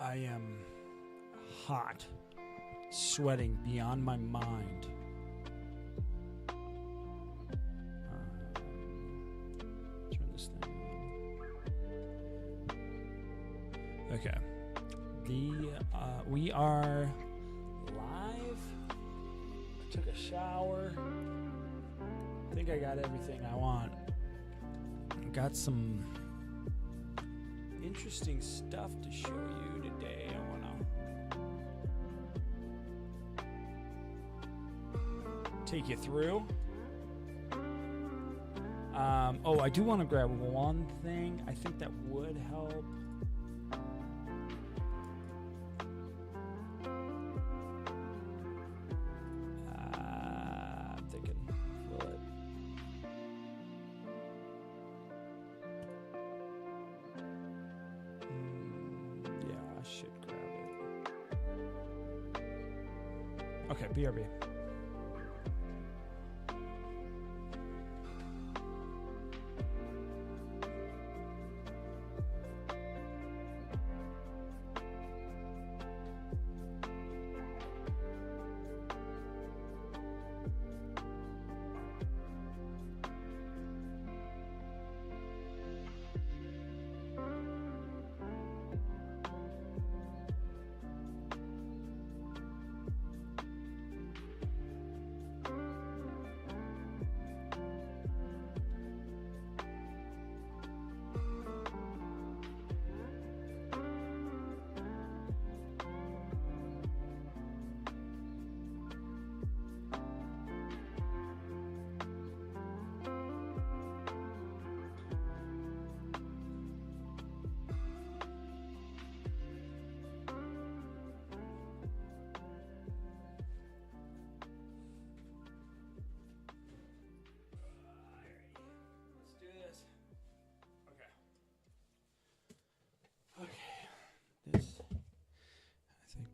I am hot, sweating beyond my mind. Turn this thing on. Okay. We are live. I took a shower. I think I got everything I want. Got some interesting stuff to show you today. I want to take you through. I do want to grab one thing. I think that would help. I'm thinking, will it? Yeah, I should grab it. Okay, BRB.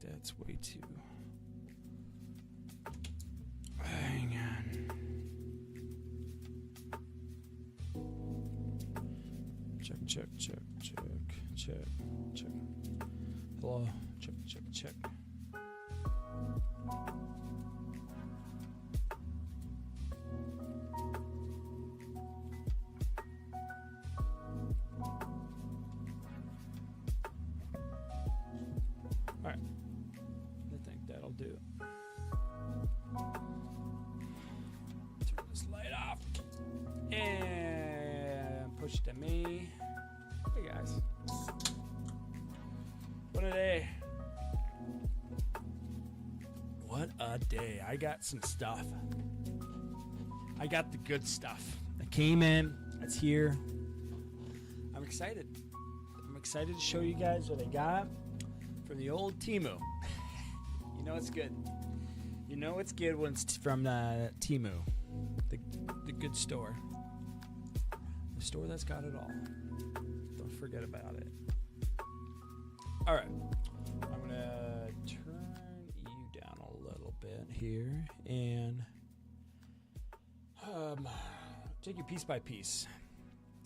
That's way too. Hang on. Check. Hello. Check. All right. I think that'll do. Turn this light off and push to me. Hey guys, what a day! What a day! I got some stuff. I got the good stuff. It came in. It's here. I'm excited. I'm excited to show you guys what I got from the old Temu. You know it's good. You know it's good when it's from Temu, the good store. The store that's got it all. Don't forget about it. All right. I'm going to turn you down a little bit here and take you piece by piece.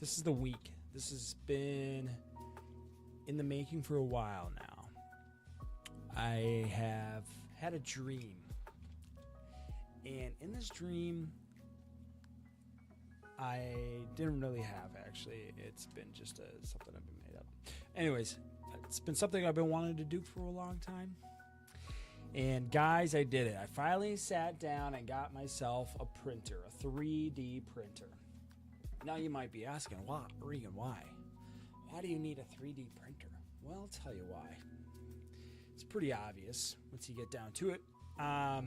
This is the week. This has been in the making for a while now. I have had a dream, and in this dream, I didn't really have, actually. It's been just something I've been made up. Anyways, it's been something I've been wanting to do for a long time, and guys, I did it. I finally sat down and got myself a printer, a 3D printer. Now you might be asking, why, Regan, why? Why do you need a 3D printer? Well, I'll tell you why. It's pretty obvious once you get down to it. I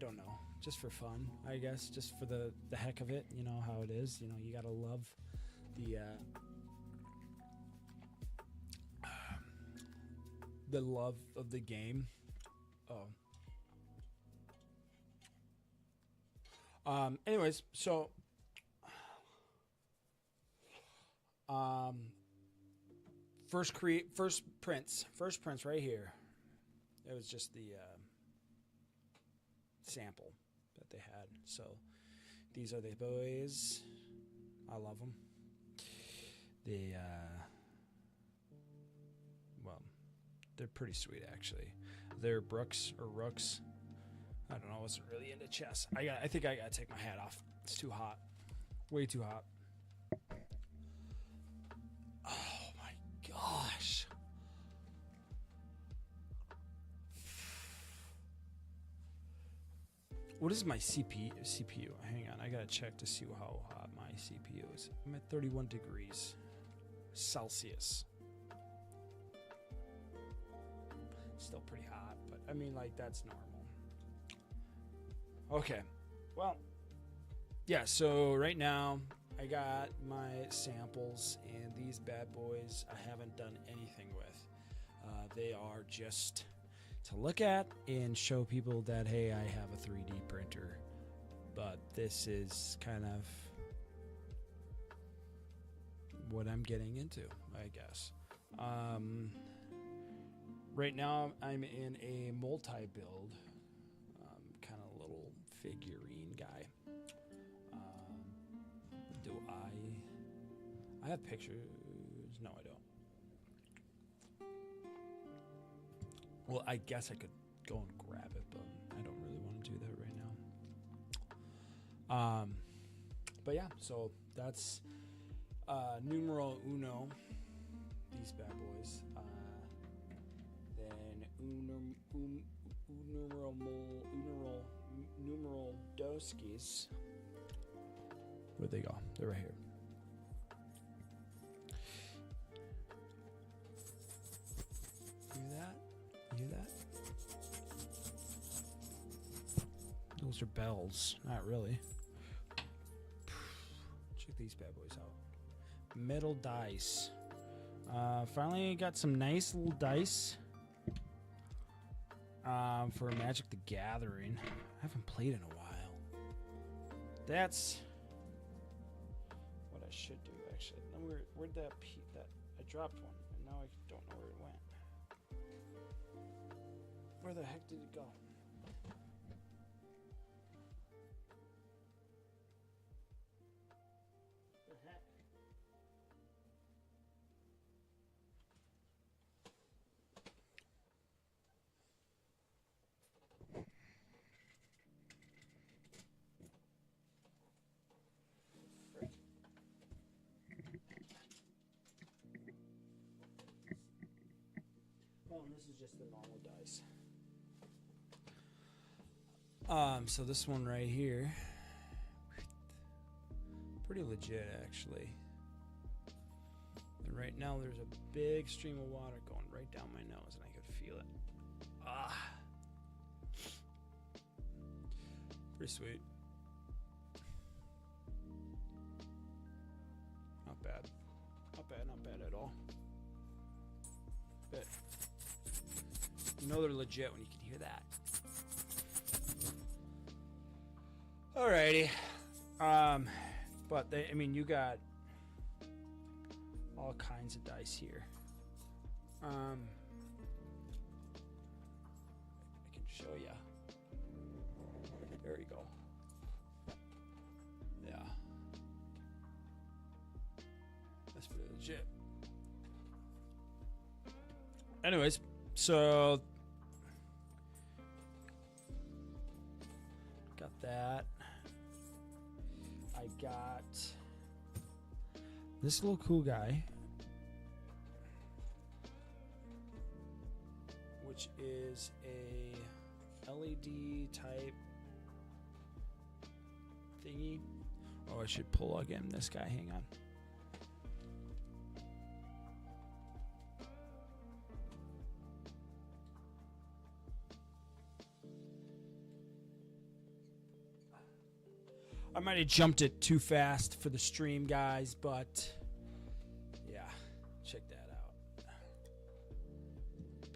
don't know, just for fun, I guess, just for the heck of it. You know how it is. You know, you gotta love the love of the game. Anyways, so first prints right here. It was just the sample that they had. So these are the boys. I love them. well, they're pretty sweet actually. They're Brooks or Rooks. I don't know. I wasn't really into chess. I think I gotta take my hat off. It's too hot. Way too hot. Oh my gosh. What is my CPU? Hang on, I gotta check to see how hot my CPU is. I'm at 31 degrees Celsius. Still pretty hot, but I mean, like, that's normal. Okay, well, yeah, so right now I got my samples, and these bad boys I haven't done anything with. They are just to look at and show people that, hey, I have a 3D printer, but this is kind of what I'm getting into, I guess. Right now I'm in a multi-build, kind of little figurine guy. Do I have pictures? No, I don't. Well, I guess I could go and grab it, but I don't really want to do that right now. But yeah, so that's numero uno, these bad boys. Then numeral doskis. Where'd they go? They're right here. Hear that? You hear that? Those are bells. Not really. Check these bad boys out. Metal dice. Finally got some nice little dice for Magic the Gathering. I haven't played in a while. That's what I should do, actually. Where'd that I dropped one, and now I don't know where it went. Where the heck did it go? The heck? Oh, and this is just the normal dice. So this one right here, pretty legit actually. And right now there's a big stream of water going right down my nose, and I could feel it. Pretty sweet. Not bad. Not bad, not bad at all. But you know they're legit when you can hear that. Alrighty. But I mean, you got all kinds of dice here. I can show you. There you go. Yeah. That's pretty legit. Anyways, so got that. I got this little cool guy, which is a LED type thingy. Oh, I should plug in this guy. Hang on. I might have jumped it too fast for the stream, guys, but yeah, check that out.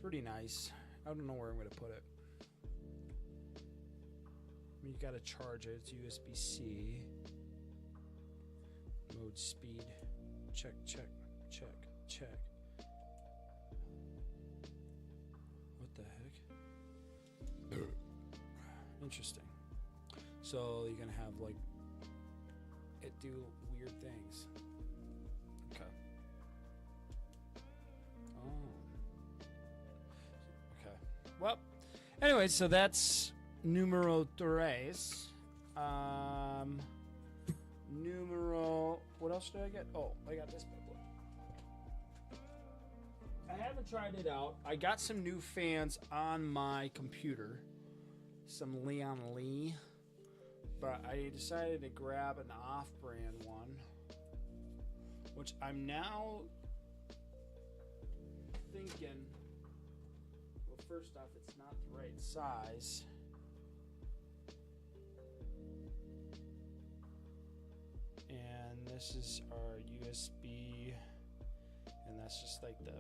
Pretty nice. I don't know where I'm going to put it. I mean, you got to charge it. It's USB-C. Mode speed. Check, check, check, check. What the heck? Interesting. So you're gonna have like it do weird things. Okay. Oh. Well, anyway, so that's numero tres. Numero. What else did I get? Oh, I got this bad boy. I haven't tried it out. I got some new fans on my computer. Some Leon Lee. But I decided to grab an off-brand one. Which I'm now thinking. Well, first off, it's not the right size. And this is our USB, and that's just like the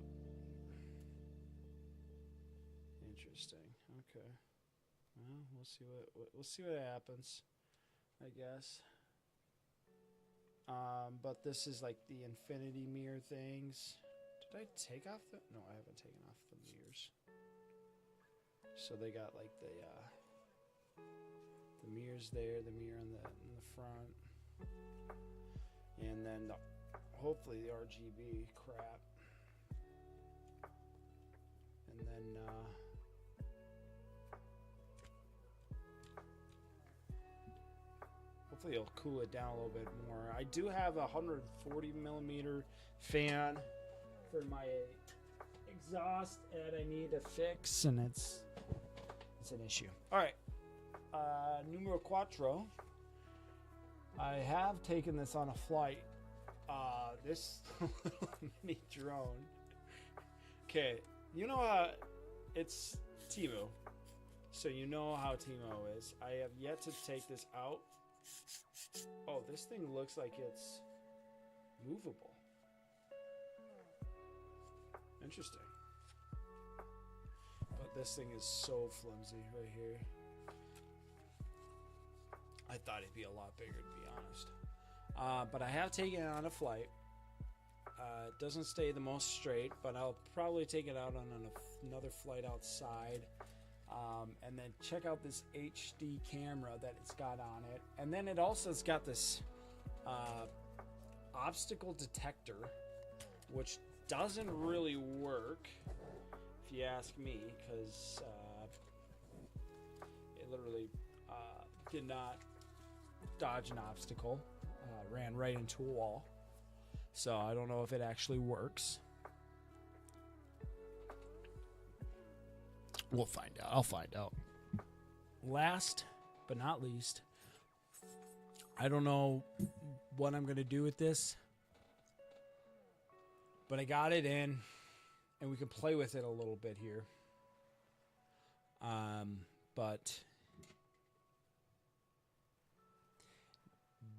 interesting. Okay, well, we'll see what happens, I guess. But this is like the infinity mirror things. Did I take off the? No, I haven't taken off the mirrors. So they got like the mirrors there, the mirror in the front. And then hopefully the RGB crap. And then hopefully it'll cool it down a little bit more. I do have a 140 millimeter fan for my exhaust that I need to fix, and it's an issue. All right, numero cuatro. I have taken this on a flight. This mini drone. Okay, you know it's Timo, so you know how Timo is. I have yet to take this out. Oh, this thing looks like it's movable. Interesting. But this thing is so flimsy right here. I thought it'd be a lot bigger, to be honest. But I have taken it on a flight. It doesn't stay the most straight, but I'll probably take it out on another flight outside. And then check out this HD camera that it's got on it. And then it also has got this obstacle detector, which doesn't really work, if you ask me, because it literally did not dodge an obstacle, ran right into a wall. So I don't know if it actually works. We'll find out. I'll find out. Last but not least, I don't know what I'm going to do with this, but I got it in, and we can play with it a little bit here. But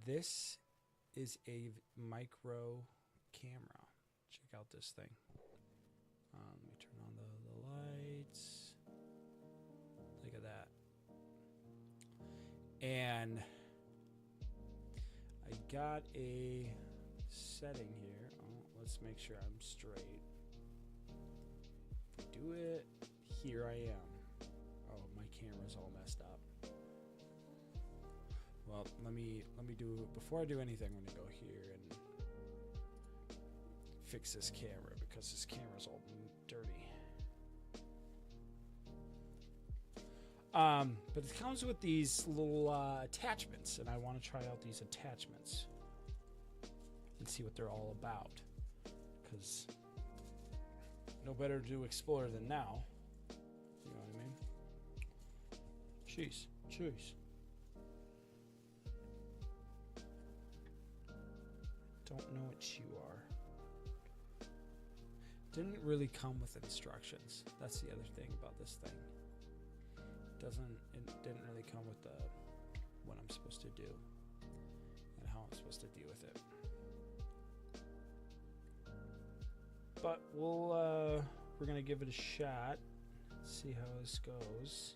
this is a micro camera. Check out this thing. Let me turn on the lights. Look at that. And I got a setting here. Oh, let's make sure I'm straight. If I do it, here I am. Oh, my camera's all messed up. Well, let me do, before I do anything, I'm gonna go here and fix this camera, because this camera's all dirty. But it comes with these little attachments, and I want to try out these attachments and see what they're all about, because no better to explore than now. You know what I mean? Jeez. Don't know what you are. Didn't really come with instructions. That's the other thing about this thing. It didn't really come with what I'm supposed to do and how I'm supposed to deal with it. But we're gonna give it a shot. See how this goes.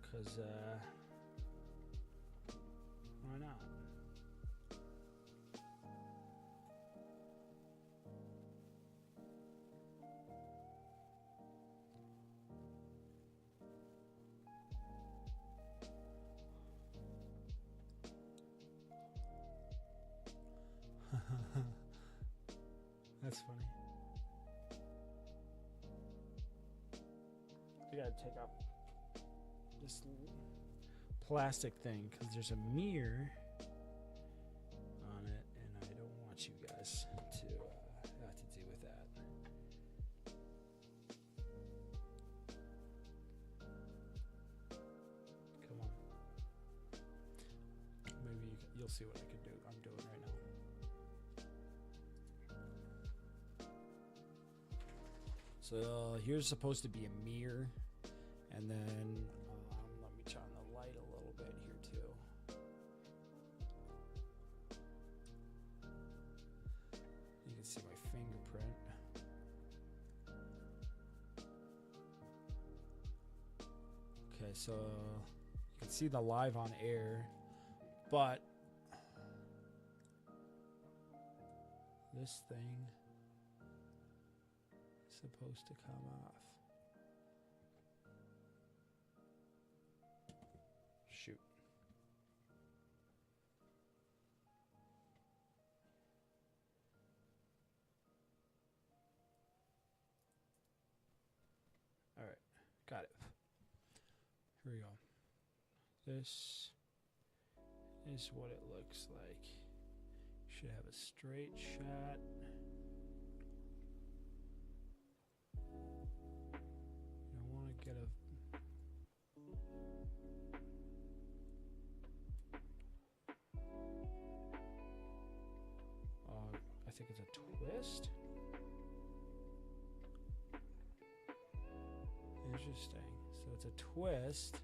'Cause why not? That's funny. I gotta take off this plastic thing because there's a mirror on it, and I don't want you guys to have to deal with that. Come on. Maybe you'll see what I can do. I'm doing right now. So here's supposed to be a mirror, and then let me turn the light a little bit here too. You can see my fingerprint. Okay, so you can see the live on air, but this thing supposed to come off. Shoot. All right, got it. Here we go. This is what it looks like. Should have a straight shot. Get a I think it's a twist. Interesting. So it's a twist.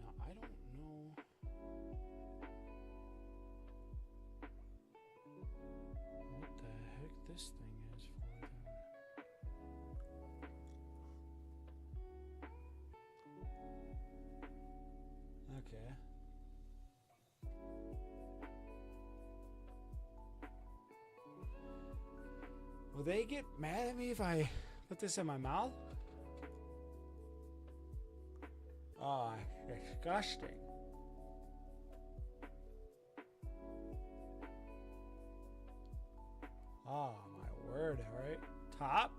Now I don't know what the heck this thing is for them. Okay. Will they get mad at me if I put this in my mouth? Oh, disgusting. Oh, my word. All right. Top.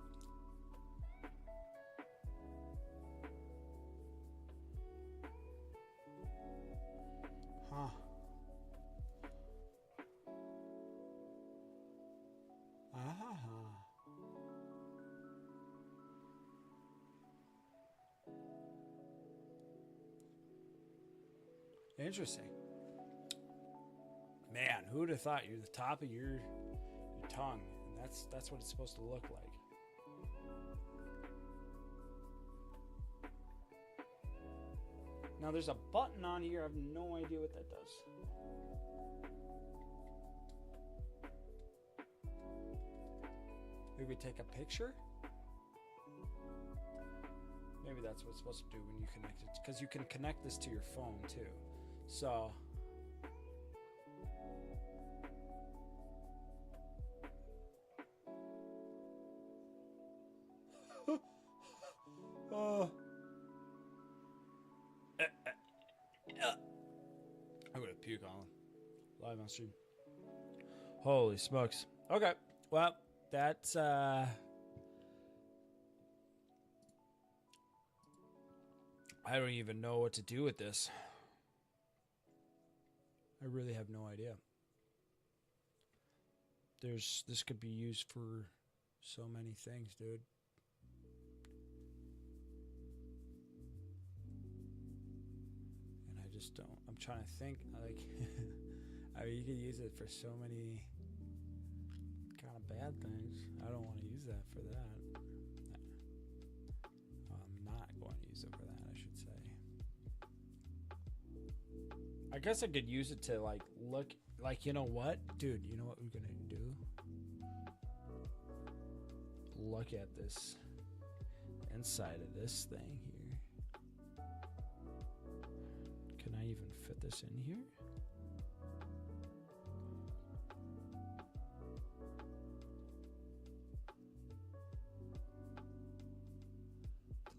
Huh. Interesting. Man, who would have thought you're the top of your tongue? And that's what it's supposed to look like. Now there's a button on here. I have no idea what that does. Maybe take a picture? Maybe that's what it's supposed to do when you connect it. Because you can connect this to your phone too. So I'm gonna puke on live on stream. Holy smokes. Okay, well, that's I don't even know what to do with this. I really have no idea. This could be used for so many things, dude. And I just don't. I'm trying to think. Like, I mean, you could use it for so many kind of bad things. I don't want to use that for that. I'm not going to use it for that, I should say. I guess I could use it to like look, like, you know what, dude, you know what we're gonna do? Look at this inside of this thing here. Can I even fit this in here?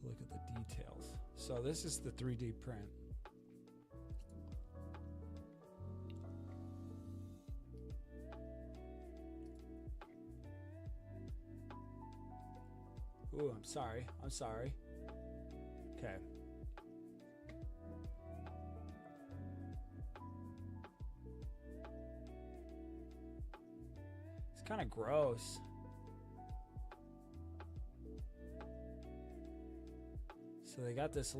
To look at the details. So this is the 3D print. Ooh, I'm sorry. I'm sorry. Okay. It's kind of gross. So they got this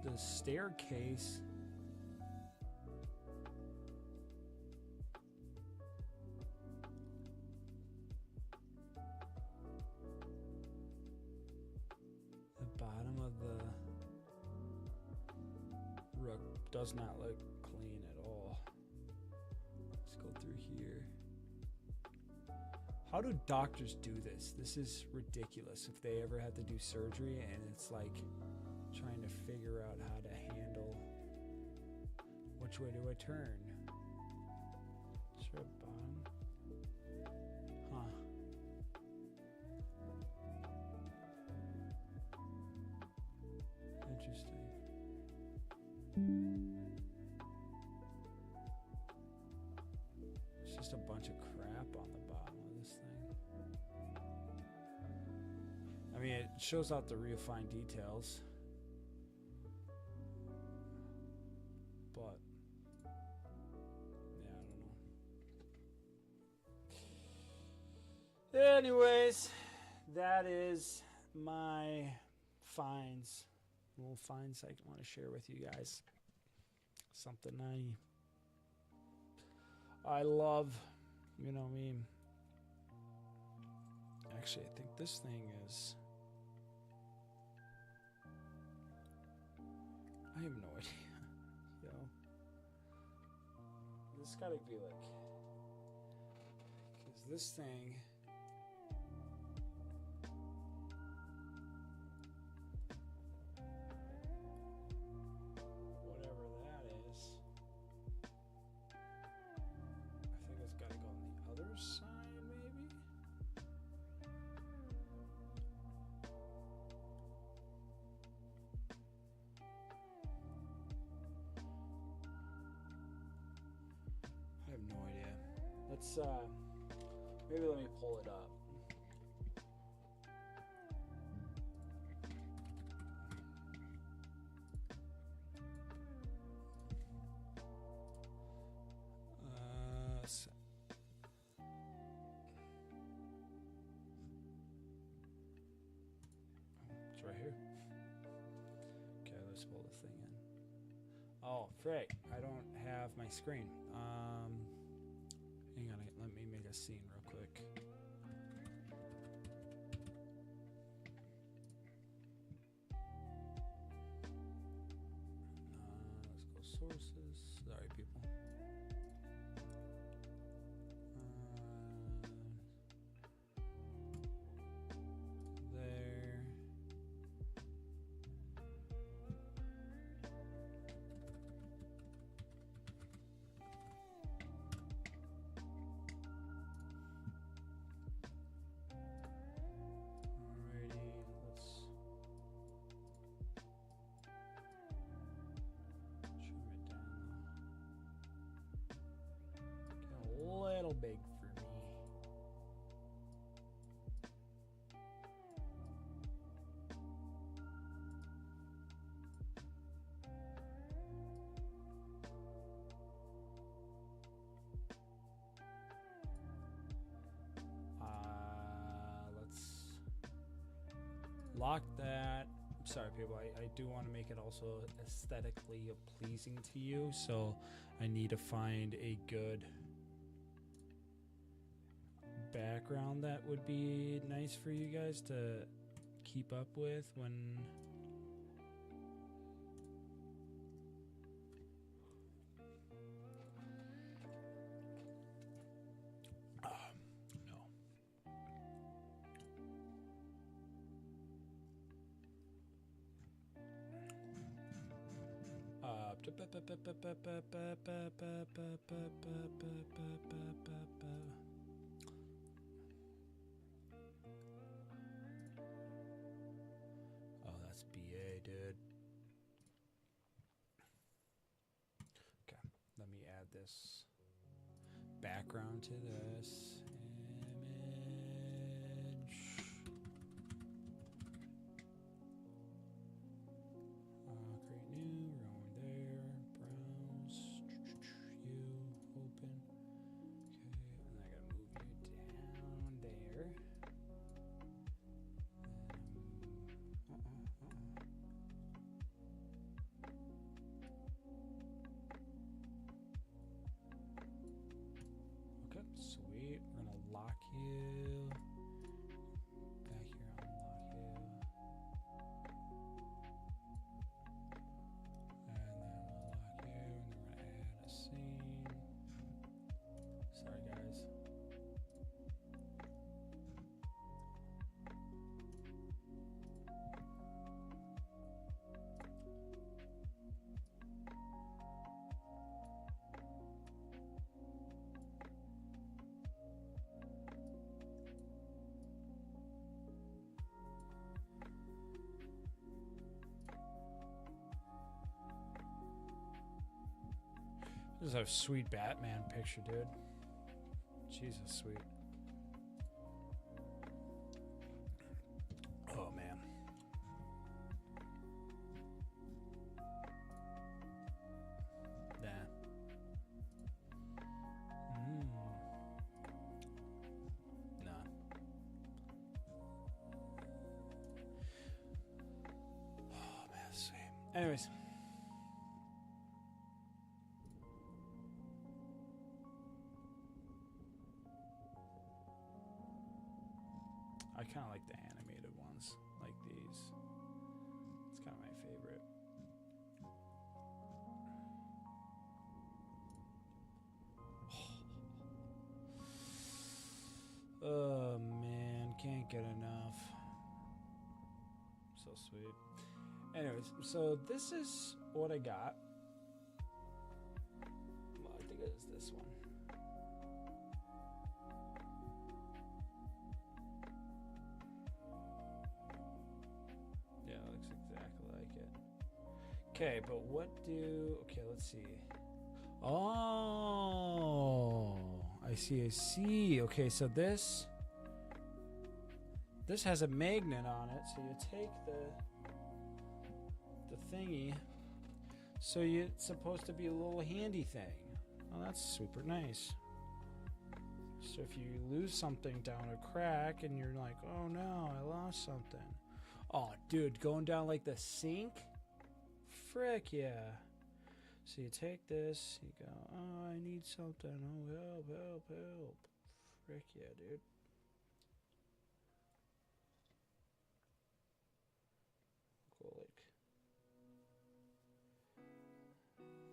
this staircase. The bottom of the rook does not look clean at all. Let's go through here. How do doctors do this? This is ridiculous. If they ever had to do surgery and it's like trying to figure out how to handle which way do I turn? Sure, bottom. Huh. Interesting. It's just a bunch of crap on the bottom of this thing. I mean, it shows out the real fine details. But, yeah, I don't know. Anyways, that is my finds. Little finds I want to share with you guys. Something I love, you know what I mean? Actually, I think this thing is... I have no idea. Yo. This gotta be like... Because this thing... Whatever that is... I think it's gotta go on the other side, maybe? I have no idea. Let's maybe let me pull it up. It's right here. Okay, let's pull the thing in. Oh, frick. I don't have my screen. Hang on, let me make a scene real quick. Let's go sources. Sorry, people. There. Big for me. Let's lock that. I'm sorry, people. I do want to make it also aesthetically pleasing to you, so I need to find a good background that would be nice for you guys to keep up with when no. That's BA, dude. Okay, let me add this background to this image. you. Back here, unlock you. And then unlock you. And then we're gonna add a scene. Sorry, guys. This is a sweet Batman picture, dude. Jesus, sweet. Oh, man. Nah. Nah. Oh, man, sweet. Anyways. I kind of like the animated ones, like these. It's kind of my favorite. Oh man, can't get enough. So sweet. Anyways, so this is what I got. Well, I think it is this one. Okay, but what do... Okay, let's see. Oh, I see. Okay, so this has a magnet on it. So you take the thingy. So it's supposed to be a little handy thing. Oh, that's super nice. So if you lose something down a crack and you're like, oh no, I lost something. Oh, dude, going down like the sink? Frick yeah. So you take this, you go, oh, I need something. Oh, help. Frick yeah, dude. Go like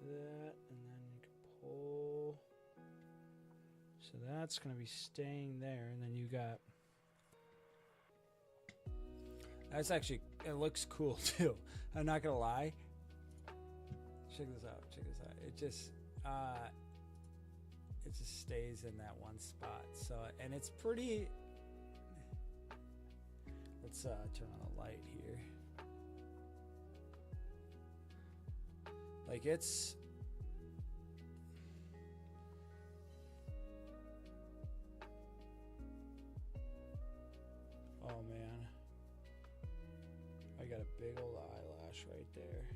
that, and then you can pull. So that's going to be staying there, and then you got... That's actually, it looks cool too. I'm not going to lie. Check this out. It just stays in that one spot. So, and it's pretty. Let's turn on the light here. Like it's. Oh man, I got a big old eyelash right there.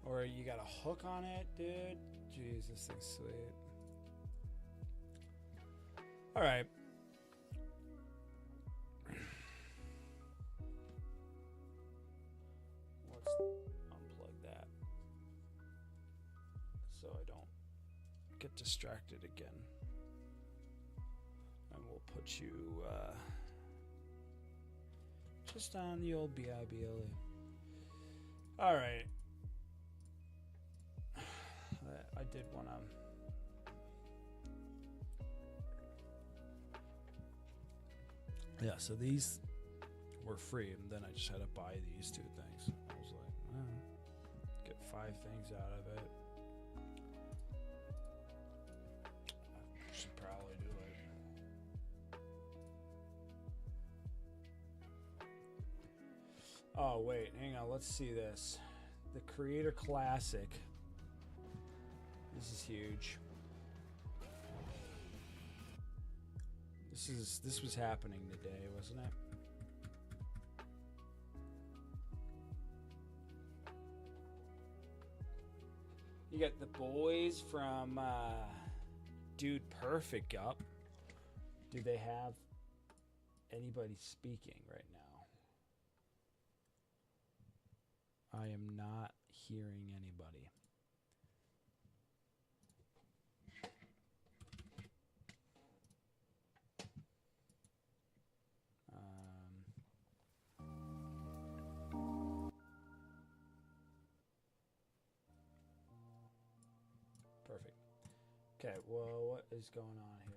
Or you got a hook on it, dude. Jeez, this thing's sweet. All right. Let's unplug that so I don't get distracted again. And we'll put you just on the old BIBLE. All right. I did want to. Yeah, so these were free, and then I just had to buy these two things. I was like, get 5 things out of it. I should probably do it. Oh, wait, hang on. Let's see this. The Creator Classic. This is huge. This was happening today, wasn't it? You got the boys from Dude Perfect up. Do they have anybody speaking right now? I am not hearing anybody. Perfect. Okay, well, what is going on here?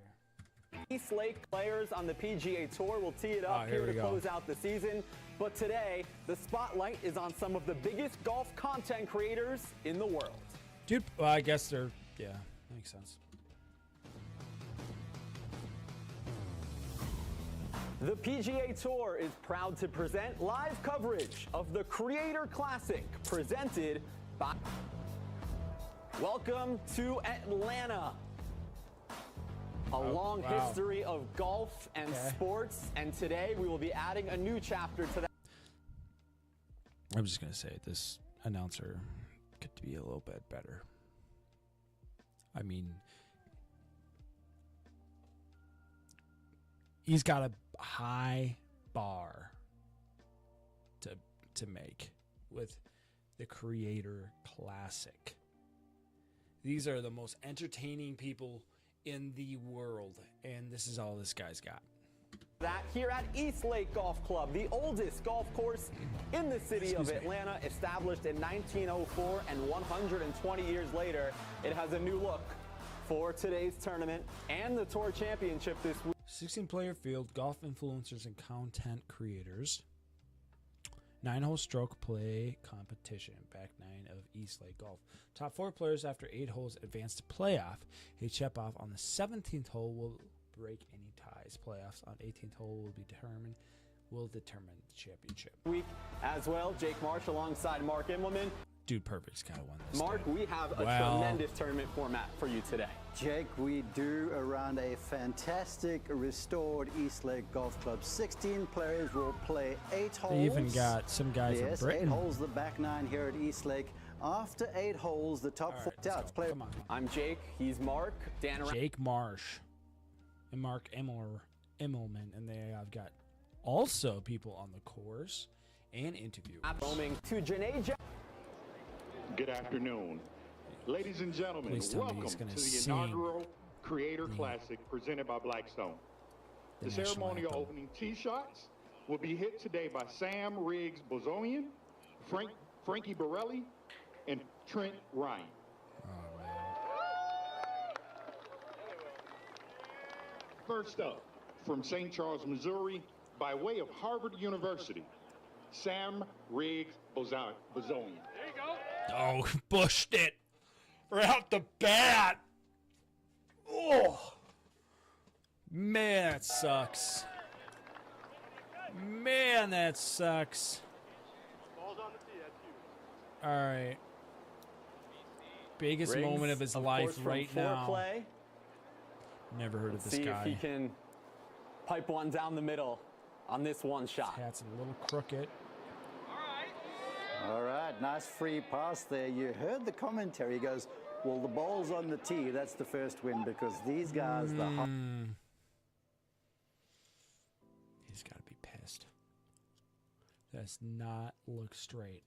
East Lake players on the PGA Tour will tee it up here here to we go. close out the season. But today, the spotlight is on some of the biggest golf content creators in the world. Dude, well, I guess they're, yeah, makes sense. The PGA Tour is proud to present live coverage of the Creator Classic presented by... Welcome to Atlanta. A long history of golf and sports, and today we will be adding a new chapter to that. I'm just going to say this announcer could be a little bit better. I mean, he's got a high bar to make with the Creator Classic. These are the most entertaining people in the world, and this is all this guy's got. That here at East Lake Golf Club, the oldest golf course in the city of Atlanta, established in 1904, and 120 years later, it has a new look for today's tournament and the Tour Championship this week. 16-player field, golf influencers and content creators. 9-hole stroke play competition, back 9 of East Lake Golf. Top 4 players after 8 holes advance to playoff. A chip off on the 17th hole will break any ties. Playoffs on 18th hole will determine the championship. Week as well, Jake Marsh alongside Mark Immelman. Dude, Perfect's got to win this. Mark, we have a tremendous tournament format for you today. Jake, we do around a fantastic restored East Lake Golf Club. 16 players will play 8 holes. They even got some guy from Britain. 8 holes, the back 9 here at East Lake. After 8 holes, the top 4 outs play. Come on. I'm Jake. He's Mark. Dan. Jake Marsh and Mark Immelman, and they have got also people on the course and interviewers. Roaming to Janae. Good afternoon. Ladies and gentlemen, welcome to the inaugural Creator Classic presented by Blackstone. The ceremonial opening tee shots will be hit today by Sam Riggs Bozonian, Frankie Borelli, and Trent Ryan. Oh, man. First up, from St. Charles, Missouri, by way of Harvard University, Sam Riggs Bozonian. There you go. Oh, bushed it right out the bat. Oh, man, that sucks. Man, that sucks. All right. Biggest Riggs, moment of his life right now. Play. Never heard of this See guy. if he can pipe one down the middle on this one shot. His hat's a little crooked. All right, nice free pass there. You heard the commentary. He goes, well, the ball's on the tee. That's the first win because these guys, He's got to be pissed. Does not look straight.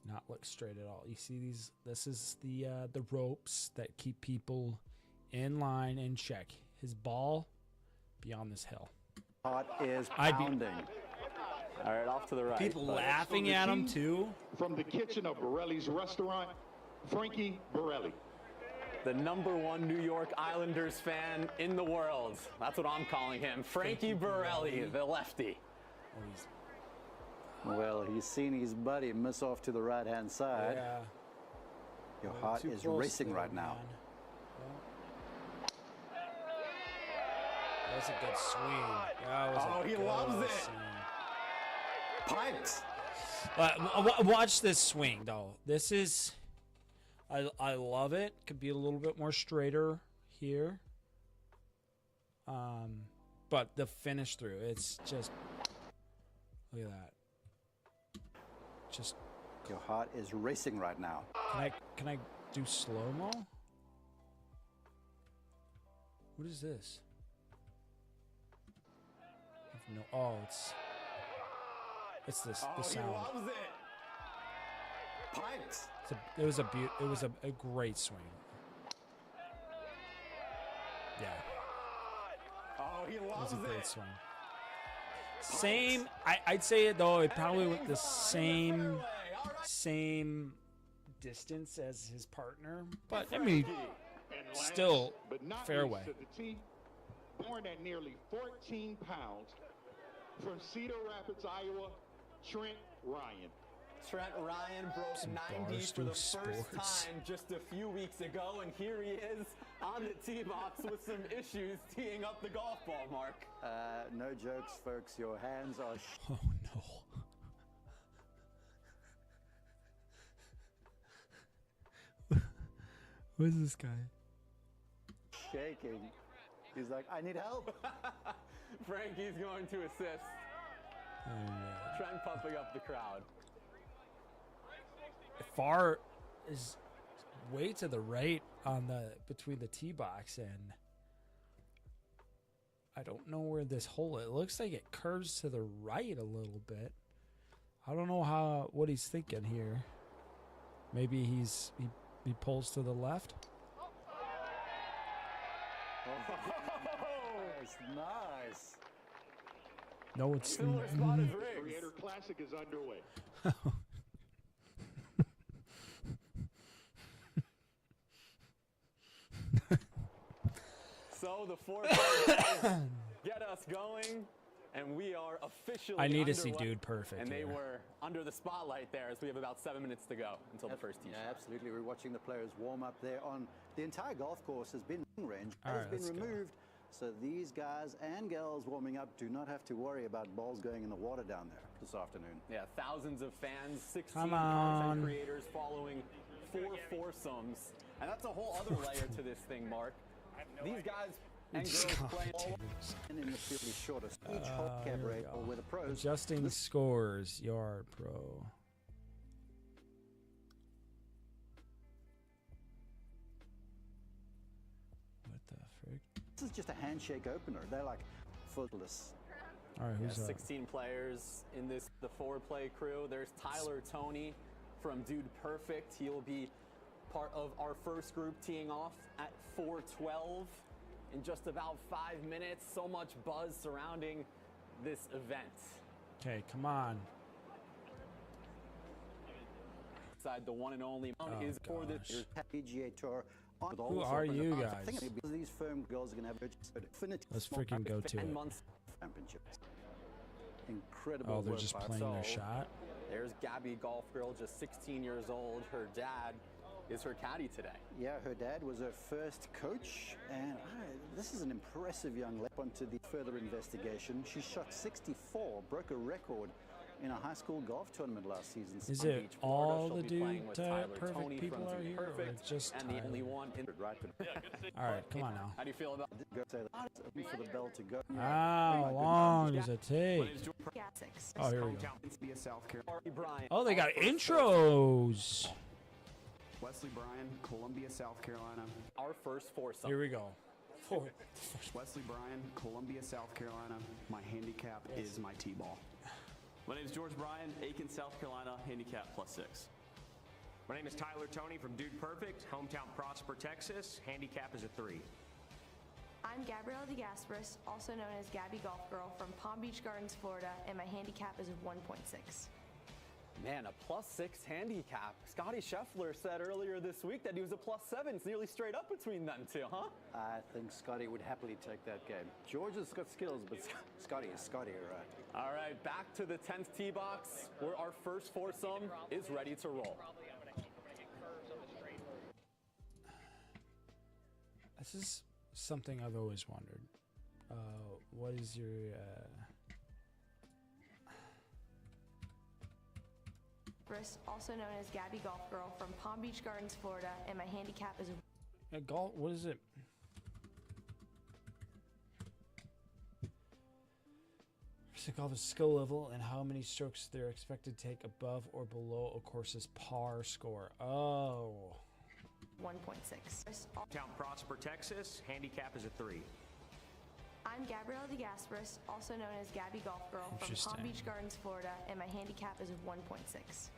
Not look straight at all. You see these? This is the ropes that keep people in line and check. His ball beyond this hill. Heart is pounding. All right, off to the right. People laughing at him too. From the kitchen of Borelli's restaurant, Frankie Borelli. The #1 New York Islanders fan in the world. That's what I'm calling him. Frankie Borelli, the lefty. Well, he's seen his buddy miss off to the right-hand side. Yeah. Your heart is racing right now. That was a good swing. That was he loves it. swing. Pipes. Watch this swing, though. This is... I love it. Could be a little bit more straighter here. But the finish through, it's just... Look at that. Just... Your heart is racing right now. Can I do slow-mo? What is this? I have no... Oh, it's this. The sound. He loves it. Pipes. It was a great swing. Yeah. Oh, he It loves was a great it. swing. Same, I'd say it though. It probably with the same distance as his partner, but I mean, And last, still but not fairway. least to the tee, born at nearly 14 pounds, from Cedar Rapids, Iowa, Trent Ryan. Trent Ryan broke 90 for the first time just a few weeks ago, and here he is on the tee box with some issues teeing up the golf ball, Mark. No jokes, folks. Your hands are Oh no. Who is this guy? shaking. He's like, I need help. Frankie's going to assist. Oh, man. Trent pumping up the crowd. Far is way to the right on the between the tee box, and I don't know where this hole. It looks like it curves to the right a little bit. I don't know what he's thinking here. Maybe he pulls to the left. Nice. No, it's Similar spot as Riggs. Creator Classic is underway. So the four players get us going, and we are officially I need to underway. see Dude Perfect And they here. were under the spotlight there, as we have about 7 minutes to go until the first tee Yeah, shot. absolutely. We're watching the players warm up there. On the entire golf course has been range, All has right, been let's go. removed. So these guys and girls warming up do not have to worry about balls going in the water down there this afternoon. Yeah, thousands of fans, 16 Come on. content creators following 4 foursomes. And that's a whole other layer to this thing, Mark. These guys and girls playing all And in the field is shortest. Each hole Here cap we rate go. or with the pros. Adjusting scores, Yard Pro. What the frick? This is just a handshake opener. They're like footless. All right, who's up? 16 players in the forward play crew. There's Tyler Toney from Dude Perfect. He'll be part of our first group teeing off at 4:12 in just about 5 minutes. So much buzz surrounding this event. Okay, come on. Inside the one and only is for this gosh. year's PGA Tour. On with all Who this are open you advance. I guys? think because these firm girls are going to have infinite Let's freaking go to 10 it. months. championships. Incredible Oh, they're work just by playing their So- shot. There's Gabby Golf Girl, just 16 years old. Her dad is her caddy today. Yeah, her dad was her first coach, and this is an impressive young lady. Onto the further investigation, she shot 64, broke a record in a high school golf tournament last season. Is Palm it Beach, Florida. all She'll the be playing Dude with Tyler Perfect Toney people from are Dude here, or Perfect, just and the Tyler? only one in. right, but All right, come on now. How do you feel about go say that for the bell to go. How long does it take? Yeah, 6. Oh, here we go. South Carolina. Bryant? Oh, they got Our first intros. Wesley Bryan, Columbia, South Carolina. Our first foursome. Here we go. Wesley Bryan, Columbia, South Carolina. My handicap is my T-ball. My name is George Bryan, Aiken, South Carolina, handicap +6. My name is Tyler Toney from Dude Perfect, hometown Prosper, Texas. Handicap is a 3. I'm Gabrielle DeGasperis, also known as Gabby Golf Girl from Palm Beach Gardens, Florida, and my handicap is a 1.6. Man, a +6 handicap. Scotty Scheffler said earlier this week that he was a +7. It's nearly straight up between them two, huh? I think Scotty would happily take that game. George has got skills, but Scotty is Scotty, right? All right, back to the 10th tee box, where our first foursome is ready to roll. This is something I've always wondered. What is your Also known as Gabby Golf Girl from Palm Beach Gardens, Florida, and my handicap is a golf? What is it? Golf is skill level and how many strokes they're expected to take above or below a course's par score. Oh. 1.6. Hometown Prosper, Texas. Handicap is a 3. I'm Gabrielle DeGasperis, also known as Gabby Golf Girl from Palm Interesting. Beach Gardens, Florida, and my handicap is a 1.6.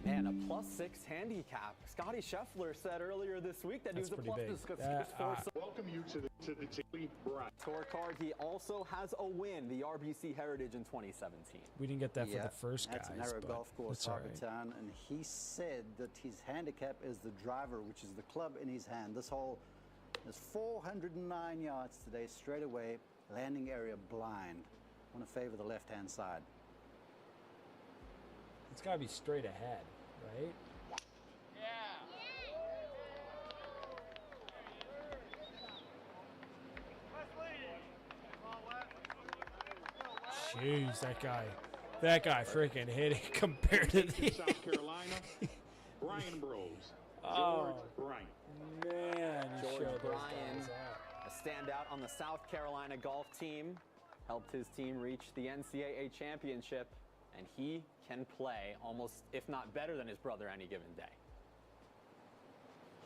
And a +6 handicap. Scotty Scheffler said earlier this week that That's he was a pretty big. Welcome you to the Tilly Bride. Tour card. He also has a win, the RBC Heritage in 2017. We didn't get that for the first guys. That's a narrow but golf course, that's all Harbour right. Town, and he said that his handicap is the driver, which is the club in his hand. This hole is 409 yards today, straight away, landing area blind. I want to favor the left-hand side. It's got to be straight ahead, right? Jeez, that guy freaking hit it compared to the South Carolina, Brian Bros. Oh, George Bryant. man, he George showed those Bryan, guys out. a standout on the South Carolina golf team, helped his team reach the NCAA championship, and he can play almost, if not better than his brother any given day.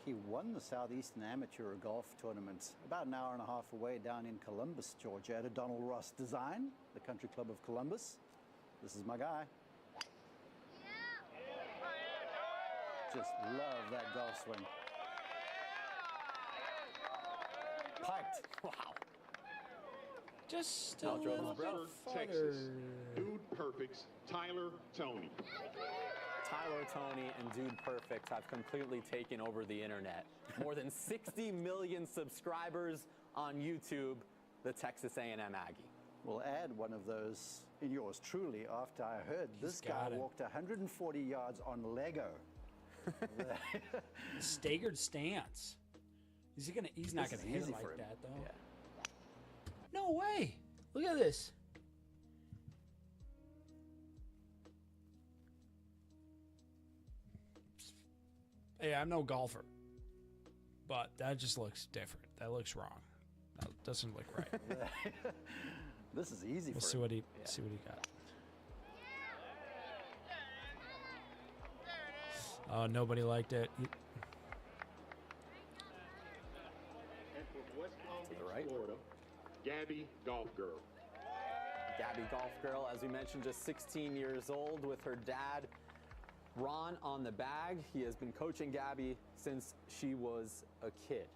He won the Southeastern Amateur Golf Tournament about an hour and a half away down in Columbus, Georgia, at a Donald Ross Design, the Country Club of Columbus. This is my guy. Just love that golf swing. Piked. Wow. Just a Now drove his little brother. bit Texas. farther. Dude Perfect's Tyler Tony. Tyler Tony and Dude Perfect have completely taken over the internet. More than 60 million subscribers on YouTube, the Texas A&M Aggie. We'll add one of those in yours truly after I heard this guy got it. walked 140 yards on Lego. Staggered stance. He's not This gonna is hit easy it for like him. that though. Yeah. No way. Look at this. Hey, I'm no golfer, but that just looks different. That looks wrong. That doesn't look right. This is easy We'll for see him. what he got. Oh, nobody liked it. And from West Palm Beach, the right. Florida, Gabby Golf Girl. Gabby Golf Girl, as we mentioned, just 16 years old with her dad, Ron, on the bag. He has been coaching Gabby since she was a kid.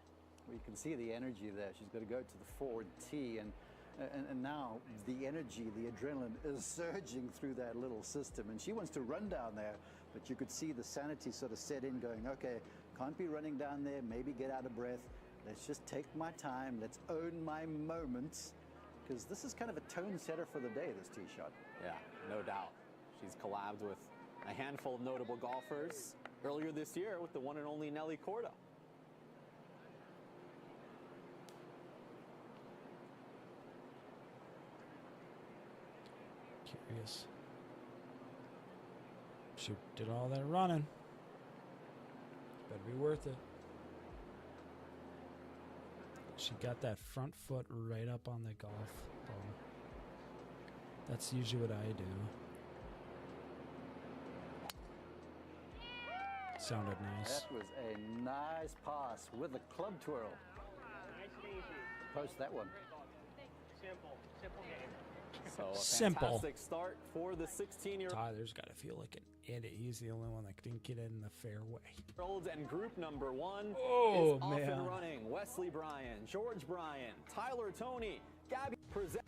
Well, you can see the energy there. She's got to go to the forward tee, and now the energy, the adrenaline is surging through that little system, and she wants to run down there, but you could see the sanity sort of set in, going, okay, can't be running down there, maybe get out of breath. Let's just take my time. Let's own my moments, because this is kind of a tone setter for the day, this tee shot. Yeah, no doubt. She's collabed with a handful of notable golfers earlier this year with the one and only Nelly Corda. Curious. She did all that running. Better be worth it. She got that front foot right up on the golf ball. That's usually what I do. Sounded nice. That was a nice pass with a club twirl. Nice and easy. Post that one. Simple game. So a Simple. fantastic start for the 16-year-old Tyler's got to feel like an idiot. He's the only one that didn't get in the fairway. and group number one Oh, is off man. and running. Wesley Bryan, George Bryan, Tyler Tony, Gabby present.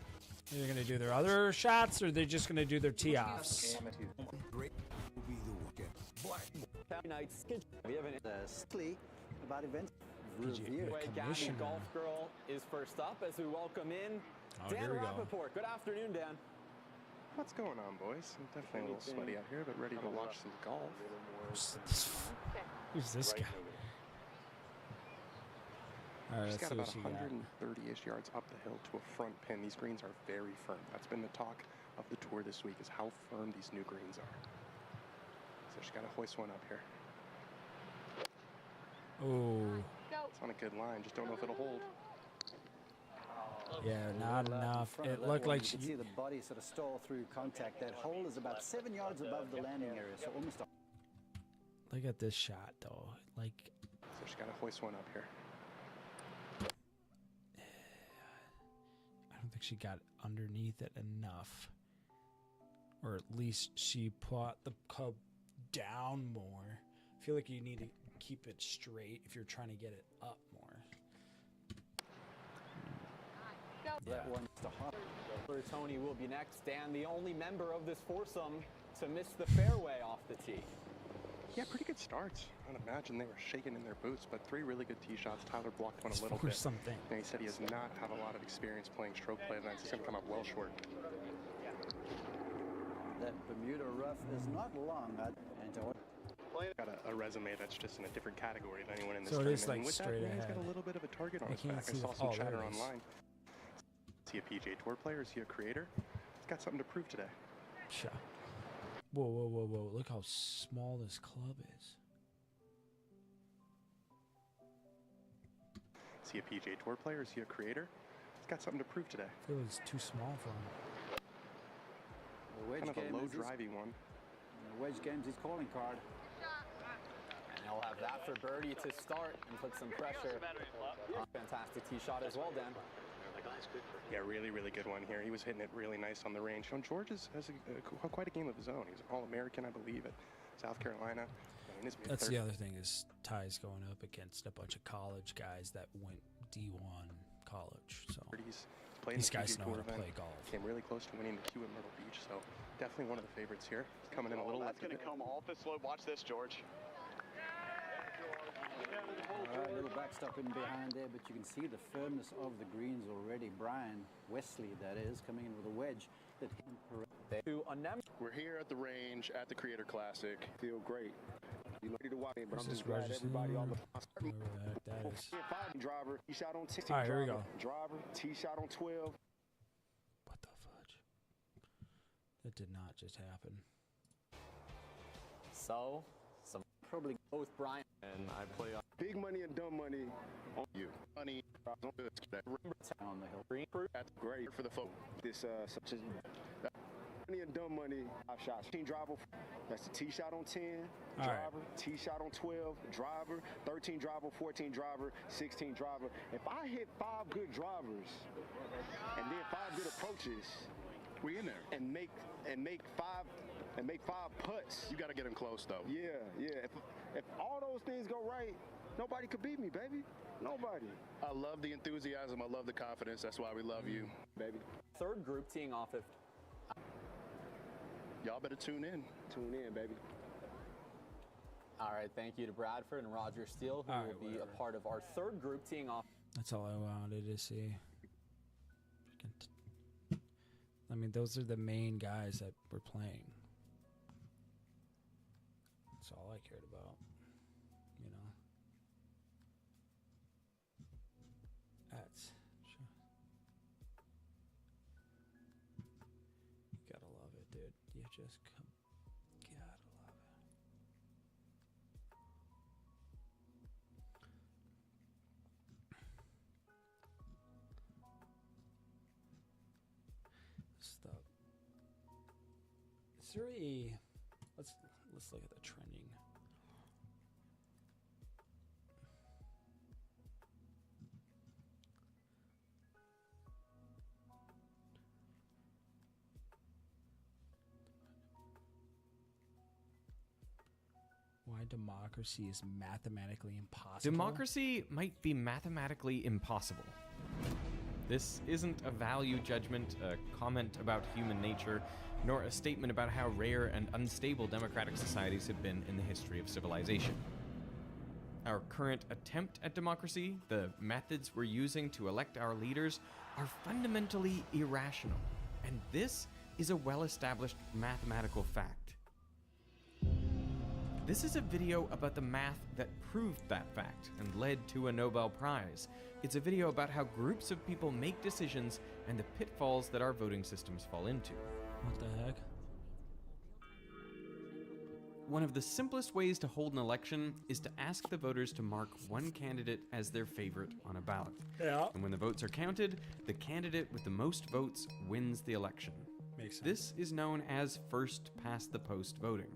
They're going to do their other shots, or they're just going to do their tee-offs? County Nights. We have an Strictly about event PGA review. Gabby Commissioner. Golf Girl is first up as we welcome in Oh, Dan here we go. Rappaport. Good afternoon, Dan. What's going on, boys? I'm definitely a little sweaty out here, but ready to watch some golf. Who's this guy? All right, She's let's got see about what she got. 130-ish yards up the hill to a front pin. These greens are very firm. That's been the talk of the tour this week, is how firm these new greens are. So she's got to hoist one up here. Oh, It's on a good line. Just don't know if it'll hold. yeah, not In enough. front of It that looked one, like you she. can see the body sort of stall through contact. That hole is about 7 yards above the landing area, so almost. Look at this shot, though. Like, So she's got to hoist one up here. I don't think she got underneath it enough, or at least she put the club down more. I feel like you need to keep it straight if you're trying to get it up more. That one's to Hunter. Tony will be next, and the only member of this foursome to miss the fairway off the tee. Yeah, pretty good starts. I'd imagine they were shaking in their boots, but 3 really good tee shots. Tyler blocked one a little bit. Something. And he said he does not have a lot of experience playing stroke play events. He's going to come up well short. That Bermuda rough is not long. Got a resume that's just in a different category than anyone in this So it tournament. is like And with straight that, he's ahead. got a little bit of a target on I his can't back. I see saw the- some oh, chatter there it is. online. Is he a PGA Tour player? Is he a creator? He's got something to prove today. Sure. Whoa, whoa, whoa, whoa. Look how small this club is. Is he a PGA Tour player? Is he a creator? He's got something to prove today. I feel it's too small for him. The wedge Kind of game a low is his- driving one. The wedge game's his calling card. And he'll have that for birdie to start and put some pressure. Fantastic tee shot as well, Dan. Yeah, really, really good one here. He was hitting it really nice on the range. You know, George has quite a game of his own. He's an All-American, I believe, at South Carolina. In his That's mid-30s. the other thing is Ty's going up against a bunch of college guys that went D1 college. So He's playing these the guys PGA know Tour how to event. play golf. Came really close to winning the Q at Myrtle Beach, so definitely one of the favorites here. He's coming in a little That's left. going to come off the slope. Watch this, George. All right, little backstop in behind there, but you can see the firmness of the greens already. Brian Wesley, that is, coming in with a wedge that We're here at the range at the Creator Classic. Feel great. You know, ready to watch me, but I'm This just is glad Rogers. everybody on the Whoever the heck that is. driver. He shot on 10. All right, here we go. Driver. Tee shot on 12. What the fudge? That did not just happen. So, some probably both Brian And I play big money and dumb money on you. Money on on the hill. Green That's great for the folk. This such as money and dumb money. 5 shots. 15 driver. That's the tee shot on 10. All right. Driver. Tee shot on 12. Driver. 13 driver. 14 driver. 16 driver. If I hit 5 good drivers and then 5 good approaches, We in there. and make 5 putts. You got to get him close, though. Yeah. If all those things go right, nobody could beat me, baby. Nobody. I love the enthusiasm. I love the confidence. That's why we love you. Baby. third group teeing off at Y'all better tune in. Tune in, baby. All right, thank you to Bradford and Roger Steele, who All right, will be whatever. a part of our third group teeing off. That's all I wanted to see. I mean, those are the main guys that were playing. That's all I cared about, you know. That's sure. You gotta love it, dude. You just gotta love it. Stop. Is there a let's look at the trending. Why democracy is mathematically impossible. Democracy might be mathematically impossible. This isn't a value judgment, a comment about human nature, nor a statement about how rare and unstable democratic societies have been in the history of civilization. Our current attempt at democracy, the methods we're using to elect our leaders, are fundamentally irrational, and this is a well-established mathematical fact. This is a video about the math that proved that fact and led to a Nobel Prize. It's a video about how groups of people make decisions and the pitfalls that our voting systems fall into. What the heck? One of the simplest ways to hold an election is to ask the voters to mark one candidate as their favorite on a ballot. Yeah. And when the votes are counted, the candidate with the most votes wins the election. Makes sense. This is known as first past the post voting.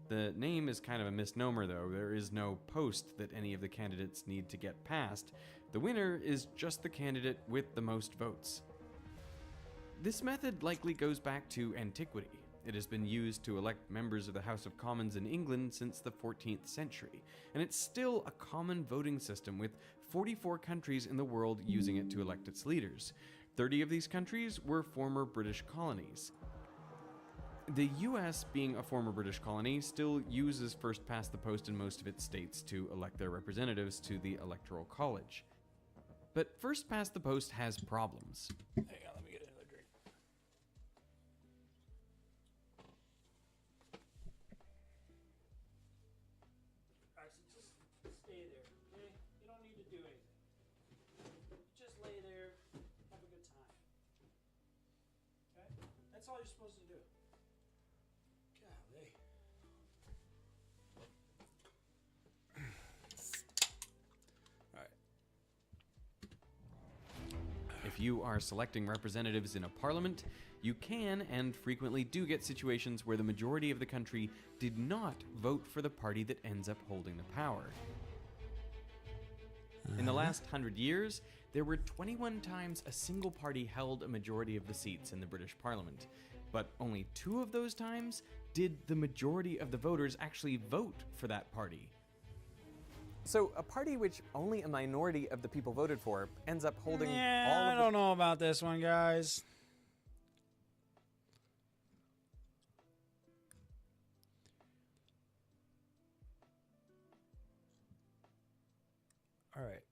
The name is kind of a misnomer, though. There is no post that any of the candidates need to get past. The winner is just the candidate with the most votes. This method likely goes back to antiquity. It has been used to elect members of the House of Commons in England since the 14th century, and it's still a common voting system with 44 countries in the world using it to elect its leaders. 30 of these countries were former British colonies. The US, being a former British colony, still uses first past the post in most of its states to elect their representatives to the Electoral College. But first past the post has problems. Hang on, let me get another drink. Actually, just stay there, okay? You don't need to do anything. Just lay there, have a good time. Okay? That's all you're supposed to do. Golly. If you are selecting representatives in a parliament, you can and frequently do get situations where the majority of the country did not vote for the party that ends up holding the power. In the last 100 years, there were 21 times a single party held a majority of the seats in the British Parliament, but only 2 of those times did the majority of the voters actually vote for that party. So a party which only a minority of the people voted for ends up holding all of I don't know about this one, guys. All right.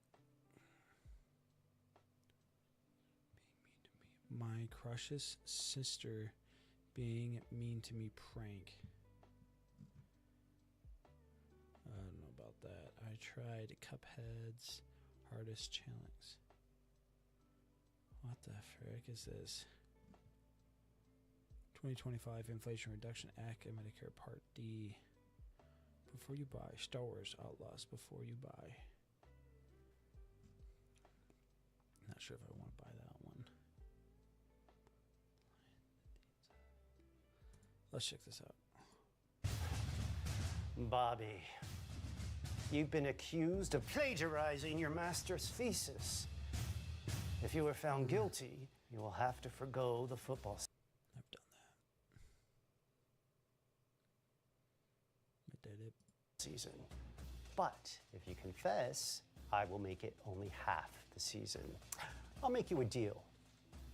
Being mean to me. My crush's sister being mean to me prank. I don't know about that. I tried Cuphead's hardest challenge. What the frick is this? 2025 Inflation Reduction Act and Medicare Part D. Before you buy. Star Wars Outlaws before you buy. Not sure if I want to buy that one. Let's check this out. Bobby, you've been accused of plagiarizing your master's thesis. If you are found guilty, you will have to forgo the football season. I've done that. I did it. Season. But if you confess, I will make it only half the season. I'll make you a deal.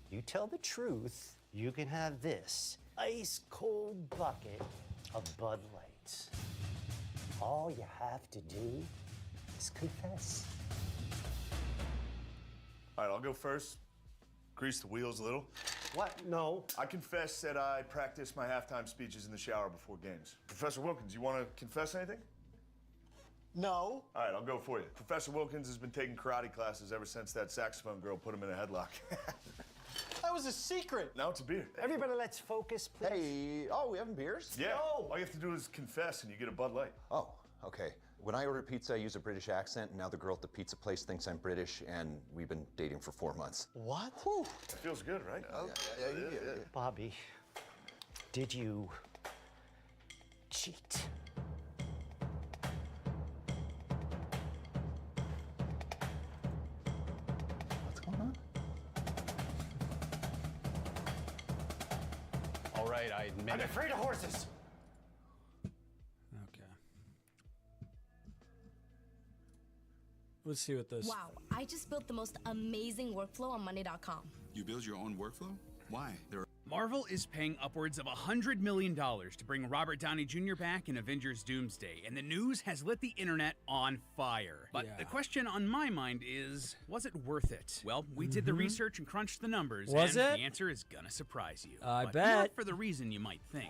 You tell the truth, you can have this ice cold bucket of Bud Light. All you have to do is confess. All right, I'll go first. Grease the wheels a little. What? No. I confess that I practice my halftime speeches in the shower before games. Professor Wilkins, you want to confess anything? No. All right, I'll go for you. Professor Wilkins has been taking karate classes ever since that saxophone girl put him in a headlock. That was a secret. Now it's a beer. Everybody, let's focus, please. Hey, oh, we having beers? Yeah. No. All you have to do is confess and you get a Bud Light. Oh, okay. When I order pizza, I use a British accent, and now the girl at the pizza place thinks I'm British, and we've been dating for 4 months. What? Whew. That feels good, right? Yeah. Bobby, did you cheat? What's going on? All right, I admit I'm afraid of horses. Okay. Let's see what this. Wow, I just built the most amazing workflow on Monday.com. You build your own workflow? Why? Marvel is paying upwards of $100 million to bring Robert Downey Jr. back in Avengers Doomsday, and the news has lit the internet on fire. But the question on my mind is, was it worth it? Well, we did the research and crunched the numbers, Was and it? the answer is gonna surprise you. I But bet. Not for the reason you might think.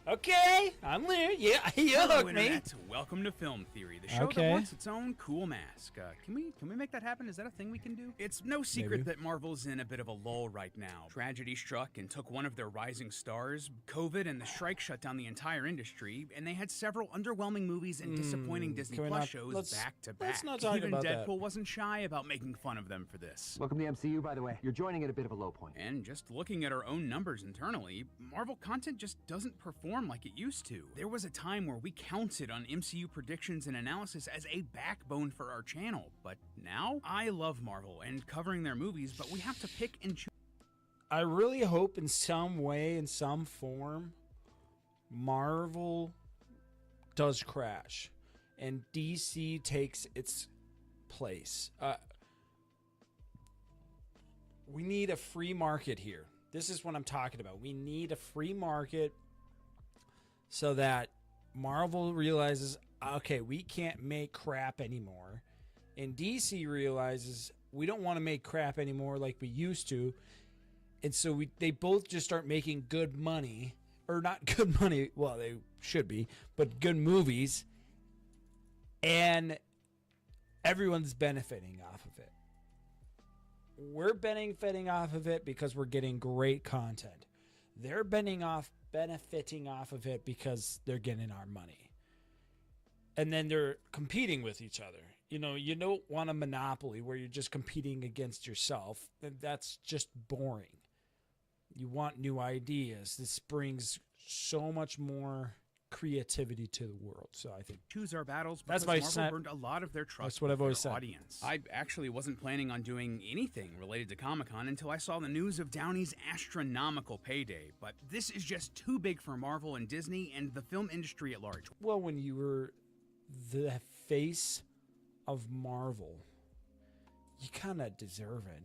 Okay, I'm there. Yeah, you Hello, hooked me. Internet. Welcome to Film Theory, the show Okay. that wants its own cool mask. Can we make that happen? Is that a thing we can do? It's no secret Maybe. that Marvel's in a bit of a lull right now. Tragedy struck and took one of their rising stars. COVID and the strike shut down the entire industry, and they had several underwhelming movies and disappointing Disney can we Plus not- shows let's- back to back. let's not talk Even about Deadpool that. wasn't shy about making fun of them for this. Welcome to the MCU, by the way. You're joining at a bit of a low point. And just looking at our own numbers internally, Marvel content just doesn't perform like it used to. There was a time where we counted on MCU predictions and analysis as a backbone for our channel, but now I love Marvel and covering their movies, but we have to pick and choose. I really hope in some way, in some form, Marvel does crash and DC takes its place. We need a free market here. This is what I'm talking about. We need a free market so that Marvel realizes, okay, we can't make crap anymore. And DC realizes we don't want to make crap anymore like we used to. And so they both just start making good money. Or not good money, well, they should be, but good movies. And everyone's benefiting off of it. We're benefiting off of it because we're getting great content. They're benefiting off of it because they're getting our money. And then they're competing with each other. You know, you don't want a monopoly where you're just competing against yourself. That's just boring. You want new ideas. This brings so much more creativity to the world. So I think choose our battles that's because Marvel burned a lot of their trust that's what I've always with their said. Audience. I actually wasn't planning on doing anything related to Comic-Con until I saw the news of Downey's astronomical payday, but this is just too big for Marvel and Disney and the film industry at large. Well, when you were the face of Marvel, you kind of deserve it.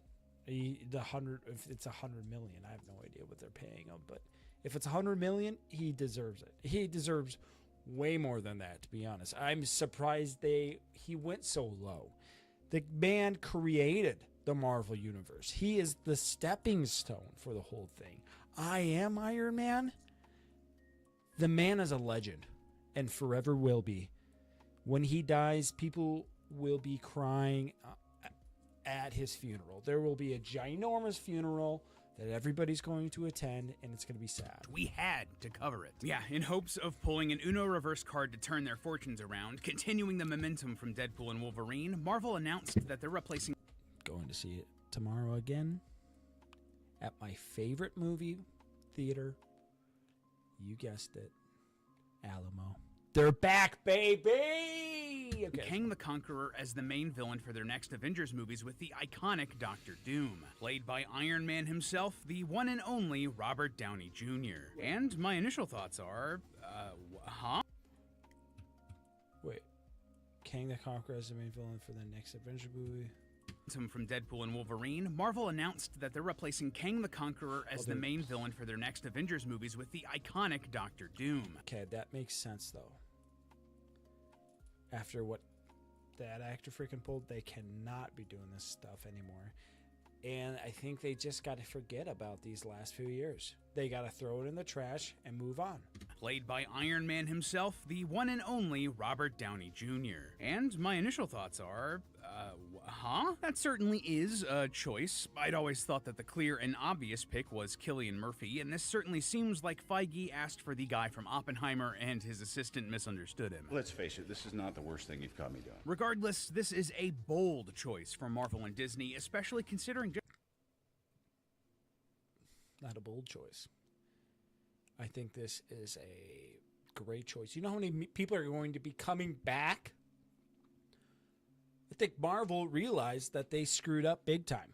If it's 100 million, I have no idea what they're paying him, but if it's 100 million, he deserves it. He deserves way more than that, to be honest. I'm surprised he went so low. The man created the Marvel Universe. He is the stepping stone for the whole thing. I am Iron Man. The man is a legend and forever will be. When he dies, people will be crying at his funeral. There will be a ginormous funeral that everybody's going to attend, and it's going to be sad. We had to cover it. Yeah, in hopes of pulling an Uno reverse card to turn their fortunes around, continuing the momentum from Deadpool and Wolverine, Marvel announced that they're replacing... Going to see it tomorrow again at my favorite movie theater. You guessed it. Alamo. They're back, baby! Okay. Kang the Conqueror as the main villain for their next Avengers movies with the iconic Dr. Doom, played by Iron Man himself, the one and only Robert Downey Jr. And my initial thoughts are, Wait. Kang the Conqueror as the main villain for the next Avengers movie? From Deadpool and Wolverine, Marvel announced that they're replacing Kang the Conqueror as the main villain for their next Avengers movies with the iconic Dr. Doom. Okay, that makes sense, though. After what that actor freaking pulled, they cannot be doing this stuff anymore. And I think they just got to forget about these last few years. They got to throw it in the trash and move on. Played by Iron Man himself, the one and only Robert Downey Jr. And my initial thoughts are, That certainly is a choice. I'd always thought that the clear and obvious pick was Cillian Murphy, and this certainly seems like Feige asked for the guy from Oppenheimer and his assistant misunderstood him. Let's face it, this is not the worst thing you've caught me doing. Regardless, this is a bold choice for Marvel and Disney, especially considering... Not a bold choice. I think this is a great choice. You know how many people are going to be coming back? I think Marvel realized that they screwed up big time.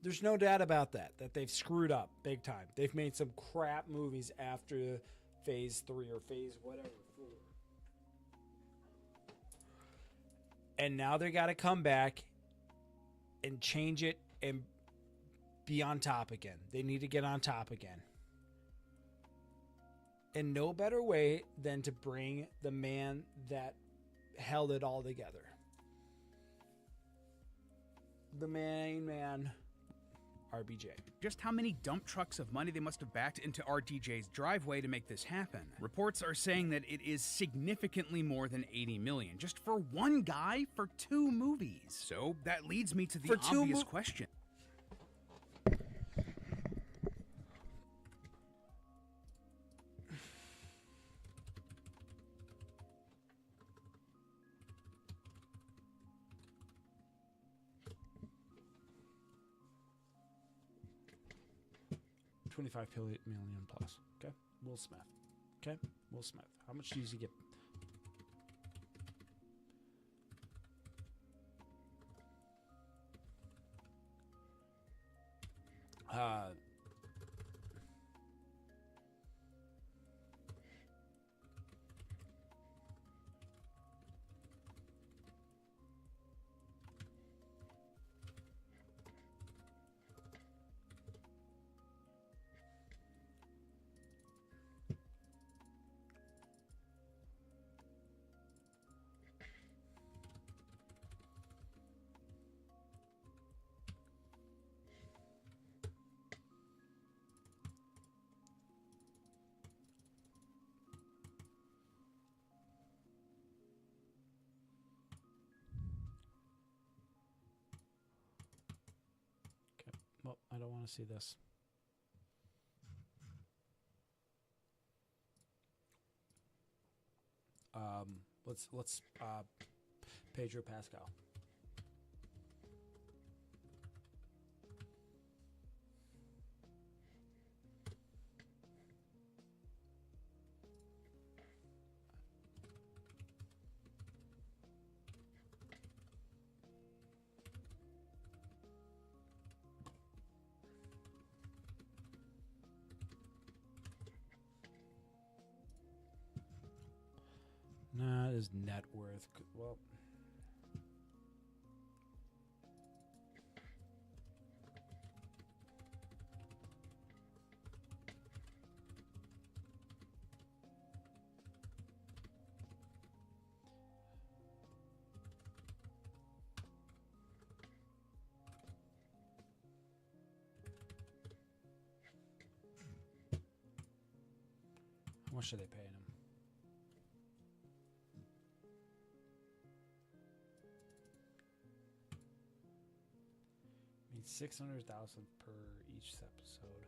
There's no doubt about that they've screwed up big time. They've made some crap movies after phase 3 or phase whatever, 4. And now they got to come back and change it and be on top again. They need to get on top again. And no better way than to bring the man that held it all together. The main man, RBJ. Just how many dump trucks of money they must have backed into RDJ's driveway to make this happen. Reports are saying that it is significantly more than $80 million, just for one guy for 2 movies. So that leads me to the obvious question. $25 million plus. Okay, Will Smith. Okay, Will Smith. How much does he get? Well, I don't want to see this. Let's Pedro Pascal. Nah, his net worth. Well, how much are they paying him? Made 600,000 per each episode.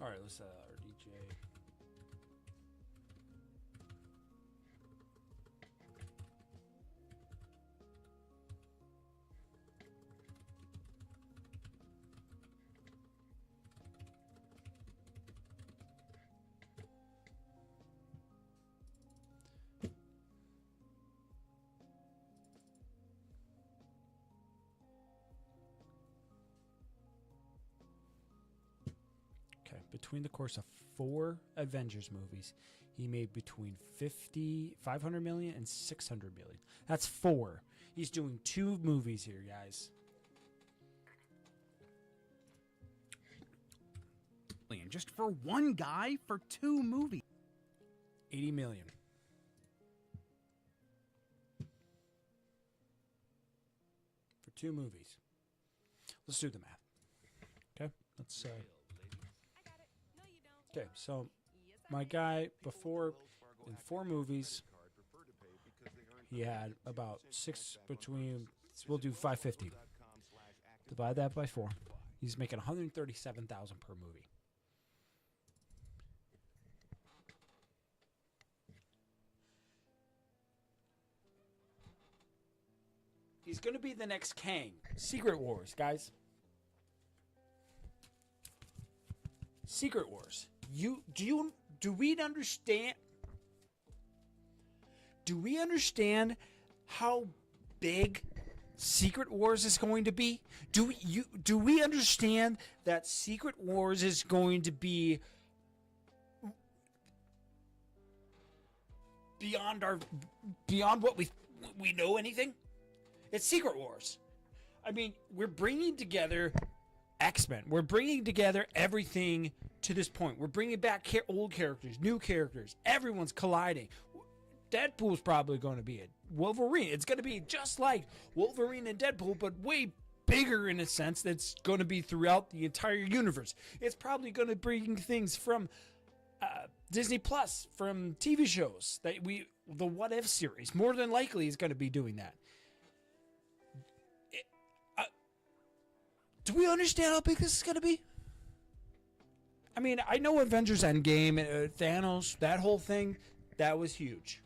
All right, let's RDJ. Okay, between the course of 4 Avengers movies, he made between 500 million and 600 million. That's 4. He's doing 2 movies here, guys. Just for one guy for 2 movies. 80 million. For 2 movies. Let's do the math. Okay, let's okay, so my guy before in 4 movies, he had about 6 between. We'll do 550. Divide that by 4. He's making 137,000 per movie. He's going to be the next Kang. Secret Wars, guys. Secret Wars. Do we understand? Do we understand how big Secret Wars is going to be? Do we understand that Secret Wars is going to be beyond what we know anything? It's Secret Wars. I mean, we're bringing together X-Men. We're bringing together everything to this point. We're bringing back old characters, new characters. Everyone's colliding. Deadpool's probably going to be a Wolverine. It's going to be just like Wolverine and Deadpool, but way bigger in a sense. That's going to be throughout the entire universe. It's probably going to bring things from Disney Plus, from TV shows the What If series. More than likely, is going to be doing that. Do we understand how big this is going to be? I mean, I know Avengers Endgame, Thanos, that whole thing, that was huge.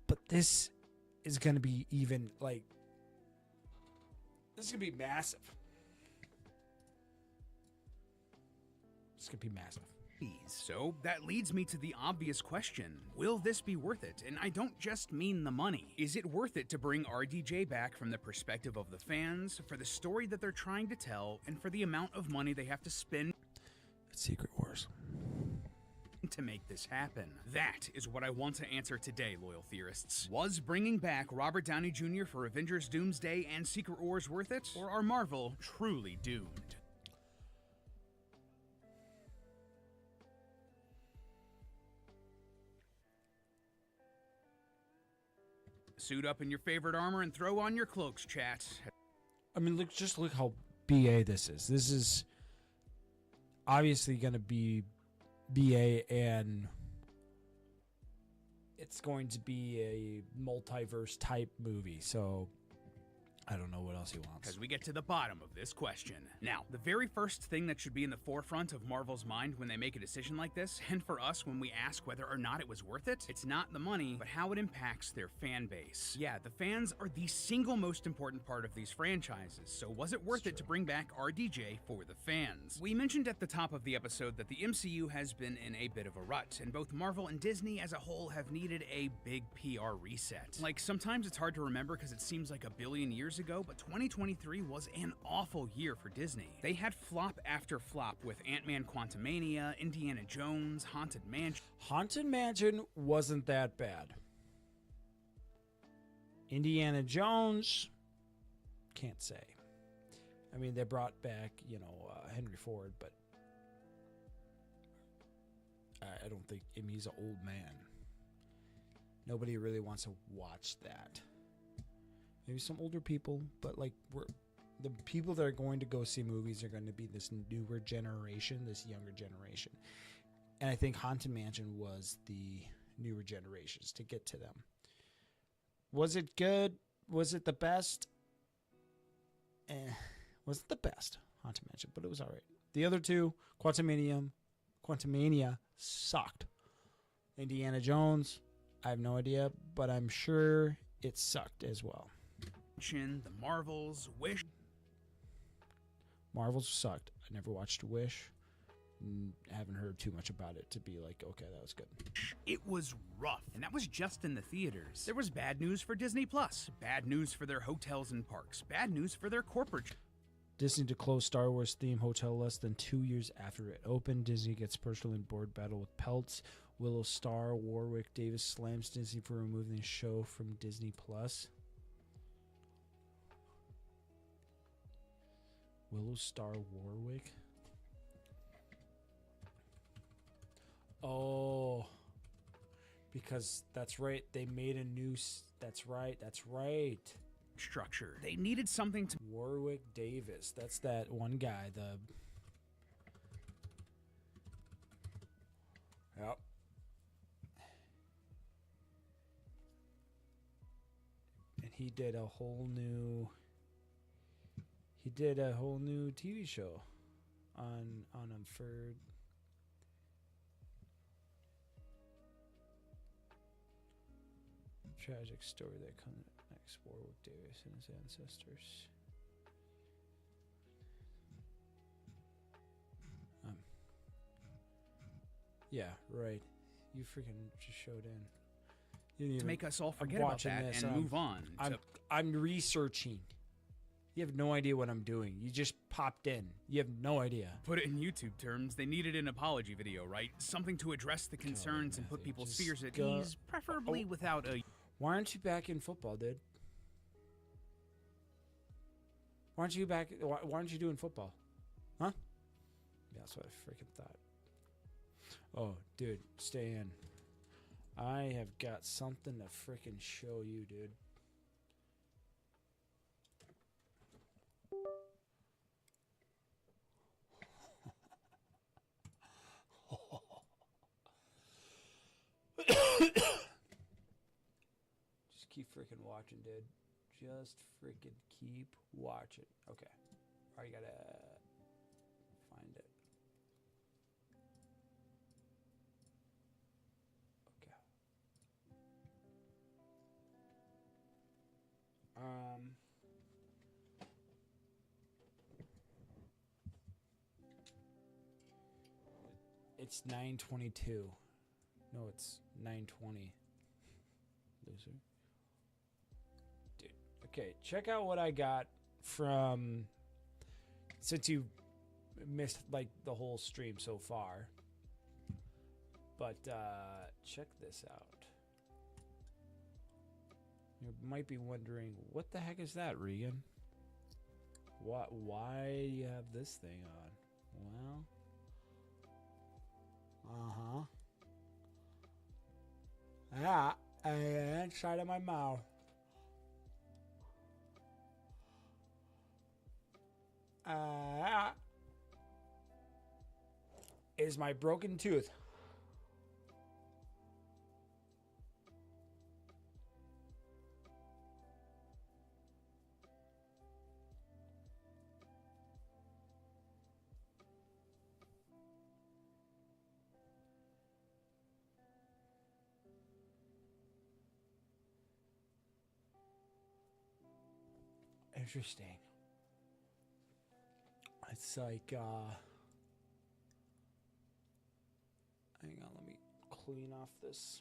But this is going to be even, this is going to be massive. It's going to be massive. So that leads me to the obvious question. Will this be worth it? And I don't just mean the money. Is it worth it to bring RDJ back from the perspective of the fans, for the story that they're trying to tell, and for the amount of money they have to spend? It's Secret Wars. To make this happen? That is what I want to answer today, loyal theorists. Was bringing back Robert Downey Jr. for Avengers Doomsday and Secret Wars worth it? Or are Marvel truly doomed? Suit up in your favorite armor and throw on your cloaks, chat. I mean, look how BA this is. This is obviously going to be BA, and it's going to be a multiverse type movie. So I don't know what else he wants. As we get to the bottom of this question. Now, the very first thing that should be in the forefront of Marvel's mind when they make a decision like this, and for us when we ask whether or not it was worth it, it's not the money, but how it impacts their fan base. Yeah, the fans are the single most important part of these franchises, so was it worth it to bring back RDJ for the fans? We mentioned at the top of the episode that the MCU has been in a bit of a rut, and both Marvel and Disney as a whole have needed a big PR reset. Like, sometimes it's hard to remember because it seems like a billion years ago, but 2023 was an awful year for Disney. They had flop after flop with Ant-Man Quantumania, Indiana Jones, Haunted Mansion. Haunted Mansion wasn't that bad. Indiana Jones, can't say. I mean, they brought back, Henry Ford, but I don't think, he's an old man. Nobody really wants to watch that. Maybe some older people, but the people that are going to go see movies are going to be this newer generation, this younger generation. And I think Haunted Mansion was the newer generations to get to them. Was it good? Was it the best? Was it the best? Haunted Mansion, but it was all right. The other two, Quantumania sucked. Indiana Jones, I have no idea, but I'm sure it sucked as well. The Marvels, Wish. Marvels sucked. I never watched Wish. Haven't heard too much about it to be like, okay, that was good. It was rough, and that was just in the theaters. There was bad news for Disney Plus, bad news for their hotels and parks, bad news for their corporate. Disney to close Star Wars theme hotel less than 2 years after it opened. Disney gets personal in board battle with Peltz. Willow Star Warwick Davis slams Disney for removing the show from Disney Plus. Willow Star Warwick. Oh, because that's right. They made a new. That's right. Structure. They needed something to. Warwick Davis. That's that one guy. Yep. And he did a whole new. He did a whole new TV show on for tragic story that comes next. Warwick Davis and his ancestors. Yeah, right. You freaking just showed in. You didn't to even, make us all forget about that and move on. I'm researching. You have no idea what I'm doing. You just popped in. You have no idea. Put it in YouTube terms, they needed an apology video, right? Something to address the concerns and put people's fears at ease, preferably without a... Why aren't you back in football, dude? Why aren't you back? Why aren't you doing football? Huh? Yeah, that's what I freaking thought. Oh, dude, stay in. I have got something to freaking show you, dude. Just keep freaking watching, dude. Just freaking keep watching. Okay. All right, you gotta find it. Okay. It's 9:22. No, it's 9:20. Loser. Dude. Okay, check out what I got from, since you missed like the whole stream so far. But check this out. You might be wondering, what the heck is that, Regan? Why do you have this thing on? Well, inside of my mouth. Is my broken tooth. Interesting. It's like, hang on, let me clean off this.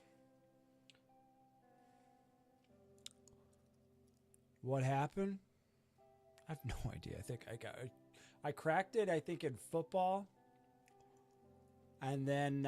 What happened? I have no idea. I think I cracked it, I think, in football. And then,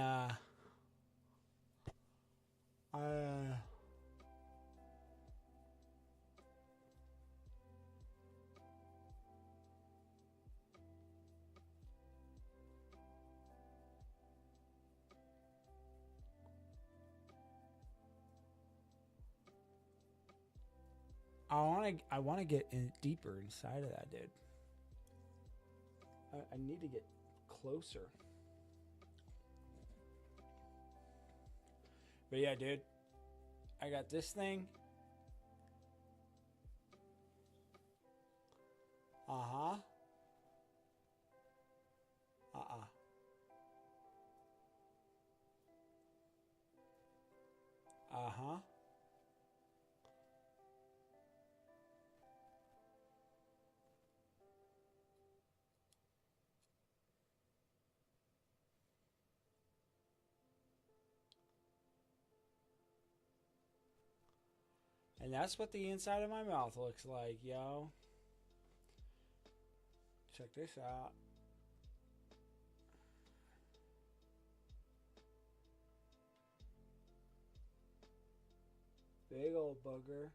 I want to get in deeper inside of that, dude. I need to get closer. But yeah, dude, I got this thing. Uh-huh. Uh-uh. Uh-huh. And that's what the inside of my mouth looks like, yo. Check this out. Big old bugger.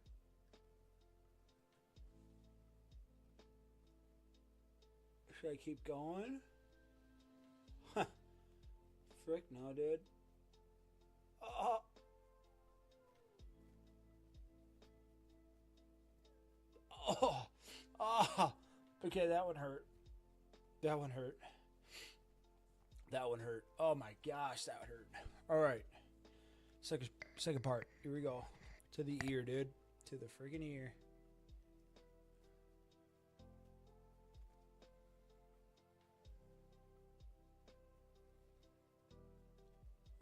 Should I keep going? Huh. Frick no, dude. Oh. Oh. Oh. Okay, that one hurt. That one hurt. That one hurt. Oh my gosh, that hurt. All right. Second part. Here we go. To the ear, dude. To the friggin' ear.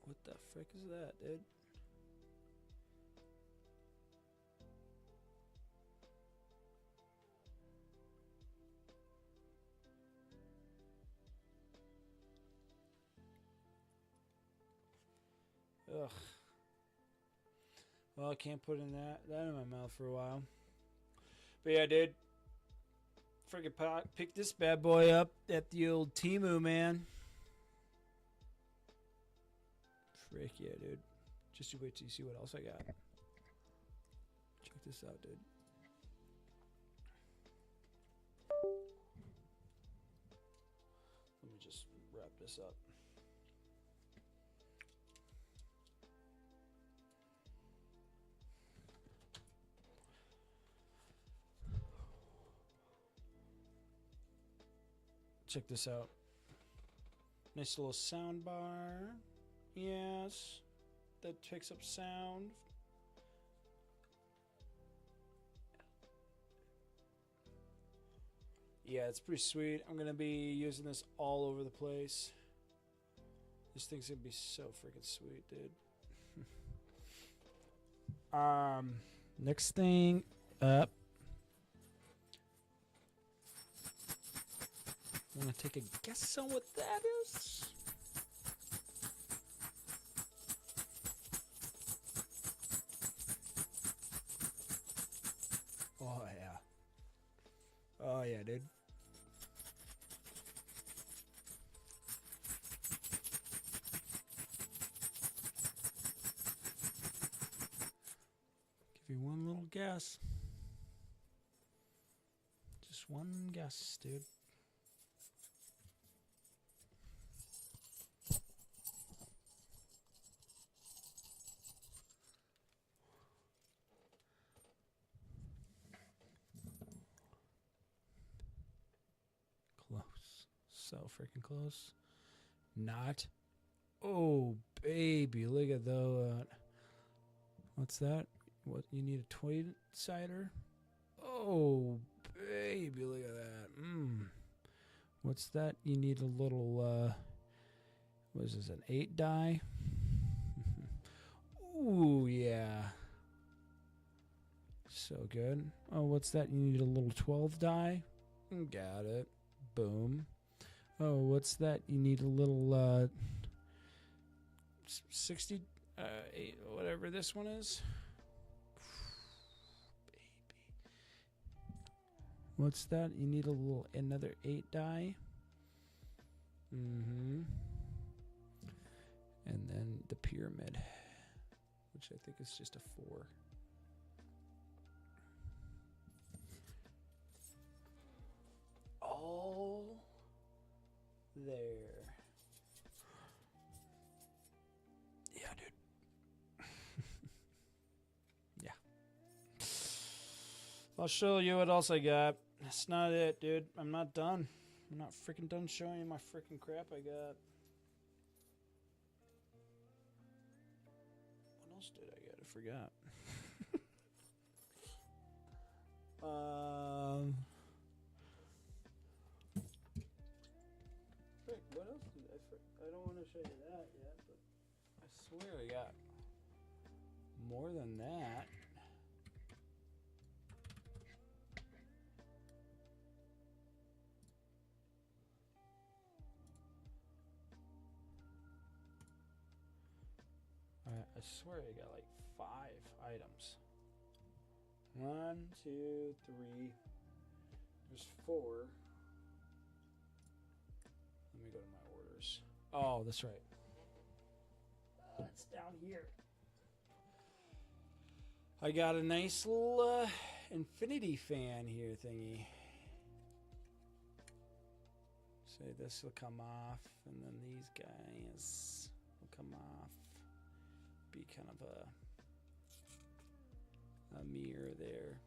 What the frick is that, dude? Ugh. Well, I can't put in that in my mouth for a while. But yeah, dude. Friggin' pick this bad boy up at the old Temu, man. Frick yeah, dude. Just you wait till you see what else I got. Check this out, dude. Let me just wrap this up. Check this out. Nice little sound bar. Yes. That picks up sound. Yeah, it's pretty sweet. I'm gonna be using this all over the place. This thing's gonna be so freaking sweet, dude. Next thing up. Want to take a guess on what that is? Oh, yeah, dude. Give you one little guess. Just one guess, dude. Close. So freaking close. Not. Oh, baby. Look at that. What's that? What, you need a toy cider? Oh, baby. Look at that. What's that? You need a little, what is this, an 8 die? Ooh, yeah. So good. Oh, what's that? You need a little 12 die? Got it. Boom. Oh, what's that? You need a little 60 8, whatever this one is. Baby. What's that? You need a little another 8 die. And then the pyramid, which I think is just a 4. All there. Yeah, dude. Yeah. I'll show you what else I got. That's not it, dude. I'm not done. I'm not freaking done showing you my freaking crap I got. What else did I get? I forgot. Frick, what else did I don't want to show you that yet, but I swear I got more than that. I swear I got like 5 items. 1, 2, 3. There's 4. Let me go to my orders. Oh, that's right. It's down here. I got a nice little infinity fan here thingy. So this will come off, and then these guys will come off. Be kind of a mirror there.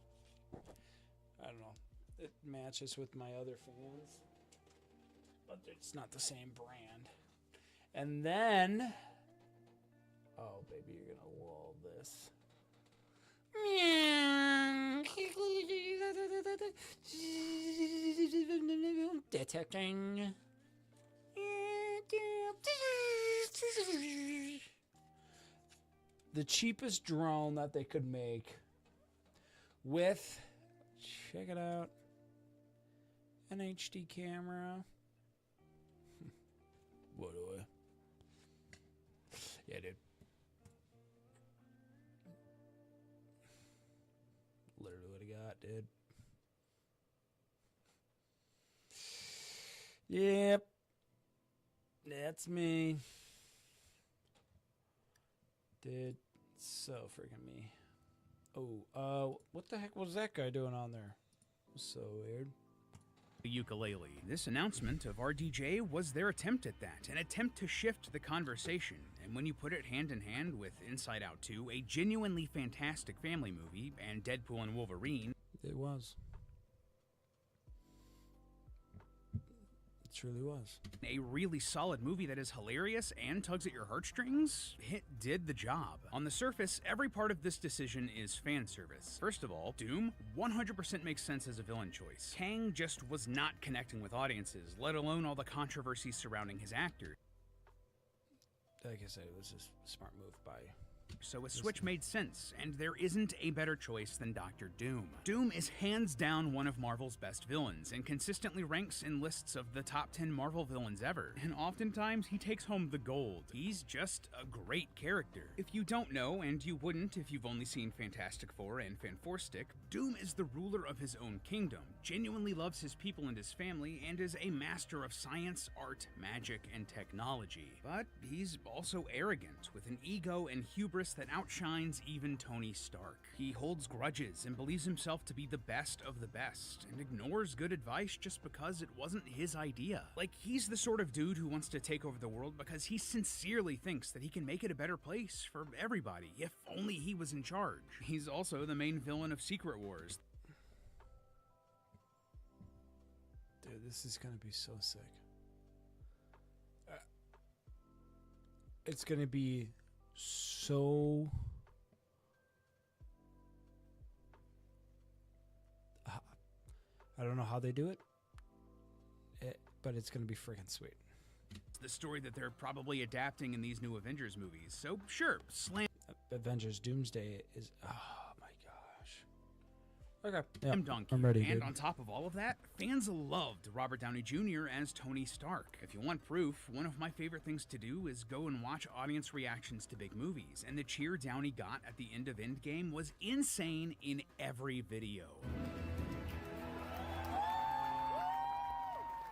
I don't know. It matches with my other fans, but it's not the same brand. And then, oh baby, you're gonna love this. Detecting. The cheapest drone that they could make with, check it out, an HD camera. What do I? Yeah, dude. Literally what I got, dude. Yep. That's me. Dude, so freaking me. Oh, what the heck was that guy doing on there? So weird. Ukulele. This announcement of RDJ was their attempt at that, an attempt to shift the conversation. And when you put it hand in hand with Inside Out 2, a genuinely fantastic family movie, and Deadpool and Wolverine, it was. It truly was. A really solid movie that is hilarious and tugs at your heartstrings, it did the job. On the surface, every part of this decision is fan service. First of all, Doom 100% makes sense as a villain choice. Kang just was not connecting with audiences, let alone all the controversies surrounding his actors. Like I said, it was a smart move by so a switch made sense, and there isn't a better choice than Dr. Doom. Doom is hands down one of Marvel's best villains, and consistently ranks in lists of the top 10 Marvel villains ever, and oftentimes he takes home the gold. He's just a great character. If you don't know, and you wouldn't if you've only seen Fantastic Four and Fanforstic, Doom is the ruler of his own kingdom, genuinely loves his people and his family, and is a master of science, art, magic, and technology. But he's also arrogant, with an ego and hubris that outshines even Tony Stark. He holds grudges and believes himself to be the best of the best, and ignores good advice just because it wasn't his idea. Like, he's the sort of dude who wants to take over the world because he sincerely thinks that he can make it a better place for everybody, if only he was in charge. He's also the main villain of Secret Wars. Dude, this is gonna be so sick. It's gonna be so... I don't know how they do it, but it's gonna be freaking sweet. The story that they're probably adapting in these new Avengers movies, so sure, slam... Avengers Doomsday is... Oh my gosh. Okay, yeah, dunk I'm here. ready, And dude. on top of all of that, fans loved Robert Downey Jr. as Tony Stark. If you want proof, one of my favorite things to do is go and watch audience reactions to big movies, and the cheer Downey got at the end of Endgame was insane in every video.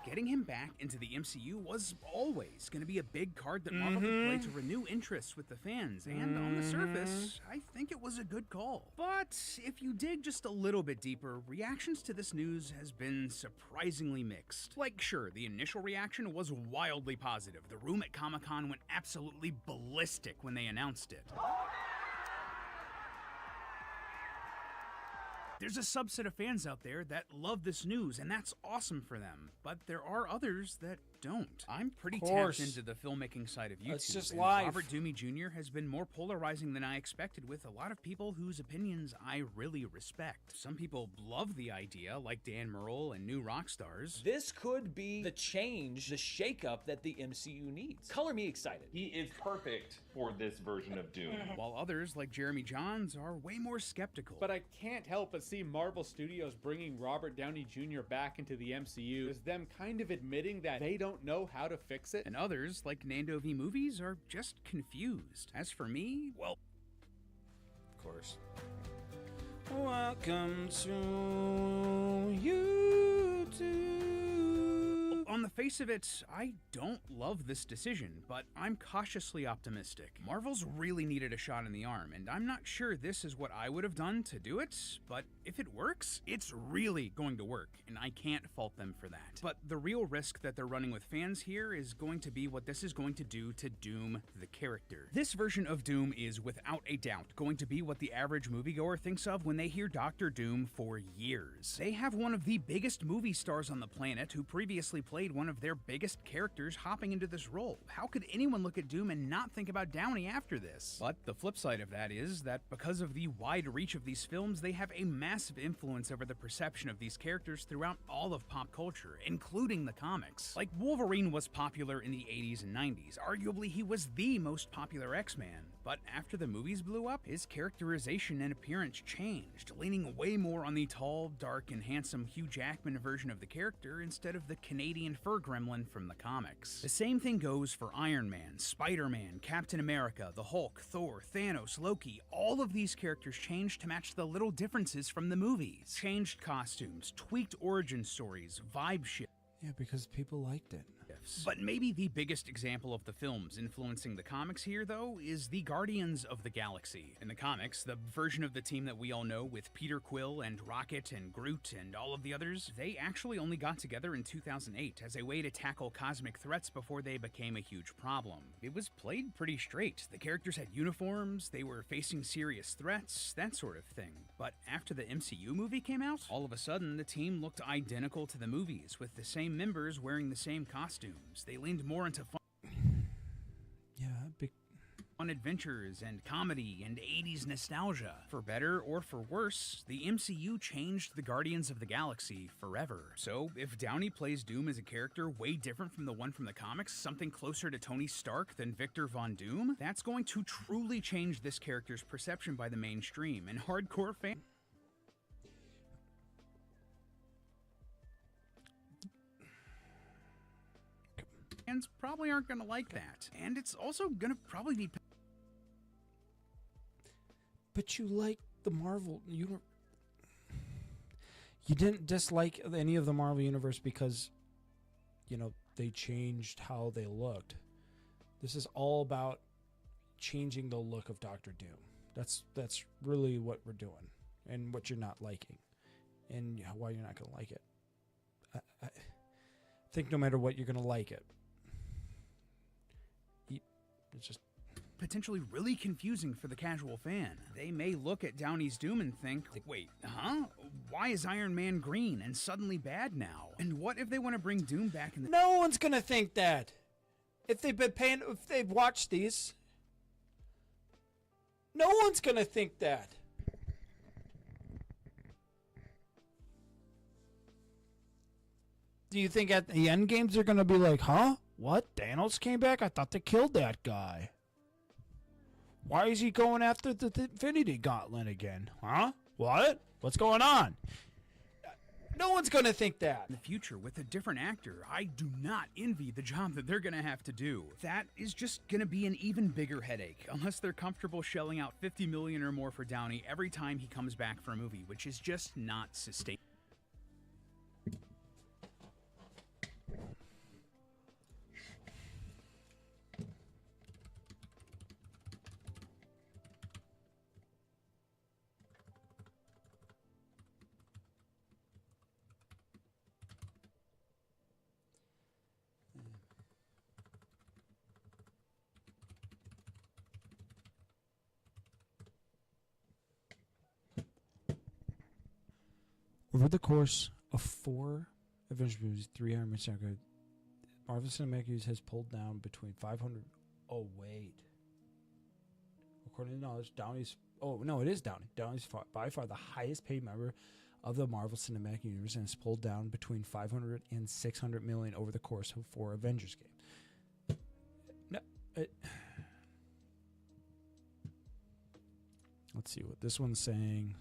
Getting him back into the MCU was always going to be a big card that Marvel could play to renew interest with the fans, and on the surface, I think it was a good call. But if you dig just a little bit deeper, reactions to this news has been surprisingly mixed. Like, sure, the initial reaction was wildly positive. The room at Comic-Con went absolutely ballistic when they announced it. There's a subset of fans out there that love this news, and that's awesome for them. But there are others that don't. I'm pretty tapped into the filmmaking side of YouTube. It's just and live. Robert Downey Jr. has been more polarizing than I expected, with a lot of people whose opinions I really respect. Some people love the idea, like Dan Murrell and new rock stars. This could be the change, the shakeup that the MCU needs. Color me excited. He is perfect for this version of Doom. While others, like Jeremy Johns, are way more skeptical. But I can't help but see Marvel Studios bringing Robert Downey Jr. back into the MCU as them kind of admitting that they don't know how to fix it. And others, like Nando V Movies, are just confused. As for me, well... Of course. Welcome to YouTube. On the face of it, I don't love this decision, but I'm cautiously optimistic. Marvel's really needed a shot in the arm, and I'm not sure this is what I would have done to do it, but if it works, it's really going to work, and I can't fault them for that. But the real risk that they're running with fans here is going to be what this is going to do to Doom, the character. This version of Doom is, without a doubt, going to be what the average moviegoer thinks of when they hear Dr. Doom for years. They have one of the biggest movie stars on the planet who previously played one of their biggest characters hopping into this role. How could anyone look at Doom and not think about Downey after this? But the flip side of that is that because of the wide reach of these films, they have a massive influence over the perception of these characters throughout all of pop culture, including the comics. Like, Wolverine was popular in the 80s and 90s. Arguably, he was the most popular X-Man. But after the movies blew up, his characterization and appearance changed, leaning way more on the tall, dark, and handsome Hugh Jackman version of the character instead of the Canadian fur gremlin from the comics. The same thing goes for Iron Man, Spider-Man, Captain America, the Hulk, Thor, Thanos, Loki. All of these characters changed to match the little differences from the movies. Changed costumes, tweaked origin stories, vibe shift. Yeah, because people liked it. But maybe the biggest example of the films influencing the comics here, though, is the Guardians of the Galaxy. In the comics, the version of the team that we all know with Peter Quill and Rocket and Groot and all of the others, they actually only got together in 2008 as a way to tackle cosmic threats before they became a huge problem. It was played pretty straight. The characters had uniforms, they were facing serious threats, that sort of thing. But after the MCU movie came out, all of a sudden the team looked identical to the movies, with the same members wearing the same costumes. They leaned more into fun on adventures and comedy and 80s nostalgia. For better or for worse, the MCU changed the Guardians of the Galaxy forever. So, if Downey plays Doom as a character way different from the one from the comics, something closer to Tony Stark than Victor Von Doom, that's going to truly change this character's perception by the mainstream, and hardcore fans probably aren't going to like that. And it's also going to probably be... But you like the Marvel universe. You didn't dislike any of the Marvel universe because, you know, they changed how they looked. This is all about changing the look of Doctor Doom. That's really what we're doing, and what you're not liking, and why you're not going to like it. I think no matter what, you're going to like it. It's just potentially really confusing for the casual fan. They may look at Downey's Doom and think, wait, huh? Why is Iron Man green and suddenly bad now? And what if they want to bring Doom back in the... No one's going to think that. If they've watched these, no one's going to think that. Do you think at the end games they're going to be like, huh? What? Thanos came back? I thought they killed that guy. Why is he going after the Infinity Gauntlet again? Huh? What? What's going on? No one's going to think that. In the future, with a different actor, I do not envy the job that they're going to have to do. That is just going to be an even bigger headache, unless they're comfortable shelling out $50 million or more for Downey every time he comes back for a movie, which is just not sustainable. Over the course of 4 Avengers movies, 3 Iron Man saga, Marvel Cinematic Universe has pulled down between 500. Oh wait. According to knowledge, Downey's. Oh no, it is Downey. Downey's by far the highest paid member of the Marvel Cinematic Universe, and has pulled down between 500 and 600 million over the course of 4 Avengers games. No. Let's see what this one's saying.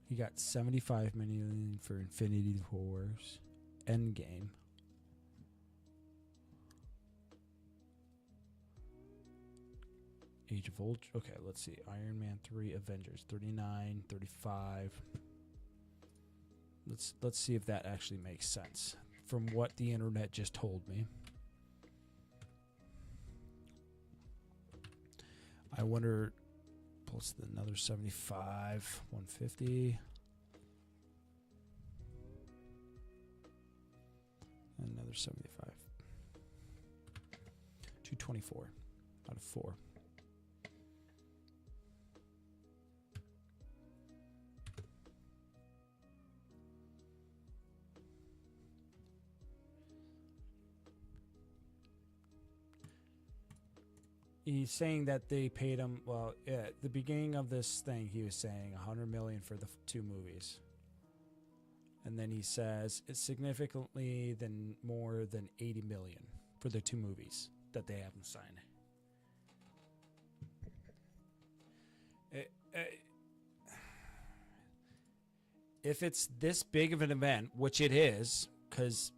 He got 75 million for Infinity Wars Endgame. Age of Ultron. Okay, let's see. Iron Man 3 Avengers 39, 35. Let's see if that actually makes sense from what the internet just told me. I wonder, plus another 75, 150. And another 75. 224 out of 4. He's saying that they paid him, well, at the beginning of this thing, he was saying $100 million for the 2 movies. And then he says it's significantly more than $80 million for the 2 movies that they haven't signed. If it's this big of an event, which it is, because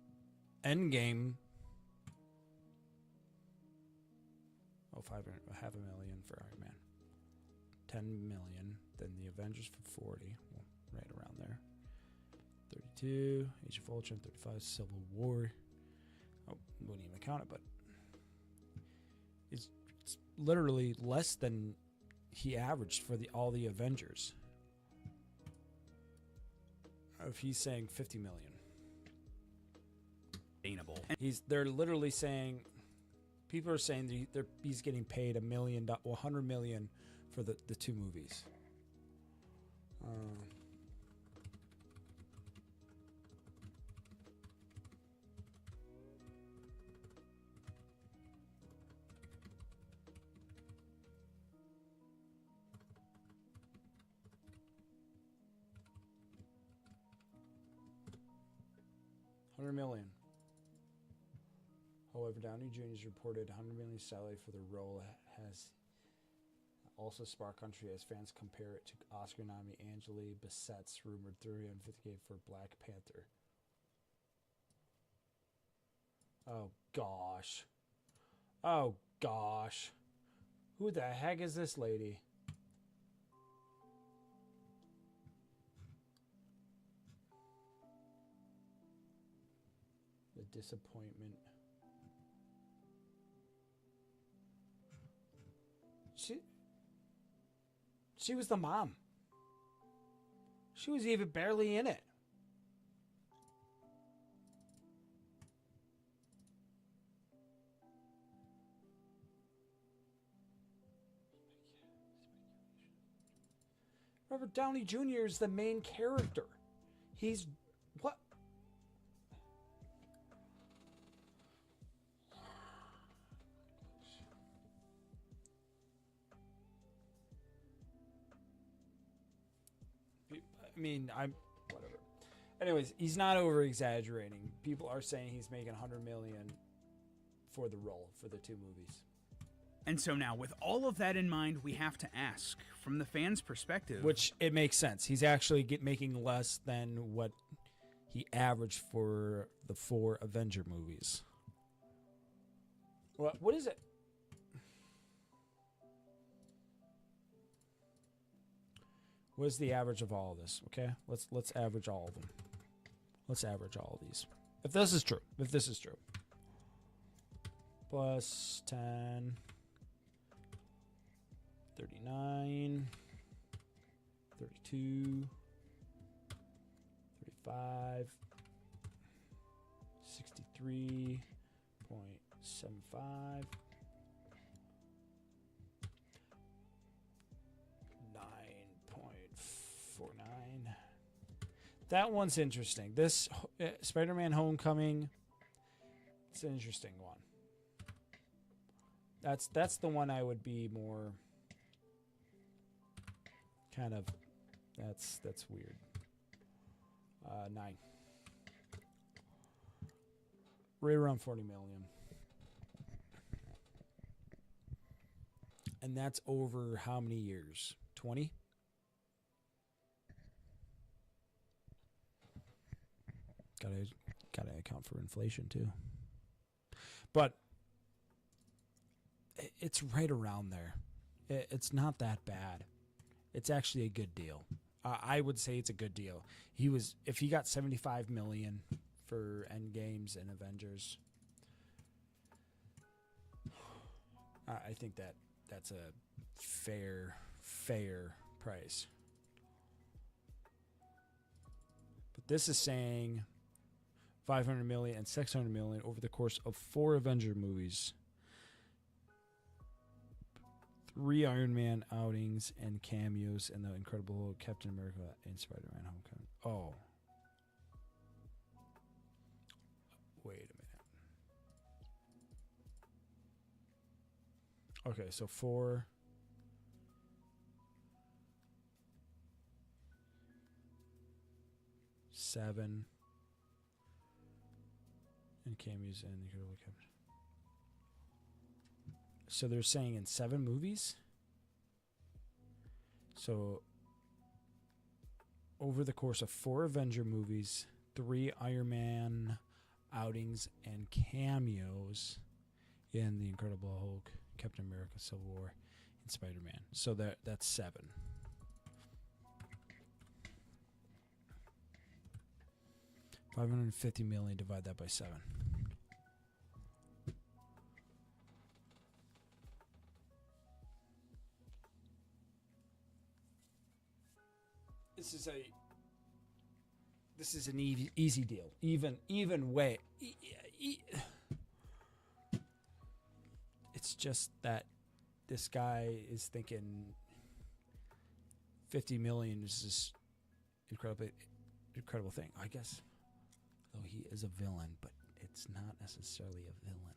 Endgame... Oh, $500,000 for Iron Man. 10 million. Then the Avengers for 40. Well, right around there. 32. Age of Ultron. 35. Civil War. Oh, wouldn't even count it, but it's literally less than he averaged for all the Avengers. If he's saying 50 million. They're literally saying... People are saying he's getting paid $100 million for the 2 movies. $100 million. However, Downey Jr.'s reported $100 million salary for the role has also sparked country as fans compare it to Oscar nominee Angela Bassett's rumored $350K for Black Panther. Oh gosh. Oh gosh. Who the heck is this lady? The disappointment. She was the mom. She was even barely in it. Robert Downey Jr. is the main character. He's what? I mean, I'm whatever. Anyways, he's not over exaggerating. People are saying he's making $100 million for the role for the two movies. And so now, with all of that in mind, we have to ask, from the fans' perspective... Which, it makes sense. He's actually making less than what he averaged for the 4 Avenger movies. What is it? What is the average of all of this? Okay, let's average all of them. Let's average all of these. If this is true. If this is true. Plus 10... 39, 32, 35, 63.75, 9.49. That one's interesting. This Spider-Man Homecoming, it's an interesting one. That's the one I would be more kind of, that's weird. 9. Right around 40 million. And that's over how many years? 20? Gotta account for inflation too. But it's right around there. It's not that bad. It's actually a good deal. I would say it's a good deal. If he got $75 million for Endgames and Avengers, I think that's a fair price. But this is saying $500 million and $600 million over the course of 4 Avenger movies. 3 Iron Man outings and cameos in the Incredible Hulk, Captain America, and Spider-Man Homecoming. Oh. Wait a minute. Okay, so 4. $7 and cameos in the Incredible Captain. So they're saying in 7 movies? So over the course of 4 Avenger movies, 3 Iron Man outings and cameos in The Incredible Hulk, Captain America, Civil War, and Spider-Man. So that's 7. $550 million, divide that by 7. This is an easy deal. Even way. It's just that this guy is thinking $50 million is this incredible thing. I guess, though he is a villain, but it's not necessarily a villain.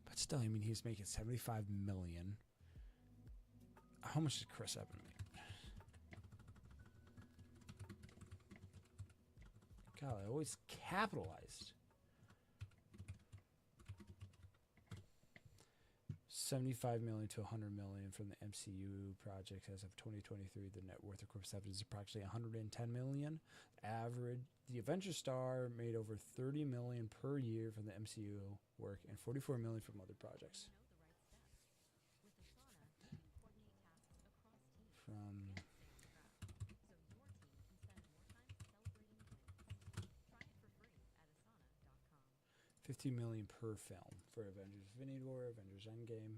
But still, I mean, he's making $75 million. How much did Chris Evans make? God, I always capitalized. 75 million to 100 million from the MCU project as of 2023. The net worth of Corp 7 is approximately 110 million. Average, the Avengers star made over 30 million per year from the MCU work and 44 million from other projects. From 50 million per film for Avengers Infinity War, Avengers Endgame,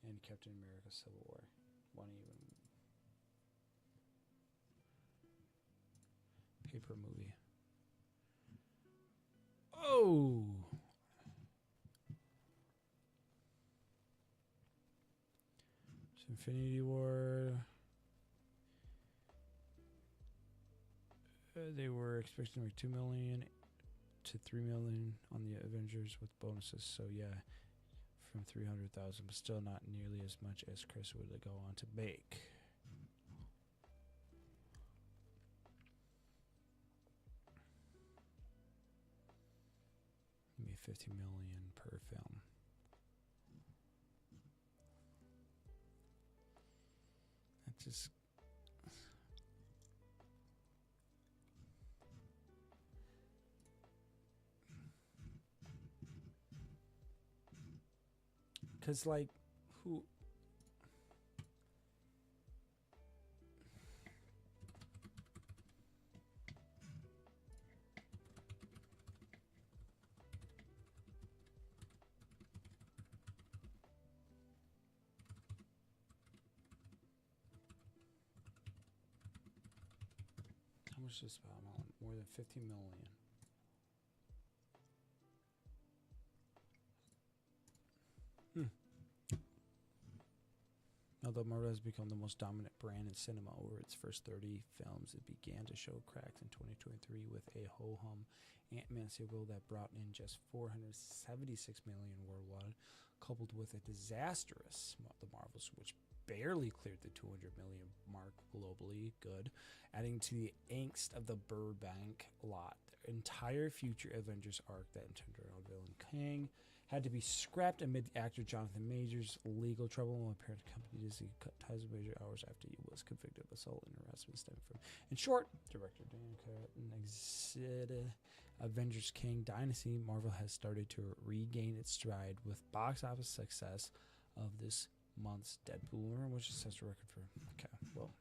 and Captain America Civil War. One even paper movie. Oh! So Infinity War. They were expecting like 2 million to 3 million on the Avengers with bonuses. So yeah, from 300,000, but still not nearly as much as Chris would go on to make. Maybe 50 million per film. That just. Because, like, who... How much is this about? More than 50 million. Although Marvel has become the most dominant brand in cinema over its first 30 films, it began to show cracks in 2023 with a ho-hum Ant-Man sequel that brought in just 476 million worldwide, coupled with a disastrous The Marvels, which barely cleared the 200 million mark globally. Good. Adding to the angst of the Burbank lot, the entire future Avengers arc that intended on villain Kang had to be scrapped amid actor Jonathan Majors' legal trouble when parent company Disney cut ties with Major hours after he was convicted of assault and harassment stemming from. In short, director Dan Carlton exited Avengers Kang Dynasty. Marvel has started to regain its stride with box office success of this month's Deadpool, which sets a record for. Okay, well,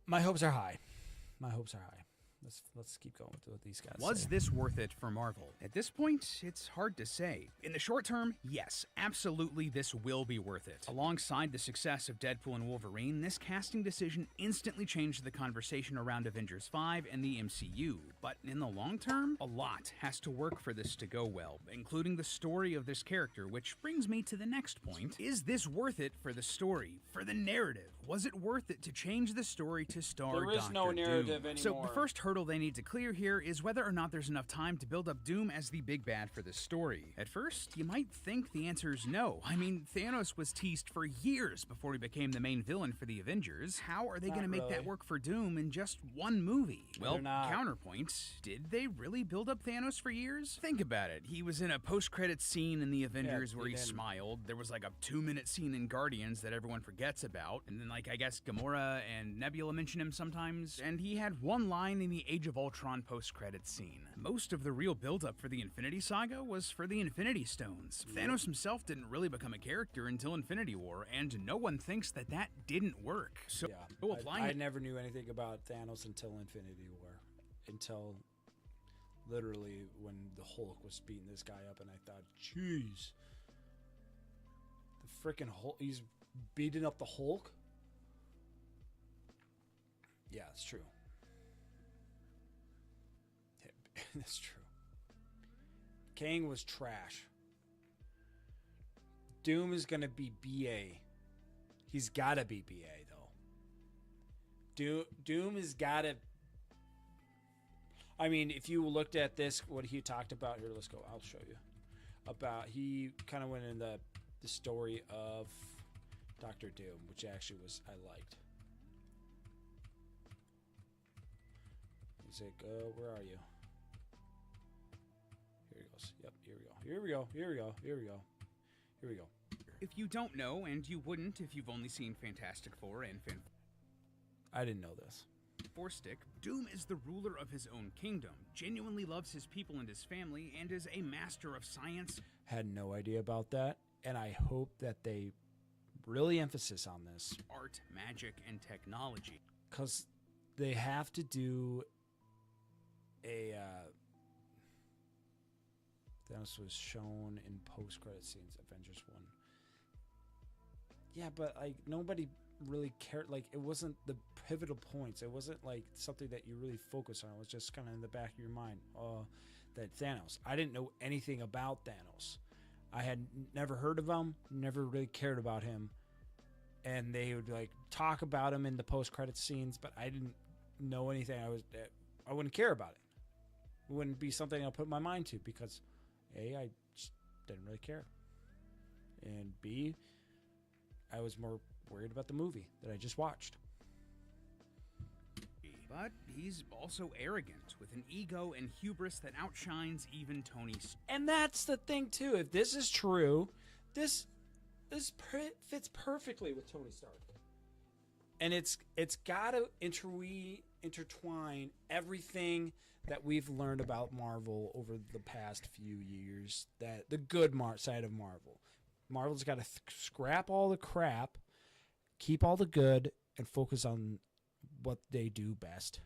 my hopes are high. My hopes are high. Let's keep going with what these guys Was say. this worth it for Marvel? At this point, it's hard to say. In the short term, yes, absolutely this will be worth it. Alongside the success of Deadpool and Wolverine, this casting decision instantly changed the conversation around Avengers 5 and the MCU. But in the long term, a lot has to work for this to go well, including the story of this character, which brings me to the next point. Is this worth it for the story, for the narrative? Was it worth it to change the story to star There is Dr. no narrative Doom? anymore. So the first hurdle they need to clear here is whether or not there's enough time to build up Doom as the big bad for this story. At first, you might think the answer is no. I mean, Thanos was teased for years before he became the main villain for the Avengers. How are they going to make that work for Doom in just one movie? Well, counterpoint, did they really build up Thanos for years? Think about it. He was in a post-credits scene in the Avengers where he smiled. There was like a 2-minute scene in Guardians that everyone forgets about. And then, like, I guess Gamora and Nebula mention him sometimes. And he had one line in the Age of Ultron post-credits scene. Most of the real build-up for the Infinity Saga was for the Infinity Stones. Thanos himself didn't really become a character until Infinity War, and no one thinks that that didn't work. So, I never knew anything about Thanos until Infinity War. Until literally when the Hulk was beating this guy up, and I thought, jeez. The freaking Hulk, he's beating up the Hulk? Yeah, it's true. That's true. Kang was trash. Doom is gonna be BA. He's gotta be BA though. Doom has gotta. I mean, if you looked at this, what he talked about here, let's go. I'll show you. About he kind of went in the story of Dr. Doom, which actually was I liked. music. Where are you? Here it goes. Yep, here we go. Here we go. Here we go. Here we go. Here we go. If you don't know, and you wouldn't if you've only seen Fantastic Four and I didn't know this. Four Stick, Doom is the ruler of his own kingdom, genuinely loves his people and his family, and is a master of science. Had no idea about that, and I hope that they really emphasis on this. Art, magic, and technology. Because they have to do a... Thanos was shown in post-credit scenes, Avengers 1. Yeah, but like nobody really cared. Like it wasn't the pivotal points. It wasn't like something that you really focus on. It was just kind of in the back of your mind. That Thanos. I didn't know anything about Thanos. I had never heard of him. Never really cared about him. And they would like talk about him in the post-credit scenes, but I didn't know anything. I wouldn't care about it. It wouldn't be something I put my mind to because A, I just didn't really care. And B, I was more worried about the movie that I just watched. But he's also arrogant, with an ego and hubris that outshines even Tony Stark. And that's the thing, too. If this is true, this fits perfectly with Tony Stark. And it's got to intertwine everything that we've learned about Marvel over the past few years, that the good side of Marvel. Marvel's got to scrap all the crap, keep all the good, and focus on what they do best.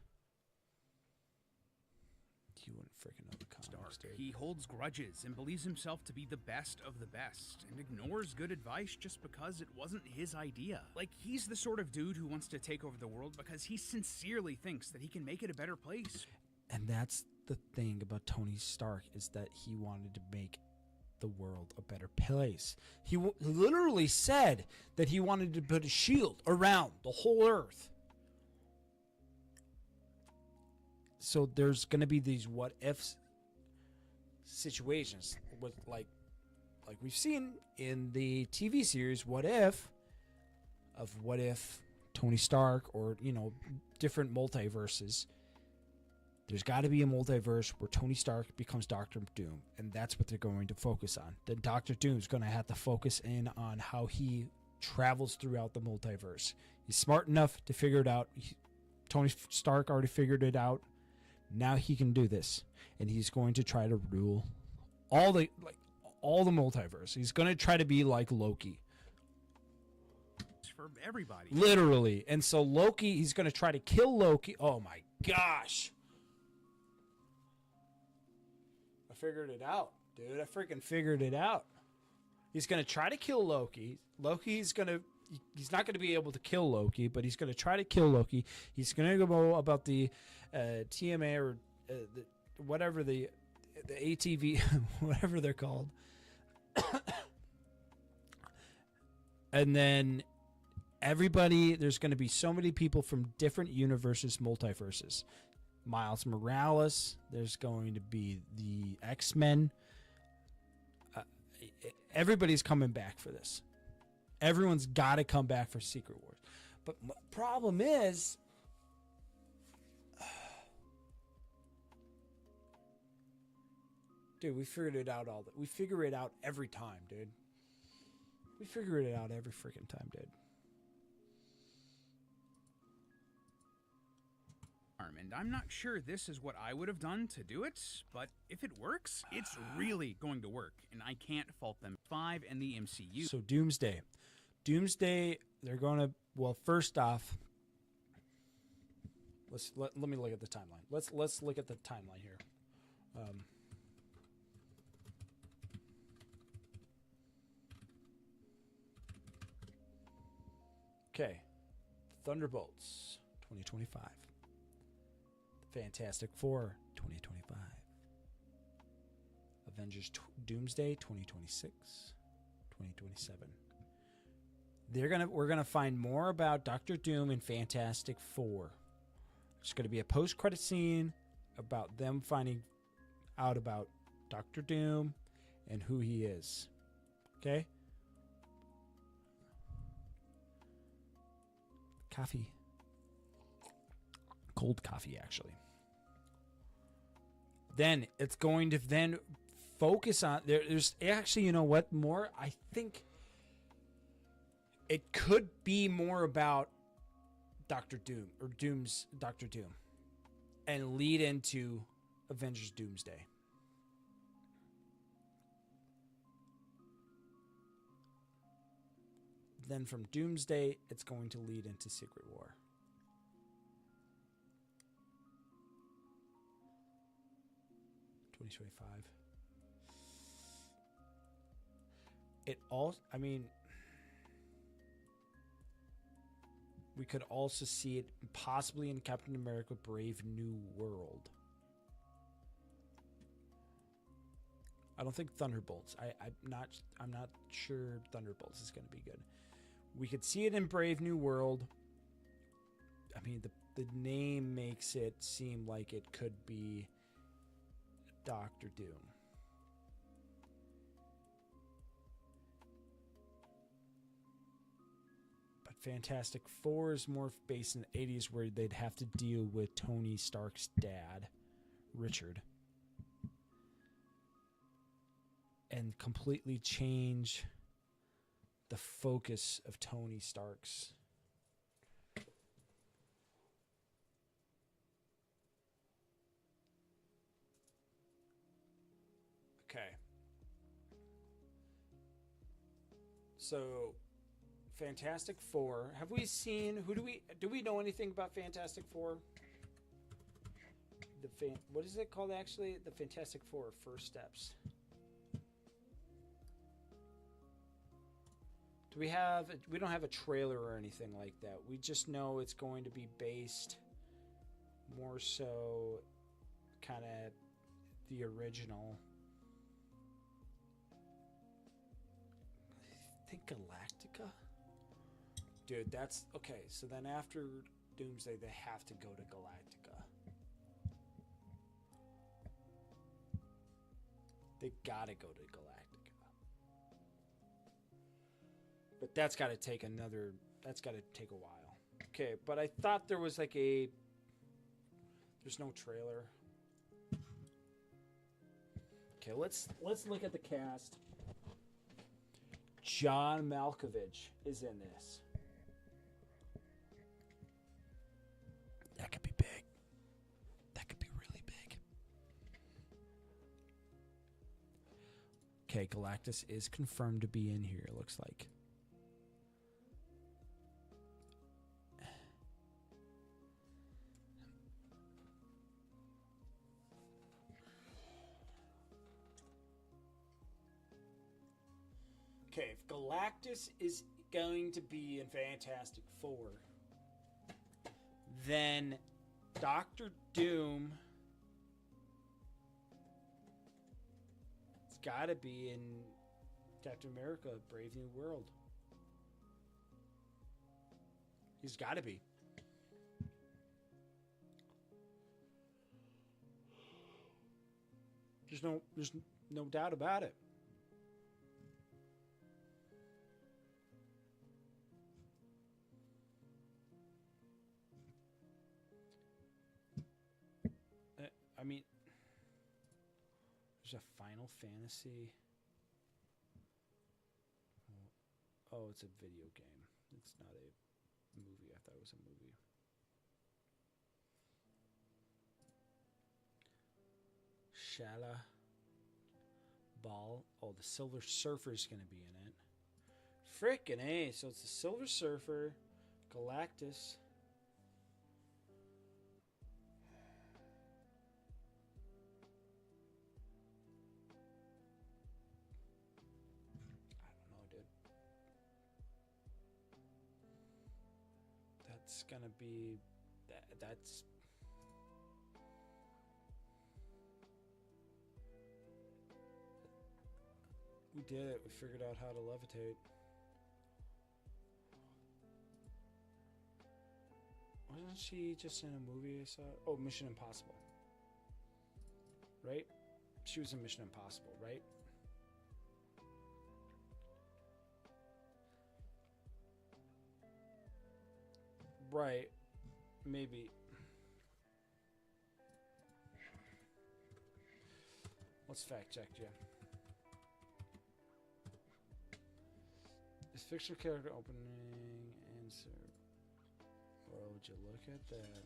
You wouldn't freaking know the comics, dude. He holds grudges and believes himself to be the best of the best, and ignores good advice just because it wasn't his idea. Like, he's the sort of dude who wants to take over the world because he sincerely thinks that he can make it a better place. And that's the thing about Tony Stark, is that he wanted to make the world a better place. He literally said that he wanted to put a shield around the whole earth. So there's going to be these what ifs situations with like we've seen in the TV series What If Tony Stark, or different multiverses. There's got to be a multiverse where Tony Stark becomes Doctor Doom, and that's what they're going to focus on. Then Doctor Doom's going to have to focus in on how he travels throughout the multiverse. He's smart enough to figure it out. Tony Stark already figured it out. Now he can do this, and he's going to try to rule all the multiverse. He's going to try to be like Loki. For everybody. Literally. And so Loki, he's going to try to kill Loki. Oh my gosh. I figured it out, dude. I freaking figured it out. He's going to try to kill Loki. He's not going to be able to kill Loki, but he's going to try to kill Loki. He's going to go about the TMA or whatever the ATV, whatever they're called. And then there's going to be so many people from different universes, multiverses. Miles Morales, there's going to be the X-Men. Everybody's coming back for this. Everyone's got to come back for Secret Wars. But the problem is, dude, we figured it out we figure it out every time, dude. We figure it out every freaking time, dude. And I'm not sure this is what I would have done to do it, but if it works, it's really going to work, and I can't fault them. 5 and the MCU. So Doomsday, they're going to, well, first off, let me look at the timeline. Let's look at the timeline here. Okay, Thunderbolts 2025. Fantastic Four 2025. Avengers Doomsday 2026, 2027. We're gonna find more about Doctor Doom and Fantastic Four. There's gonna be a post-credit scene about them finding out about Doctor Doom and who he is. Okay? Coffee. Cold coffee, actually. then it's going to then focus on there's actually, you know what, more I think it could be more about Doctor Doom or Doom's Doctor Doom and lead into Avengers Doomsday. Then from Doomsday, it's going to lead into Secret War. $20.25. It all, I mean, we could also see it possibly in Captain America Brave New World. I don't think Thunderbolts. I'm not sure Thunderbolts is going to be good. We could see it in Brave New World. I mean, the name makes it seem like it could be Doctor Doom. But Fantastic Four is more based in the 80s where they'd have to deal with Tony Stark's dad, Richard, and completely change the focus of Tony Stark's. Okay. So, Fantastic Four. Have we seen, do we know anything about Fantastic Four? What is it called actually? The Fantastic Four First Steps. We don't have a trailer or anything like that. We just know it's going to be based more so kind of the original. I think Galactica? Dude, that's okay. So then after Doomsday, they have to go to Galactica. They gotta go to Galactica. But that's got to take a while. Okay, but I thought there was like there's no trailer. Okay, let's look at the cast. John Malkovich is in this. That could be big. That could be really big. Okay, Galactus is confirmed to be in here, it looks like. Okay, if Galactus is going to be in Fantastic Four, then Doctor Doom, it's got to be in Captain America Brave New World. He's got to be. There's no doubt about it. I mean, there's a Final Fantasy. Oh, it's a video game. It's not a movie. I thought it was a movie. Shala Ball. Oh, the Silver Surfer's going to be in it. Frickin' A. So it's the Silver Surfer, Galactus. It's gonna be that's we did it. We figured out how to levitate. Wasn't she just in a movie I saw? Oh, Mission Impossible. Right? She was in Mission Impossible, right? Right. Maybe. Let's fact check you. Is fictional character opening answer? Bro, would you look at that?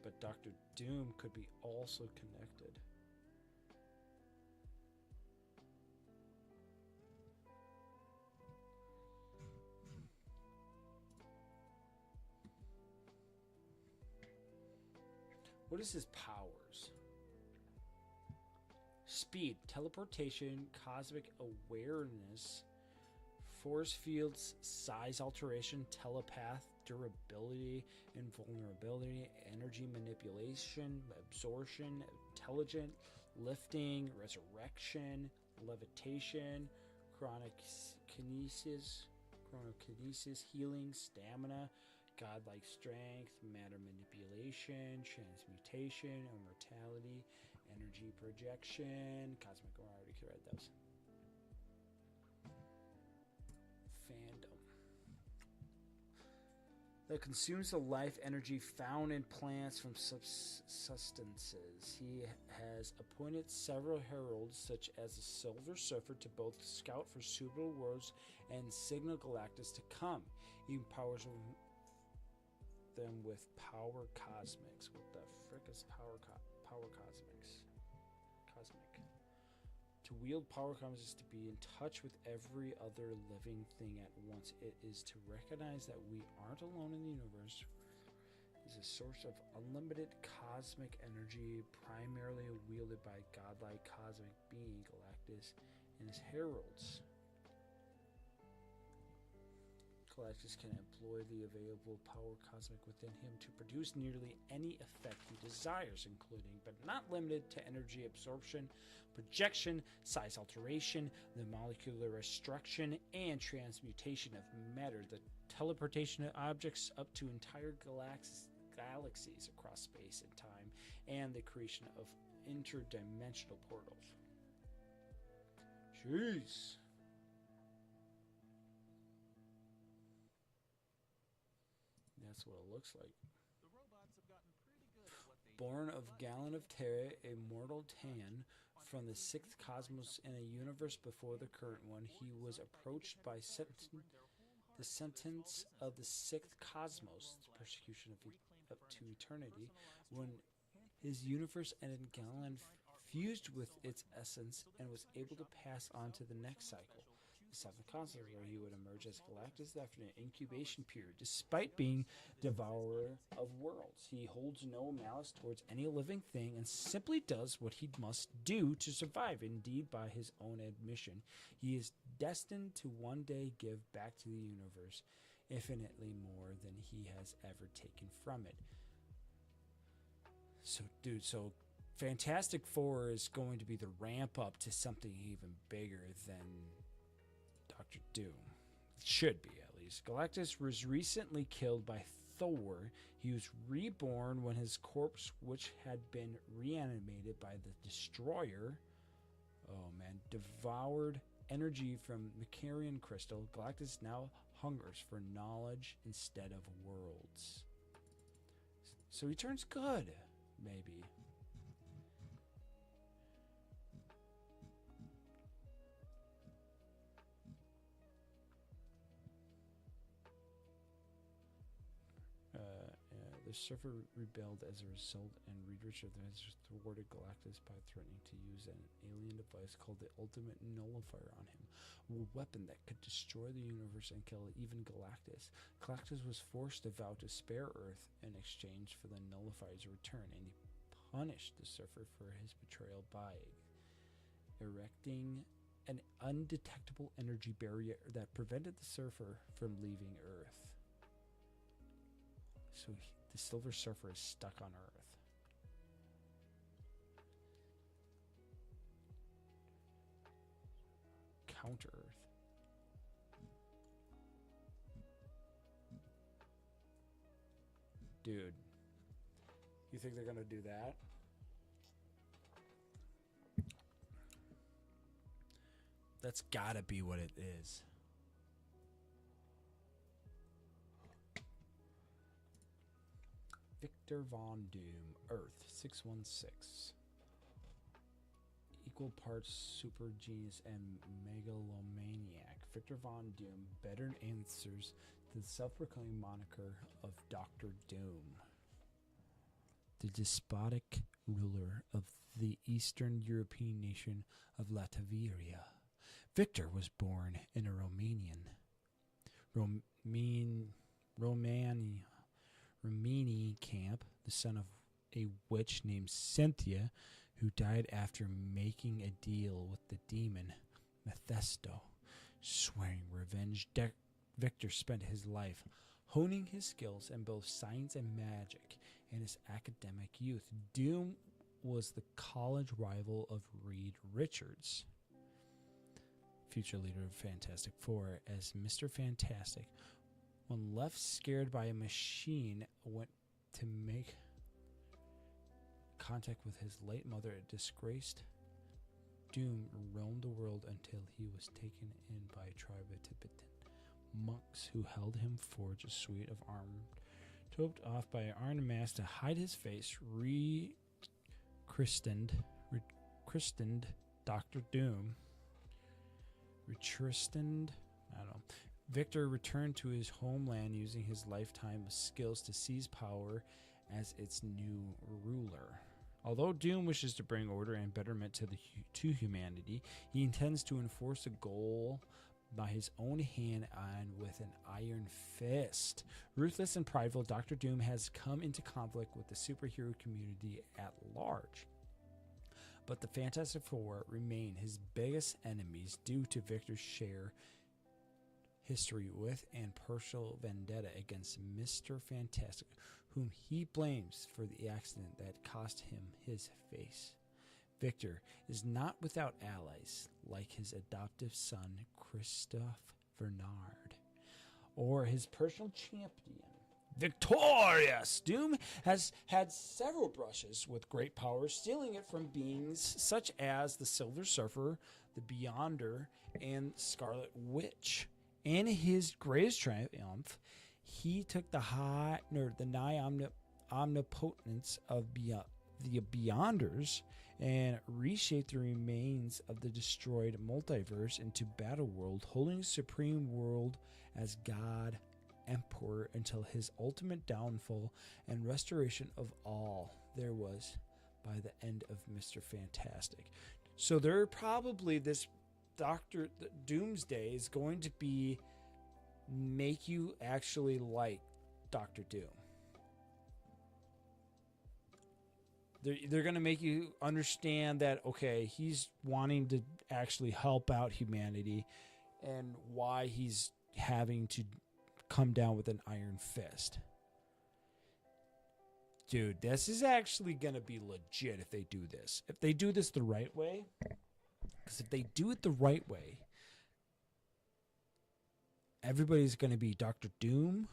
But Dr. Doom could be also connected. What is his powers? Speed, teleportation, cosmic awareness, force fields, size alteration, telepath, durability, invulnerability, energy manipulation, absorption, intelligent, lifting, resurrection, levitation, chronokinesis, healing, stamina, godlike strength, matter manipulation, transmutation, immortality, energy projection, cosmic. I already read those. Fandom. That consumes the life energy found in plants from substances. He has appointed several heralds, such as the Silver Surfer, to both scout for suitable worlds and signal Galactus to come. He empowers them with power cosmics. What the frick is power cosmics? Cosmic. To wield power cosmics is to be in touch with every other living thing at once. It is to recognize that we aren't alone in the universe. It is a source of unlimited cosmic energy, primarily wielded by godlike cosmic being Galactus and his heralds. Galactus can employ the available power cosmic within him to produce nearly any effect he desires, including but not limited to energy absorption, projection, size alteration, the molecular destruction, and transmutation of matter, the teleportation of objects up to entire galaxies across space and time, and the creation of interdimensional portals. Jeez. That's what it looks like. Born of Galen of Terra, a mortal Tan from the sixth cosmos in a universe before the current one, he was approached by the sentence of the sixth cosmos, the persecution of to eternity, when his universe ended. Galen fused with its essence and was able to pass on to the next cycle. Seventh cosmos, where he would emerge as Galactus after an incubation period. Despite being devourer of worlds, he holds no malice towards any living thing and simply does what he must do to survive. Indeed, by his own admission, he is destined to one day give back to the universe infinitely more than he has ever taken from it. So, dude, Fantastic Four is going to be the ramp up to something even bigger than Dr. Doom. It should be, at least. Galactus was recently killed by Thor. He was reborn when his corpse, which had been reanimated by the Destroyer, devoured energy from Macarian crystal. Galactus now hungers for knowledge instead of worlds. So he turns good, maybe. The Surfer rebelled as a result, and Reed Richards thwarted Galactus by threatening to use an alien device called the Ultimate Nullifier on him, a weapon that could destroy the universe and kill even Galactus. Galactus was forced to vow to spare Earth in exchange for the Nullifier's return, and he punished the Surfer for his betrayal by erecting an undetectable energy barrier that prevented the Surfer from leaving Earth. So the Silver Surfer is stuck on Earth. Counter Earth. Dude, you think they're gonna do that? That's gotta be what it is. Victor Von Doom, Earth 616. Equal parts super genius and megalomaniac. Victor Von Doom better answers to the self-proclaimed moniker of Dr. Doom, the despotic ruler of the Eastern European nation of Latvia. Victor was born in a Romani camp, the son of a witch named Cynthia, who died after making a deal with the demon Mephisto, swearing revenge. Victor spent his life honing his skills in both science and magic in his academic youth. Doom was the college rival of Reed Richards, future leader of Fantastic Four, as Mr. Fantastic, when left scared by a machine, went to make contact with his late mother. A disgraced Doom roamed the world until he was taken in by a tribe of Tibetan monks who held him forged a suit of armor, topped off by an iron mask to hide his face, rechristened Dr. Doom. Victor returned to his homeland using his lifetime of skills to seize power as its new ruler. Although Doom wishes to bring order and betterment to humanity, he intends to enforce a goal by his own hand and with an iron fist. Ruthless and prideful, Dr. Doom has come into conflict with the superhero community at large. But the Fantastic Four remain his biggest enemies due to Victor's share history with and personal vendetta against Mr. Fantastic, whom he blames for the accident that cost him his face. Victor is not without allies like his adoptive son, Christophe Bernard, or his personal champion, Victorious. Doom has had several brushes with great power, stealing it from beings such as the Silver Surfer, the Beyonder, and Scarlet Witch. In his greatest triumph, he took the nigh omnipotence of the Beyonders and reshaped the remains of the destroyed multiverse into Battleworld, holding the supreme world as God Emperor until his ultimate downfall and restoration of all there was by the end of Mr. Fantastic. So they're probably this Dr. Doomsday is going to be make you actually like Dr. Doom. They're going to make you understand that, okay, he's wanting to actually help out humanity and why he's having to come down with an iron fist. Dude, this is actually going to be legit if they do this. If they do this the right way. Because if they do it the right way, everybody's going to be Dr. Doom.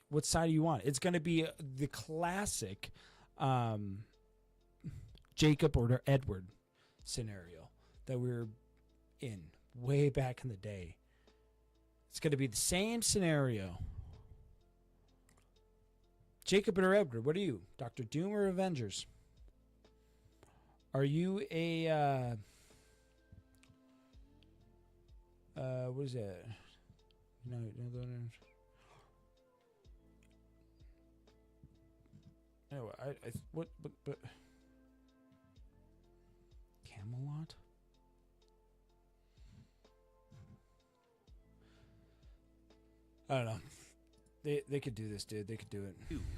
What side do you want? It's going to be the classic Jacob or Edward scenario that we were in way back in the day. It's going to be the same scenario. Jacob or Edward, what are you? Dr. Doom or Avengers? Are you a what is that? No. Anyway, what Camelot? I don't know. They could do this, dude. They could do it.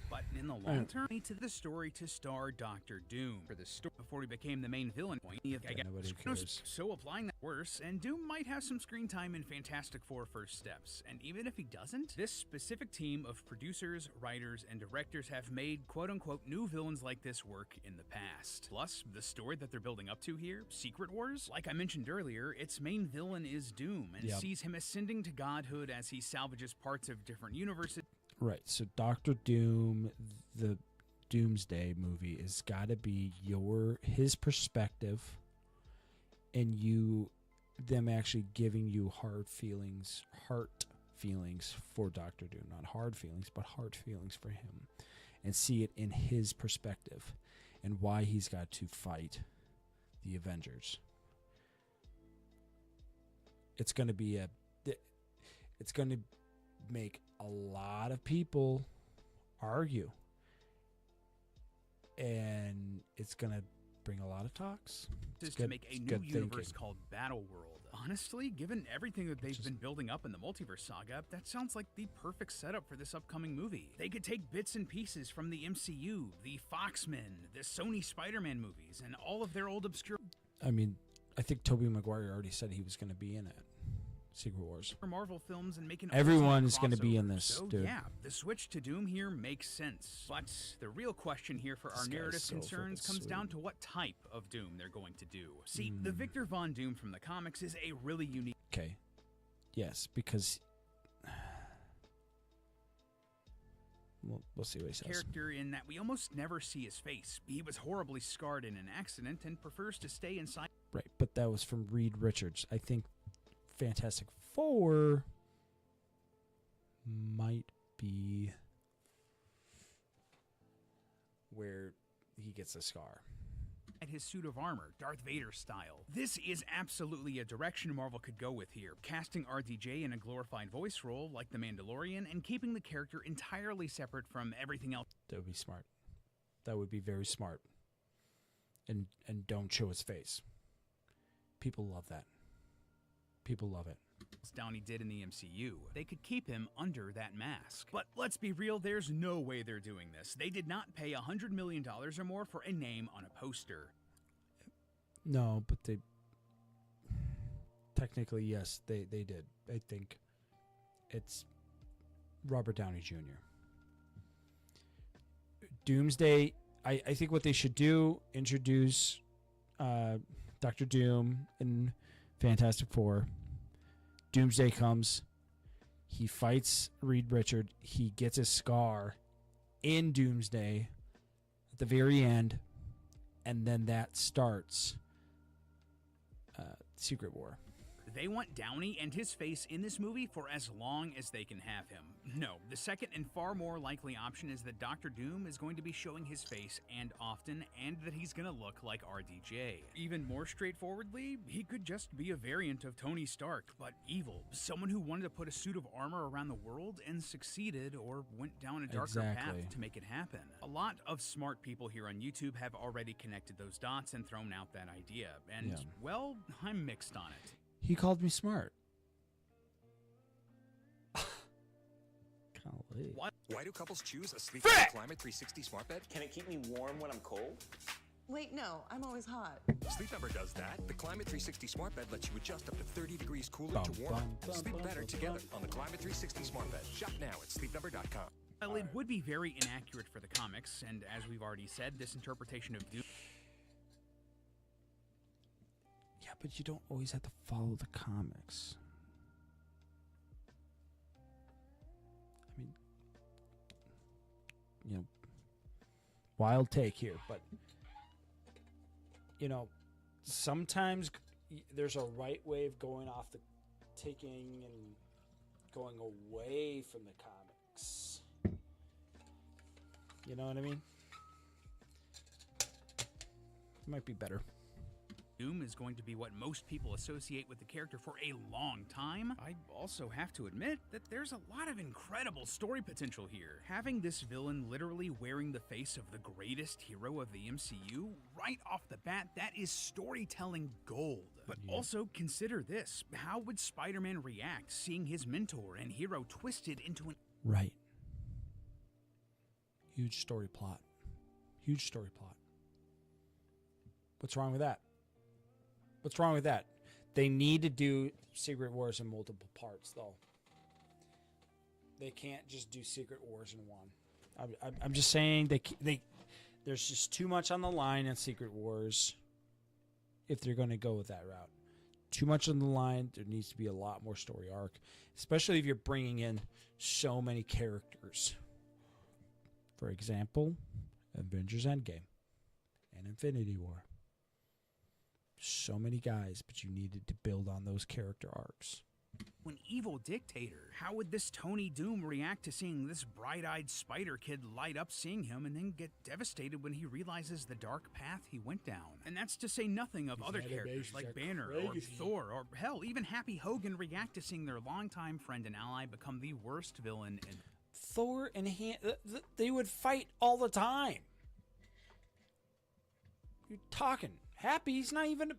But in the long term, to the story to star Dr. Doom for the story before he became the main villain point. Nobody cares. So applying that worse, and Doom might have some screen time in Fantastic Four First Steps. And even if he doesn't, this specific team of producers, writers, and directors have made quote-unquote new villains like this work in the past. Plus, the story that they're building up to here, Secret Wars, like I mentioned earlier, its main villain is Doom, and sees him ascending to godhood as he salvages parts of different universes. Right, so Dr. Doom, the Doomsday movie, has got to be his perspective, and them actually giving you heart feelings for Dr. Doom, not hard feelings, but heart feelings for him, and see it in his perspective and why he's got to fight the Avengers. It's going to be it's going to make a lot of people argue, and it's going to bring a lot of talks. Is to make a new universe called Battle World. Honestly, given everything that they've been building up in the multiverse saga, that sounds like the perfect setup for this upcoming movie. They could take bits and pieces from the MCU, the Foxmen, the Sony Spider-Man movies, and all of their old obscure... I mean, I think Tobey Maguire already said he was going to be in it. Secret Wars. Marvel films and making everyone's going to be in this, so, dude. Yeah, the switch to Doom here makes sense. But the real question here for our narrative concerns comes down to what type of Doom they're going to do. See, the Victor Von Doom from the comics is a really unique... Okay. Yes, because... We'll see what he says. Character in that we almost never see his face. He was horribly scarred in an accident and prefers to stay inside... Right, but that was from Reed Richards. I think Fantastic Four might be where he gets a scar. At his suit of armor, Darth Vader style. This is absolutely a direction Marvel could go with here, casting RDJ in a glorified voice role like The Mandalorian and keeping the character entirely separate from everything else. That would be smart. That would be very smart. And don't show his face. People love that. People love it. Downey did in the MCU. They could keep him under that mask. But let's be real, there's no way they're doing this. They did not pay $100 million or more for a name on a poster. No, but they... Technically, yes, they did. I think it's Robert Downey Jr. Doomsday, I think what they should do, introduce Dr. Doom and Fantastic Four. Doomsday comes. He fights Reed Richards. He gets his scar in Doomsday at the very end. And then that starts Secret War. They want Downey and his face in this movie for as long as they can have him. No, the second and far more likely option is that Dr. Doom is going to be showing his face and often, and that he's going to look like RDJ. Even more straightforwardly, he could just be a variant of Tony Stark, but evil. Someone who wanted to put a suit of armor around the world and succeeded or went down a darker path to make it happen. A lot of smart people here on YouTube have already connected those dots and thrown out that idea, and, well, I'm mixed on it. He called me smart. Golly. Why do couples choose a Sleep Number Climate 360 smart bed? Can it keep me warm when I'm cold? Wait, no, I'm always hot. Sleep Number does that. The Climate 360 smart bed lets you adjust up to 30 degrees cooler to warmer. Sleep better together on the Climate 360 smart bed. Shop now at sleepnumber.com. Well, it would be very inaccurate for the comics, and as we've already said, this interpretation of Doom... Yeah, but you don't always have to follow the comics. I mean, you know, wild take here, but, you know, sometimes there's a right way of going off the taking and going away from the comics. You know what I mean? It might be better. Doom is going to be what most people associate with the character for a long time. I also have to admit that there's a lot of incredible story potential here. Having this villain literally wearing the face of the greatest hero of the MCU, right off the bat, that is storytelling gold. But also consider this. How would Spider-Man react seeing his mentor and hero twisted into an... Right. Huge story plot. Huge story plot. What's wrong with that? What's wrong with that? They need to do Secret Wars in multiple parts, though. They can't just do Secret Wars in one. I'm just saying there's just too much on the line in Secret Wars if they're going to go with that route. Too much on the line. There needs to be a lot more story arc, especially if you're bringing in so many characters. For example, Avengers Endgame and Infinity War. So many guys, but you needed to build on those character arcs. An evil dictator. How would this Tony Doom react to seeing this bright-eyed spider kid light up seeing him and then get devastated when he realizes the dark path he went down? And that's to say nothing of other characters like Banner or Thor, or hell, even Happy Hogan react to seeing their longtime friend and ally become the worst villain in... Thor and they would fight all the time. You're talking. Happy, he's not even a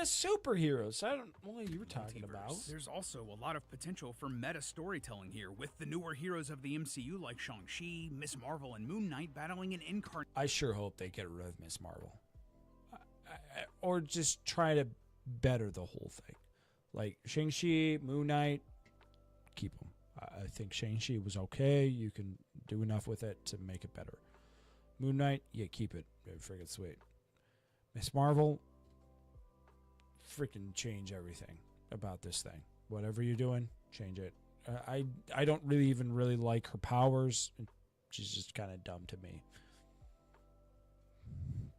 superhero, so I don't know what you were talking about. There's also a lot of potential for meta storytelling here, with the newer heroes of the MCU like Shang-Chi, Miss Marvel, and Moon Knight battling an incarnate. I sure hope they get rid of Miss Marvel. Or just try to better the whole thing. Like Shang-Chi, Moon Knight, keep them. I think Shang-Chi was okay. You can do enough with it to make it better. Moon Knight, yeah, keep it. Friggin' sweet. Miss Marvel, freaking change everything about this thing. Whatever you're doing, change it. I don't really like her powers. She's just kind of dumb to me.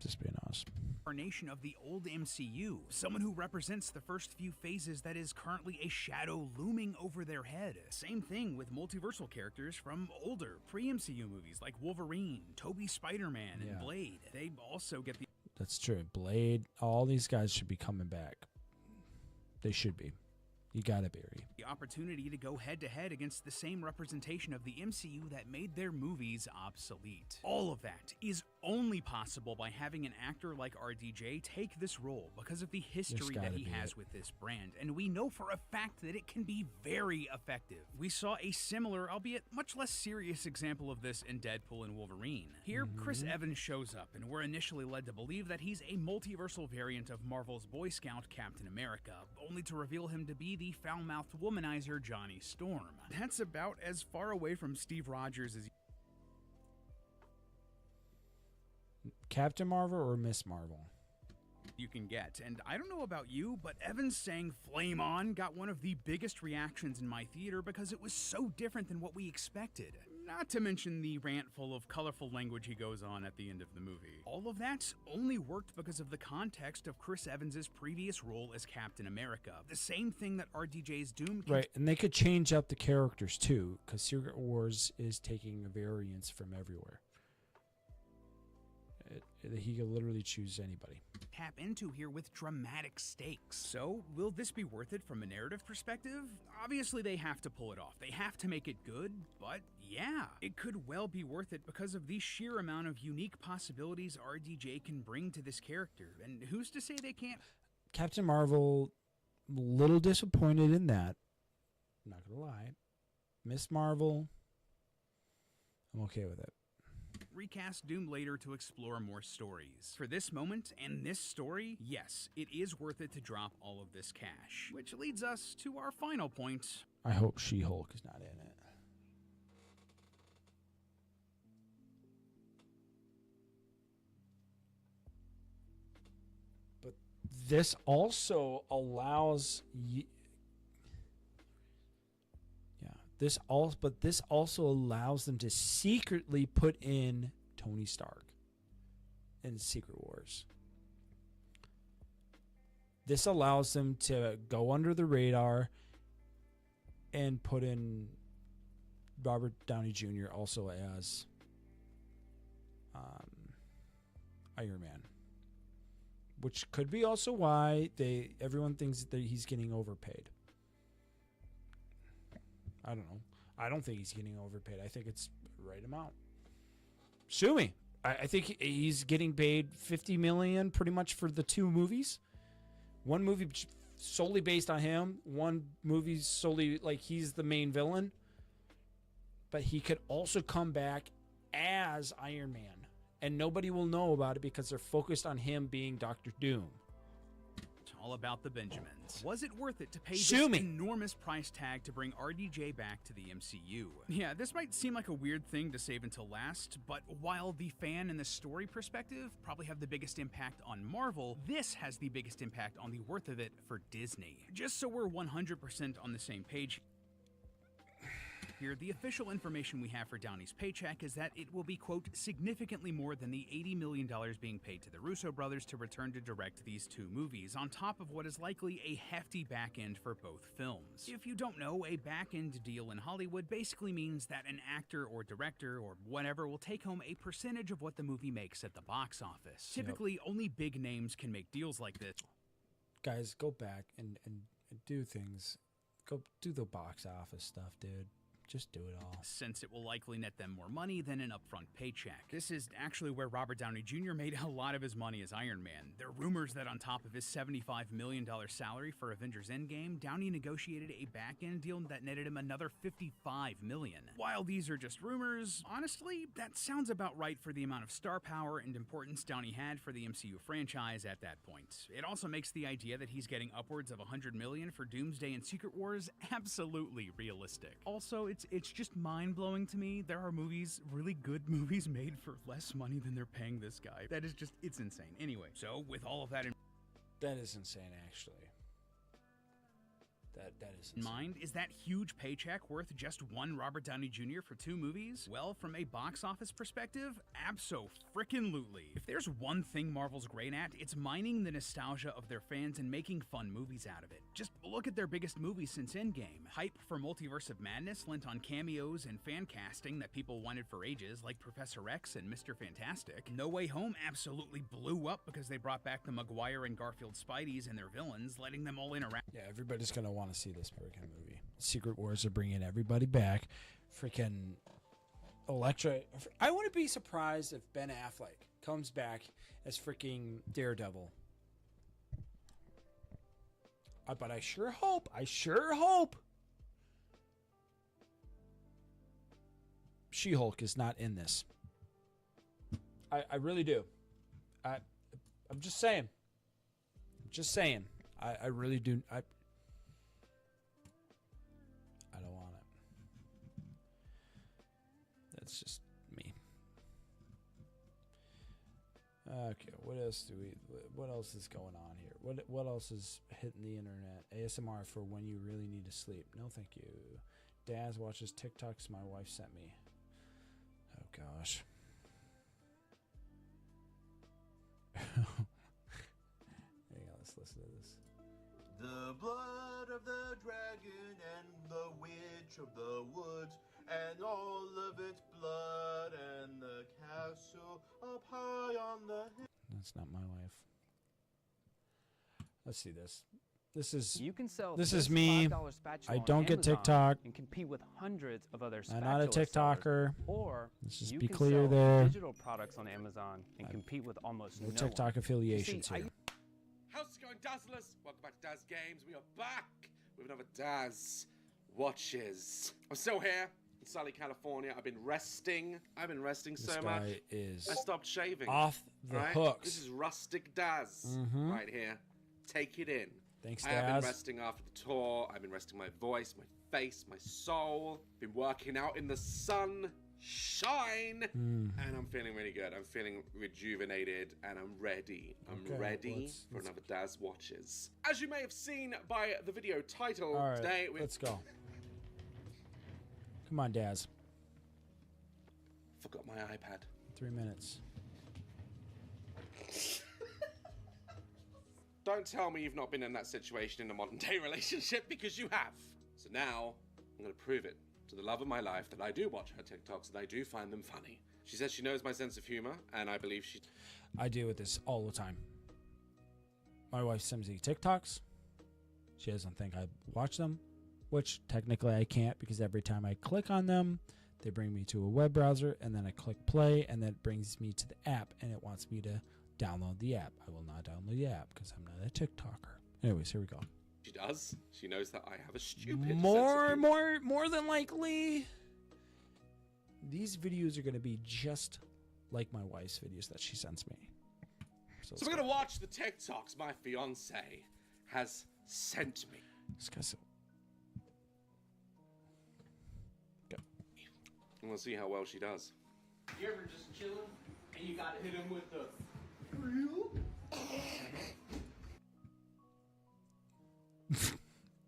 Just being honest. Incarnation of the old MCU, someone who represents the first few phases that is currently a shadow looming over their head. Same thing with multiversal characters from older pre-MCU movies like Wolverine, Tobey Spider-Man, and Blade. They also get the... That's true. Blade, all these guys should be coming back. They should be. You gotta bury. The opportunity to go head-to-head against the same representation of the MCU that made their movies obsolete. All of that is only possible by having an actor like RDJ take this role because of the history that he has with this brand, and we know for a fact that it can be very effective. We saw a similar, albeit much less serious example of this in Deadpool and Wolverine. Here, Chris Evans shows up, and we're initially led to believe that he's a multiversal variant of Marvel's Boy Scout Captain America, only to reveal him to be the foul-mouthed womanizer Johnny Storm. That's about as far away from Steve Rogers as Captain Marvel or Miss Marvel? You can get. And I don't know about you, but Evans saying "Flame On" got one of the biggest reactions in my theater because it was so different than what we expected. Not to mention the rant full of colorful language he goes on at the end of the movie. All of that only worked because of the context of Chris Evans' previous role as Captain America. The same thing that RDJ's Doom... Right, and they could change up the characters too, because Secret Wars is taking a variance from everywhere. He could literally choose anybody. Tap into here with dramatic stakes. So, will this be worth it from a narrative perspective? Obviously, they have to pull it off. They have to make it good, but yeah, it could well be worth it because of the sheer amount of unique possibilities RDJ can bring to this character. And who's to say they can't? Captain Marvel, a little disappointed in that. I'm not gonna lie. Miss Marvel, I'm okay with it. Recast Doom later to explore more stories. For this moment and this story, yes, it is worth it to drop all of this cash. Which leads us to our final point. I hope She-Hulk is not in it. But this also allows... This also allows them to secretly put in Tony Stark in Secret Wars. This allows them to go under the radar and put in Robert Downey Jr. also as Iron Man, which could be also why everyone thinks that he's getting overpaid. I don't know. I don't think he's getting overpaid. I think it's the right amount. Sue me. I think he's getting paid $50 million pretty much for the two movies. One movie solely based on him. One movie solely like he's the main villain. But he could also come back as Iron Man. And nobody will know about it because they're focused on him being Dr. Doom. All about the Benjamins. Was it worth it to pay this enormous price tag to bring RDJ back to the MCU? Yeah, this might seem like a weird thing to save until last, but while the fan and the story perspective probably have the biggest impact on Marvel, this has the biggest impact on the worth of it for Disney. Just so we're 100% on the same page. here, the official information we have for Downey's paycheck is that it will be, quote, significantly more than the $80 million being paid to the Russo brothers to return to direct these two movies, on top of what is likely a hefty back end for both films. If you don't know, a back end deal in Hollywood basically means that an actor or director or whatever will take home a percentage of what the movie makes at the box office. Typically, only big names can make deals like this. Guys, go back and do things. Go do the box office stuff, dude. Just do it all. Since it will likely net them more money than an upfront paycheck. This is actually where Robert Downey Jr. made a lot of his money as Iron Man. There are rumors that on top of his $75 million salary for Avengers Endgame, Downey negotiated a back-end deal that netted him another $55 million. While these are just rumors, honestly, that sounds about right for the amount of star power and importance Downey had for the MCU franchise at that point. It also makes the idea that he's getting upwards of $100 million for Doomsday and Secret Wars absolutely realistic. Also, it's just mind-blowing to me. There are movies, really good movies, made for less money than they're paying this guy. That is just, it's insane. Anyway, so with all of that in That is insane, actually. That is insane. mind, is that huge paycheck worth just one Robert Downey Jr. for two movies? Well, from a box office perspective, abso-frickin-lutely. If there's one thing Marvel's great at, it's mining the nostalgia of their fans and making fun movies out of it. Just look at their biggest movies since Endgame. Hype for Multiverse of Madness lent on cameos and fan casting that people wanted for ages, like Professor X and Mr. Fantastic. No Way Home absolutely blew up because they brought back the Maguire and Garfield Spideys and their villains, letting them all interact. Yeah, everybody's gonna want to see this freaking movie. Secret Wars are bringing everybody back. Freaking Elektra. I wouldn't be surprised if Ben Affleck comes back as freaking Daredevil. But I sure hope She-Hulk is not in this. I really do. I'm just saying. I really do. I don't want it. That's just me. Okay, what else is going on here? What else is hitting the internet? ASMR for when you really need to sleep. No, thank you. Daz watches TikToks my wife sent me. Oh gosh. Hang on, let's listen to this. The blood of the dragon and the witch of the woods, and all of its blood, and the castle up high on the hill. That's not my wife. Let's see this. This is You can sell this this is me. $5 spatula I on don't get Amazon TikTok. and compete with hundreds of other I'm spatula not a TikToker. sellers. Or Let's just you be can clear sell there. digital products on Amazon and compete with almost No no TikTok one. affiliations here. How's it going, Dazzlers? Welcome back to Daz Games. We are back with another Daz Watches. I'm still here in Sully, California. I've been resting. This so guy much. is I stopped shaving. off the right? hooks. This is rustic Daz right here. Take it in. Thanks, I have Daz. been resting after the tour. I've been resting my voice, my face, my soul. Been working out in the sun. Shine, and I'm feeling really good. I'm feeling rejuvenated, and I'm ready. I'm ready for another Daz Watches. As you may have seen by the video title All right, today, let's go. Come on, Daz. Forgot my iPad. 3 minutes. Don't tell me you've not been in that situation in a modern day relationship, because you have. So now I'm gonna prove it to the love of my life that I do watch her TikToks and I do find them funny. She says she knows my sense of humor, and I believe she... I deal with this all the time. My wife sends me TikToks. She doesn't think I watch them, which technically I can't, because every time I click on them, they bring me to a web browser, and then I click play, and then it brings me to the app, and it wants me to download the app. I will not download the app because I'm not a TikToker. Anyways, here we go. She does. She knows that I have a stupid More than likely, these videos are going to be just like my wife's videos that she sends me. So we're gonna watch the TikToks my fiance has sent me. This guy's And we'll see how well she does. You ever just chilling and you gotta hit him with the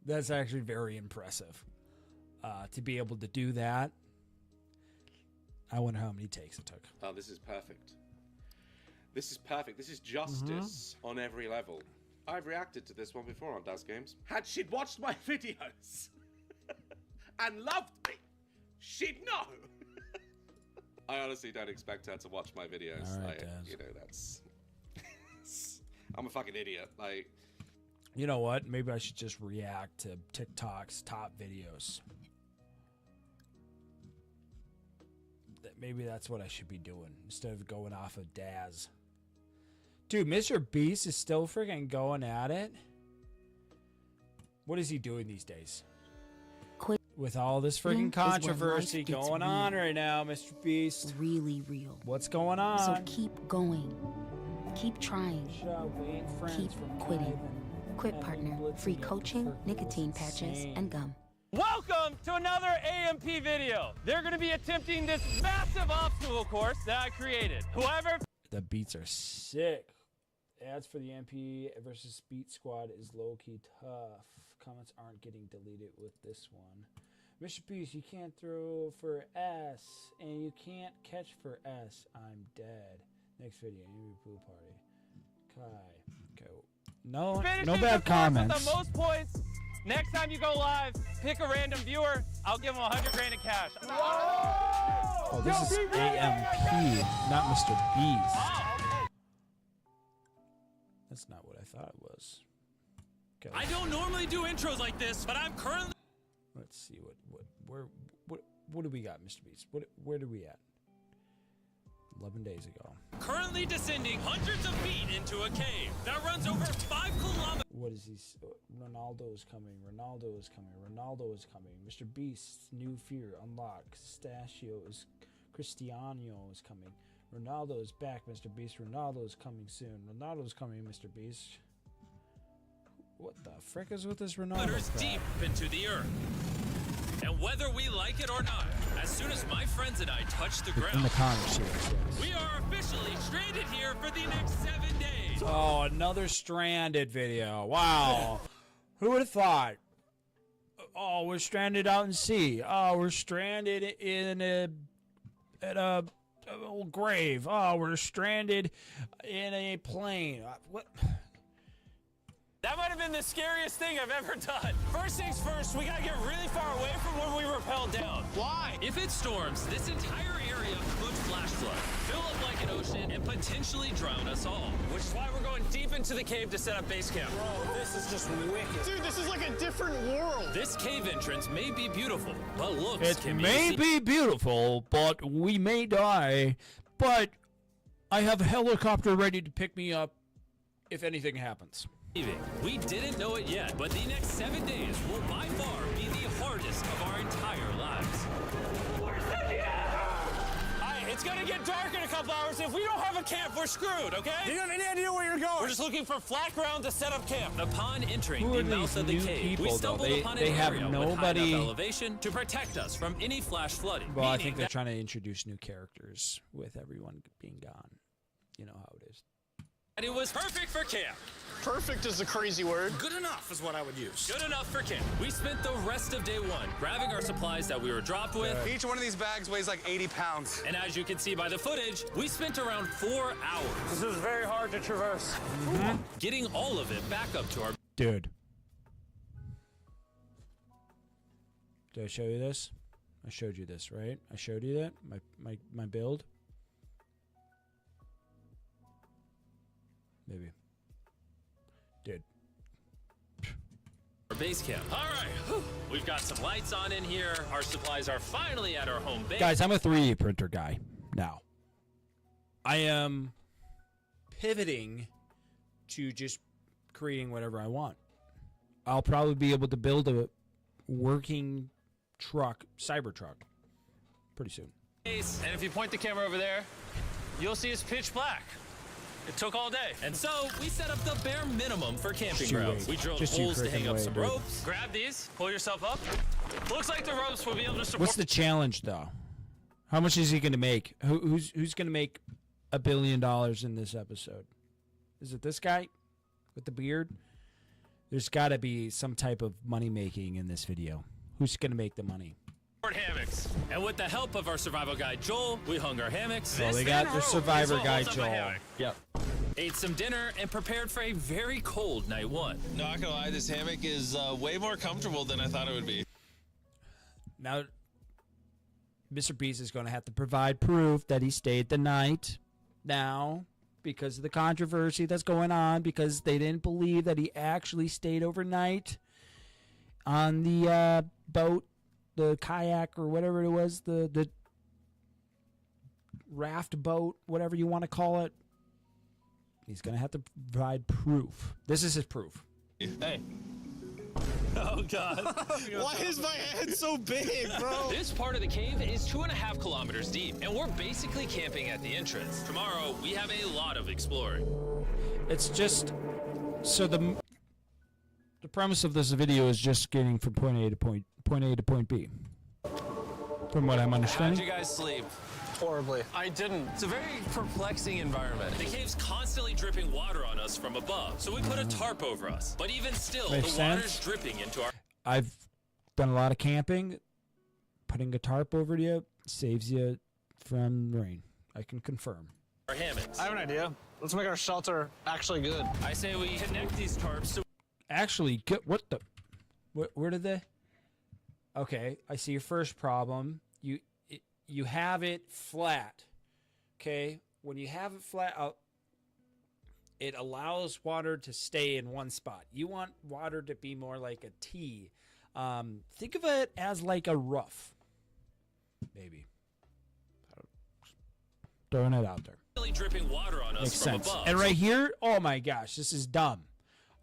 That's actually very impressive. to be able to do that. I wonder how many takes it took. Oh, this is perfect. This is perfect. This is justice on every level. I've reacted to this one before on Daz Games. Had she watched my videos and loved me, she'd know. I honestly don't expect her to watch my videos. All right, Daz. You know, that's... I'm a fucking idiot. Like, You know what? Maybe I should just react to TikTok's top videos. Maybe that's what I should be doing instead of going off of Daz. Dude, Mr. Beast is still freaking going at it. What is he doing these days? With all this freaking controversy going on right now, Mr. Beast. Really real. What's going on? So keep going. Keep trying. Keep quitting. Quit Partner. Free coaching, nicotine patches, and gum. Welcome to another AMP video. They're going to be attempting this massive obstacle course that I created. Whoever... The beats are sick. Ads for the MP versus Beat Squad is low-key tough. Comments aren't getting deleted with this one. Mr. Beast, you can't throw for S, and you can't catch for S. I'm dead. Next video, Amy Pool Party. Kai. Go. No Finishing bad the course comments. with the most points. Next time you go live, pick a random viewer. I'll give them 100 grand in cash. Oh, this is AMP, not Mr. Beast. That's not what I thought it was. Okay. I don't normally do intros like this, but I'm currently... Let's see what do we got, Mr. Beast? Where do we at? 11 days ago. Currently descending hundreds of feet into a cave that runs over 5 kilometers. What is he? Ronaldo is coming. Ronaldo is coming. Ronaldo is coming. Mr. Beast's new fear unlocked. Cristiano is coming. Ronaldo is back, Mr. Beast. Ronaldo is coming soon. Ronaldo is coming, Mr. Beast. What the frick is with this Ronaldo crap? Deep into the earth. And whether we like it or not, as soon as my friends and I touch the ground, In the comments, yes. we are officially stranded here for the next 7 days. Oh, another stranded video. Wow. Who would have thought? Oh, we're stranded out in sea. Oh, we're stranded in a old grave. Oh, we're stranded in a plane. What? That might have been the scariest thing I've ever done. First things first, we gotta get really far away from where we rappelled down. Why? If it storms, this entire area could flash flood, fill up like an ocean, and potentially drown us all. Which is why we're going deep into the cave to set up base camp. Bro, this is just wicked. Dude, this is like a different world. This cave entrance may be beautiful, but looks It can may be beautiful, but we may die. But I have a helicopter ready to pick me up if anything happens. We didn't know it yet, but the next 7 days will by far be the hardest of our entire lives. Alright, it's gonna get dark in a couple hours. If we don't have a camp, we're screwed, okay? Do you have any idea where you're going? We're just looking for flat ground to set up camp. Upon entering Who the are mouth these of the new cave, people, we though? stumbled upon They an have area with high nobody- enough elevation to protect us from any flash flooding. Well, I meaning think they're that trying to introduce new characters with everyone being gone. You know how it is. it was perfect for camp. Perfect is a crazy word. Good enough is what I would use. Good enough for camp. We spent the rest of day one grabbing our supplies that we were dropped with. Each one of these bags weighs like 80 pounds. And as you can see by the footage, we spent around 4 hours. This is very hard to traverse. Getting all of it back up to our... Dude. Did I show you this? I showed you this, right? I showed you that? My build? Maybe. Dude. Our base camp. All right, we've got some lights on in here. Our supplies are finally at our home base. Guys, I'm a 3D printer guy now. I am pivoting to just creating whatever I want. I'll probably be able to build a working truck, Cybertruck, pretty soon. And if you point the camera over there, you'll see it's pitch black. It took all day. And so we set up the bare minimum for camping grounds. We drilled holes to hang up some ropes. Grab these, pull yourself up. Looks like the ropes will be able to support... What's the challenge, though? How much is he going to make? Who's going to make $1 billion in this episode? Is it this guy with the beard? There's got to be some type of money making in this video. who's going to make the money. Hammocks. And with the help of our survival guide Joel, we hung our hammocks. Well, they This got thing their rope survivor is what guide holds up my Joel. hammock. Yep. Ate some dinner and prepared for a very cold night one. Not gonna lie, this hammock is way more comfortable than I thought it would be. Now, Mr. Beast is going to have to provide proof that he stayed the night now because of the controversy that's going on, because they didn't believe that he actually stayed overnight on the boat, the kayak or whatever it was, the raft boat, whatever you want to call it. He's going to have to provide proof. This is his proof. Hey. Oh, God. Why is my head so big, bro? This part of the cave is 2.5 kilometers deep, and we're basically camping at the entrance. Tomorrow, we have a lot of exploring. It's just... So the premise of this video is just getting from point A to point B. From what I'm understanding. How'd you guys sleep? Horribly. I didn't. It's a very perplexing environment. The cave's constantly dripping water on us from above, so we put a tarp over us. But even still, Makes the water's sense. dripping into our... I've done a lot of camping. Putting a tarp over you saves you from rain. I can confirm. Our hammocks. I have an idea. Let's make our shelter actually good. I say we connect these tarps so... Actually, what the... Where did they... Okay, I see your first problem. You have it flat, okay? When you have it flat, it allows water to stay in one spot. You want water to be more like a T. Think of it as like a roof, maybe. Throwing it out there. Really dripping water on us Makes from sense. above. And right here, oh my gosh, this is dumb.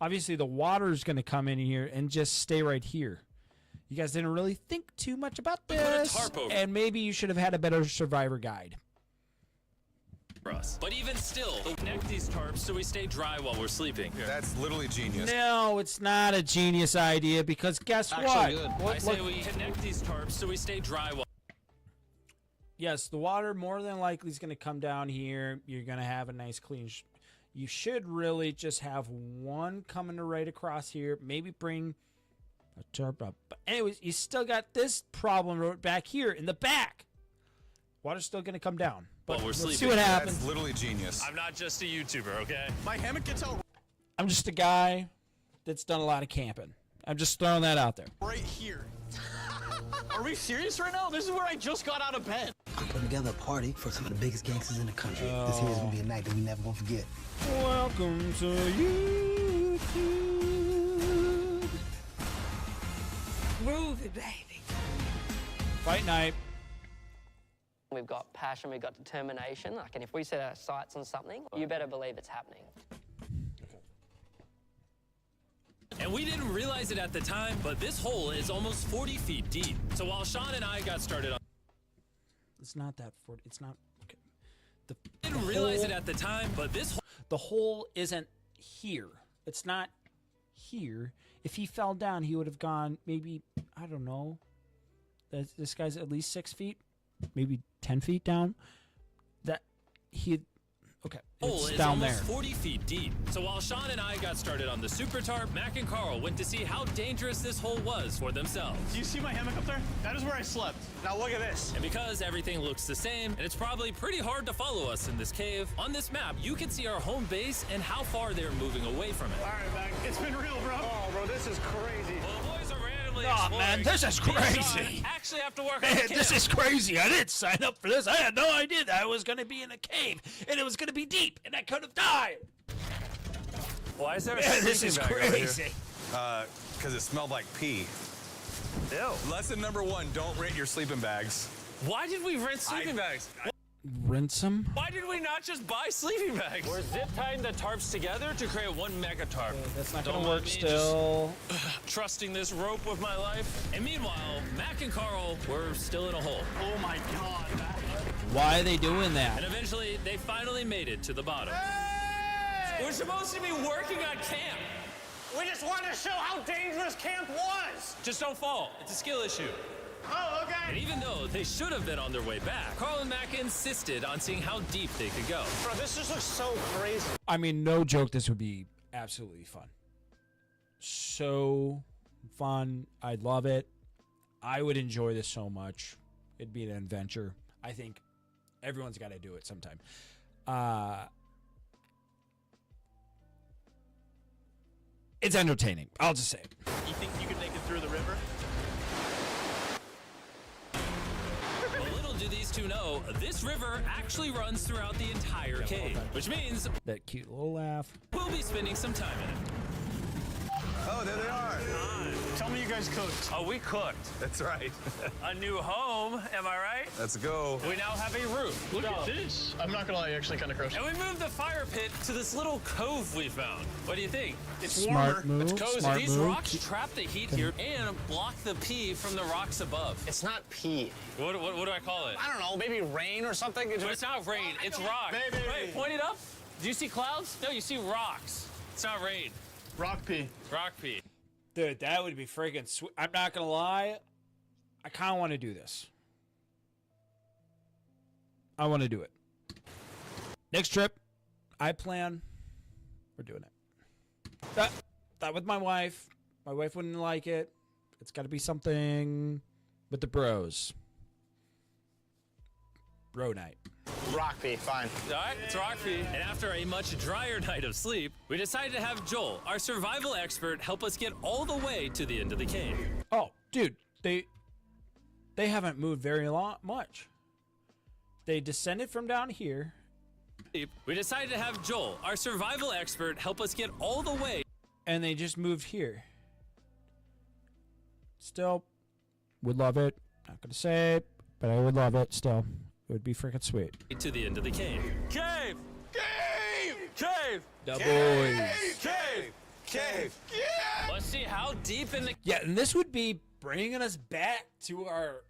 Obviously, the water is going to come in here and just stay right here. You guys didn't really think too much about this, and maybe you should have had a better survivor guide. For us. But even still, we connect these tarps so we stay dry while we're sleeping. That's literally genius. No, it's not a genius idea, because guess what? I say we connect these tarps so we stay dry while... Yes, the water more than likely is going to come down here. You're going to have a nice clean... You should really just have one coming right across here. Maybe bring... a tarp up. But anyways, you still got this problem right back here in the back. Water's still going to come down. But we're let's sleeping. see what happens. That's literally genius. I'm not just a YouTuber, okay? My hammock gets out I'm just a guy that's done a lot of camping. I'm just throwing that out there. right here. Are we serious right now? This is where I just got out of bed. I'm putting together a party for some of the biggest gangsters in the country. This here is gonna be a night that we never gonna forget. Welcome to YouTube. Move it, baby. Fight night. We've got passion, we've got determination. Like, and if we set our sights on something, you better believe it's happening. And we didn't realize it at the time, but this hole is almost 40 feet deep. So while Sean and I got started on... It's not that 40. It's not... Okay. Didn't realize it at the time, but this... The hole isn't here. It's not here. If he fell down, he would have gone maybe, I don't know. This guy's at least 6 feet, maybe 10 feet down. That he... Okay, hole it's is down almost there. 40 feet deep. So while Sean and I got started on the super tarp, Mac and Carl went to see how dangerous this hole was for themselves. Do you see my hammock up there? That is where I slept. Now look at this. And because everything looks the same, and it's probably pretty hard to follow us in this cave, on this map, you can see our home base and how far they're moving away from it. All right, Mac. It's been real, bro. Oh, bro, this is crazy. Well, the boys are randomly Aw, exploring. man, this is Me and Sean crazy. actually have to work on Man, the this camp. is crazy. I didn't sign up for this. I had no idea that I was going to be in a cave, and it was going to be deep, and I could have died. Why is there a Man, this sleeping is bag over here? crazy. Because it smelled like pee. Ew. Lesson number 1, don't rent your sleeping bags. Why did we rent sleeping bags? Rinse them. Why did we not just buy sleeping bags? We're zip tying the tarps together to create one mega tarp. That's not Don't going to mind work me still. just trusting this rope with my life. And meanwhile, Mac and Carl were still in a hole. Oh my God. Why are they doing that? And eventually, they finally made it to the bottom. We're supposed to be working on camp. We just wanted to show how dangerous camp was. Just don't fall. It's a skill issue. Oh, okay. And even though they should have been on their way back, Carl and Mac insisted on seeing how deep they could go. Bro, this just looks so crazy. I mean, no joke, this would be absolutely fun. So fun. I love it. I would enjoy this so much. It'd be an adventure. I think everyone's got to do it sometime. It's entertaining. I'll just say it. You think you could make it through the river? Little do these two know, this river actually runs throughout the entire cave, which means that cute little laugh. We'll be spending some time in it. Oh, there they are. Tell me you guys cooked. Oh, we cooked. That's right. A new home, am I right? Let's go. We now have a roof. Look at this. I'm not gonna lie, actually kind of gross. And we moved the fire pit to this little cove we found. What do you think? It's Smart warmer. move. It's cozy. Smart These move. rocks trap the heat here and block the pee from the rocks above. It's not pee. What do I call it? I don't know, maybe rain or something? But it's not rain, it's rock. Baby. Wait, point it up. Do you see clouds? No, you see rocks. It's not rain. Rock pee. Rock pee. Dude, that would be freaking sweet. I'm not going to lie. I kind of want to do this. I want to do it. Next trip, I plan. We're doing it. That with my wife. My wife wouldn't like it. It's got to be something with the bros. Bro night. Rock pee, fine. All right, it's rock pee. And after a much drier night of sleep, we decided to have Joel, our survival expert, help us get all the way to the end of the cave. Oh, dude, they haven't moved very much. They descended from down here. We decided to have Joel, our survival expert, help us get all the way. And they just moved here. Still, would love it. Not gonna say it, but I would love it still. It would be freaking sweet. To the end of the cave. Cave! Cave! Cave! The boys. Cave! Cave! Yeah! Let's see how deep in the... Yeah, and this would be bringing us back to our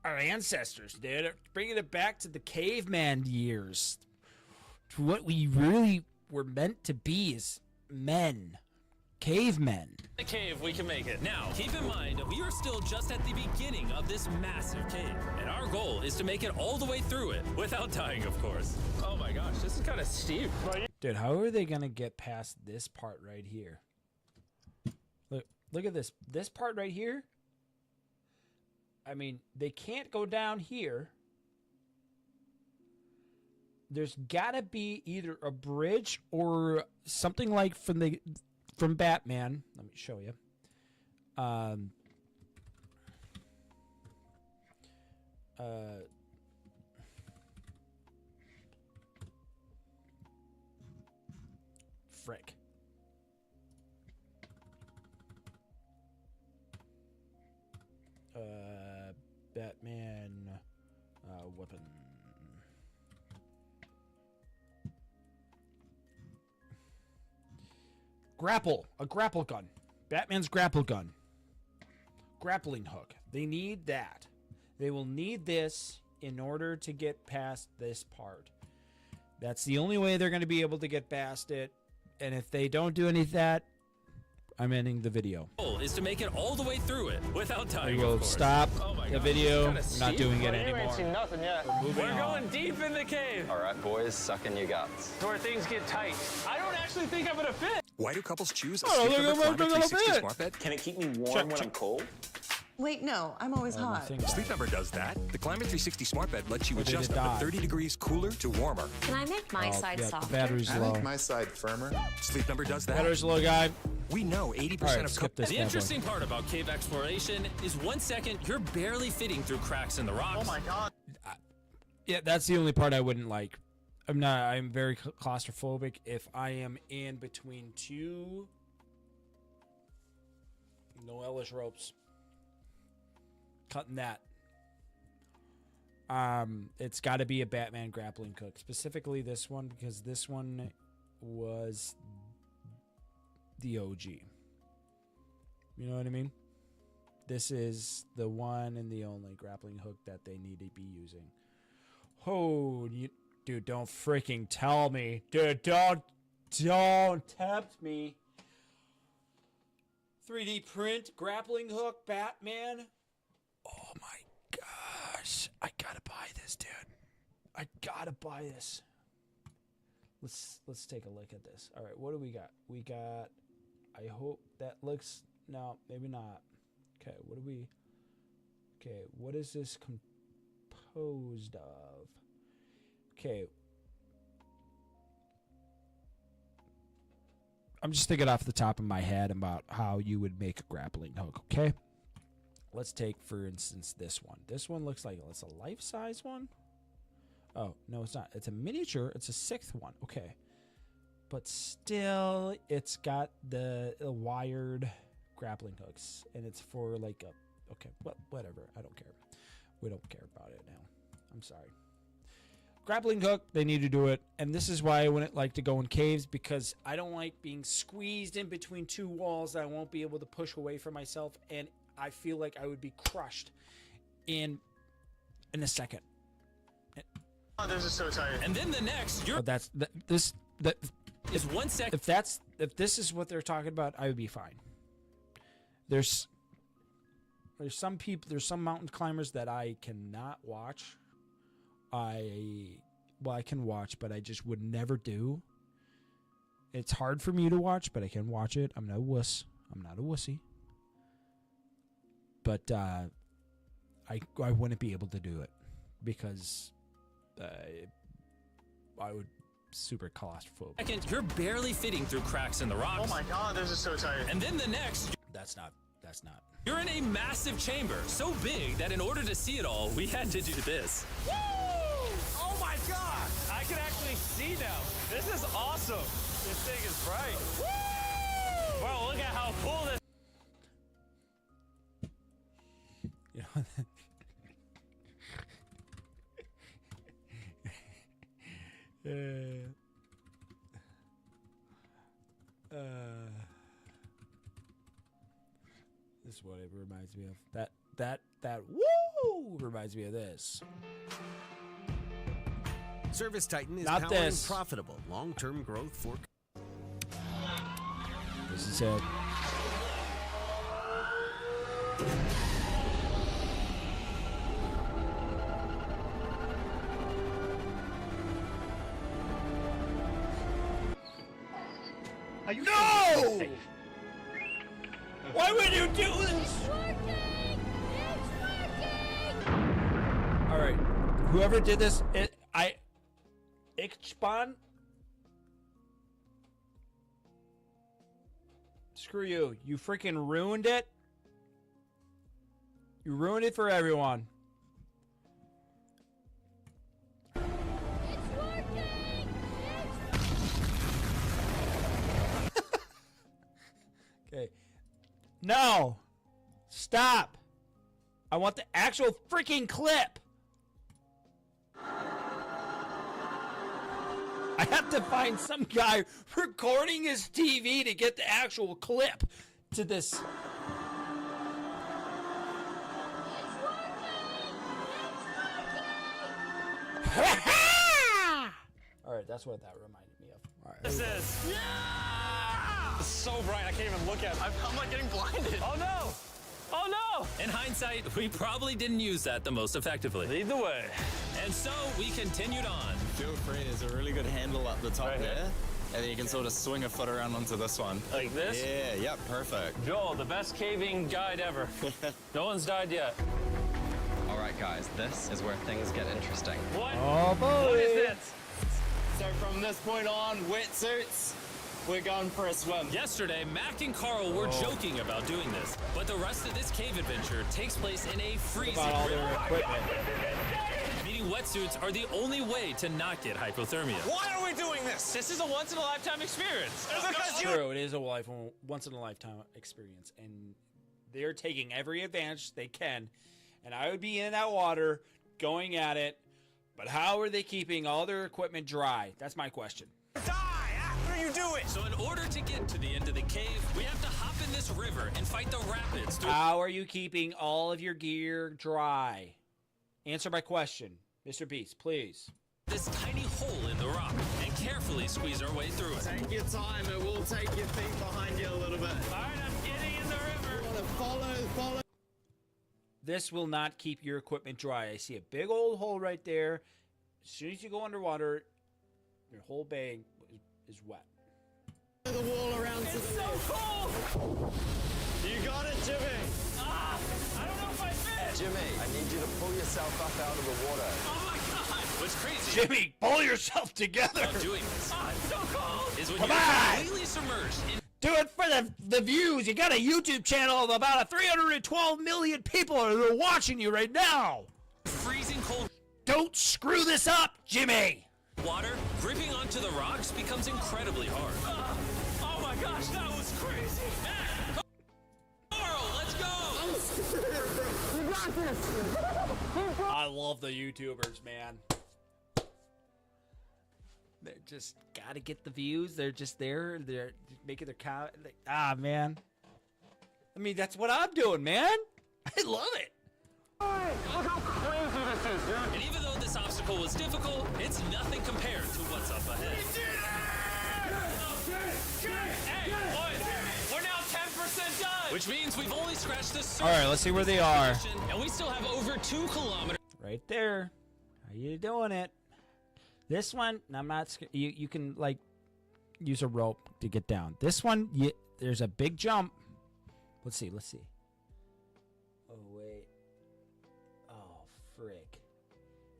ancestors, dude. Bringing it back to the caveman years. To what we really were meant to be as men. Cavemen. The cave, we can make it. Now, keep in mind, we are still just at the beginning of this massive cave. And our goal is to make it all the way through it, without dying, of course. Oh my gosh, this is kind of steep. Dude, how are they gonna get past this part right here? Look at this. This part right here. I mean, they can't go down here. There's gotta be either a bridge or something like from Batman. Let me show you. Frick. Batman weapon. A grapple gun. Batman's grapple gun. Grappling hook. They need that. They will need this in order to get past this part. That's the only way they're going to be able to get past it. And if they don't do any of that, I'm ending the video. Goal is to make it all the way through it without dying. I will stop the video. This is I'm not kinda doing steep. it anymore. You ain't seen nothing yet. We're going deep in the cave. All right, boys, suck in your guts. To where things get tight. I don't actually think I'm gonna fit. Why do couples choose a Oh, Sleep look Number at what Climate they're gonna 360 fit. smart bed? Can it keep me warm when I'm cold? Wait, no, I'm always hot. Sleep Number does that. The Climate 360 smart bed lets you Or did adjust it up die? to 30 degrees cooler to warmer. Can I make my side yeah, softer? the battery's I low. make my side firmer. Sleep Number does that. Battery's low, guy. We know 80% All right, of skip this. The bad boy. interesting part about cave exploration is 1 second you're barely fitting through cracks in the rocks. Oh my god. Yeah, that's the only part I wouldn't like. I'm very claustrophobic if I am in between two Noelish ropes. Cutting that. It's got to be a Batman grappling hook, specifically this one, because this one was the OG. You know what I mean? This is the one and the only grappling hook that they need to be using. Oh, dude, don't freaking tell me. Dude, don't tempt me. 3D print grappling hook Batman. Oh my gosh. I gotta buy this, dude. I gotta buy this. Let's take a look at this. All right, what do we got? We got, I hope that looks No, maybe not. Okay, what is this composed of? Okay. I'm just thinking off the top of my head about how you would make a grappling hook, okay? Let's take, for instance, this one. This one looks like it's a life-size one. Oh, no, it's not. It's a miniature. It's a 6th one. Okay. But still, it's got the wired grappling hooks. And it's for like a... Okay, well, whatever. I don't care. We don't care about it now. I'm sorry. Grappling hook, they need to do it. And this is why I wouldn't like to go in caves, because I don't like being squeezed in between two walls that I won't be able to push away from myself. And I feel like I would be crushed in a second. Oh, this is so tight. And then the next, you're... Oh, that is 1 second. If this is what they're talking about, I would be fine. There's some people, there's some mountain climbers that I cannot watch. I can watch, but I just would never do. It's hard for me to watch, but I can watch it. I'm not a wuss. I'm not a wussy. But I wouldn't be able to do it because I would super claustrophobic. Second, you're barely fitting through cracks in the rocks. Oh my god, this is so tight. And then the next, That's not. you're in a massive chamber, so big that in order to see it all, we had to do this. Woo! Oh my god! I can actually see now. This is awesome. This thing is bright. Woo! Bro, look at how cool this. You know. This is what it reminds me of. That woo reminds me of this. Service Titan is Not powering this. profitable long-term growth for... This is it. Are you No! Why would you do this? All right, whoever did this, Ichban. Screw you! You freaking ruined it. You ruined it for everyone. Okay. No! Stop! I want the actual freaking clip! I have to find some guy recording his TV to get the actual clip to this. Alright, that's what that reminded me of. All right. This is. Yeah! It's so bright, I can't even look at it. I'm like getting blinded. Oh no! Oh no! In hindsight, we probably didn't use that the most effectively. Lead the way. And so we continued on. Feel free, there's a really good handle up the top Right here? there. And then you can sort of swing a foot around onto this one. Like this? Yeah, perfect. Joel, the best caving guide ever. No one's died yet. All right, guys, this is where things get interesting. What? Oh boy! What is this? So from this point on, wetsuits, we're going for a swim. Yesterday, Mac and Carl were joking about doing this, but the rest of this cave adventure takes place in a freezing About all river. their equipment. Meaning wetsuits are the only way to not get hypothermia. Why are we doing this? This is a once-in-a-lifetime experience. True, it is a once in a lifetime experience, and they're taking every advantage they can. And I would be in that water, going at it, but how are they keeping all their equipment dry? That's my question. Die after you do it. So in order to get to the end of the cave, we have to hop in this river and fight the rapids through. How are you keeping all of your gear dry? Answer my question, Mr. Beast, please. This tiny hole in the rock and carefully squeeze our way through it. Take your time, it will take your feet behind you a little bit. All right, I'm getting in the river. You want to follow. This will not keep your equipment dry. I see a big old hole right there. As soon as you go underwater, your whole bag is wet. The wall around to the It's so left. cool. You got it, Jimmy. Ah, I don't know if I fit. Jimmy, I need you to pull yourself up out of the water. Oh my God. What's crazy? Jimmy, pull yourself together. I'm doing this. Ah, it's so cold. Is when Come you're on. completely submerged in Do it for the views. You got a YouTube channel of about 312 million people that are watching you right now. freezing cold Don't screw this up, Jimmy. water, gripping onto the rocks becomes incredibly hard. Oh my gosh, that was crazy. Carl, let's go! You got this. I love the YouTubers, man. They're just gotta get the views. They're just there. They're making their man. I mean, that's what I'm doing, man. I love it. Look how crazy this is, dude. And even though this obstacle was difficult, it's nothing compared to what's up ahead. Hey, boys, we're now 10% done. Which means we've only scratched the surface. All right, let's see where they are. And we still have over 2 kilometers. Right there. How you doing it? This one, I'm not scared. You can like use a rope to get down. This one, there's a big jump. Let's see. Oh wait. Oh frick.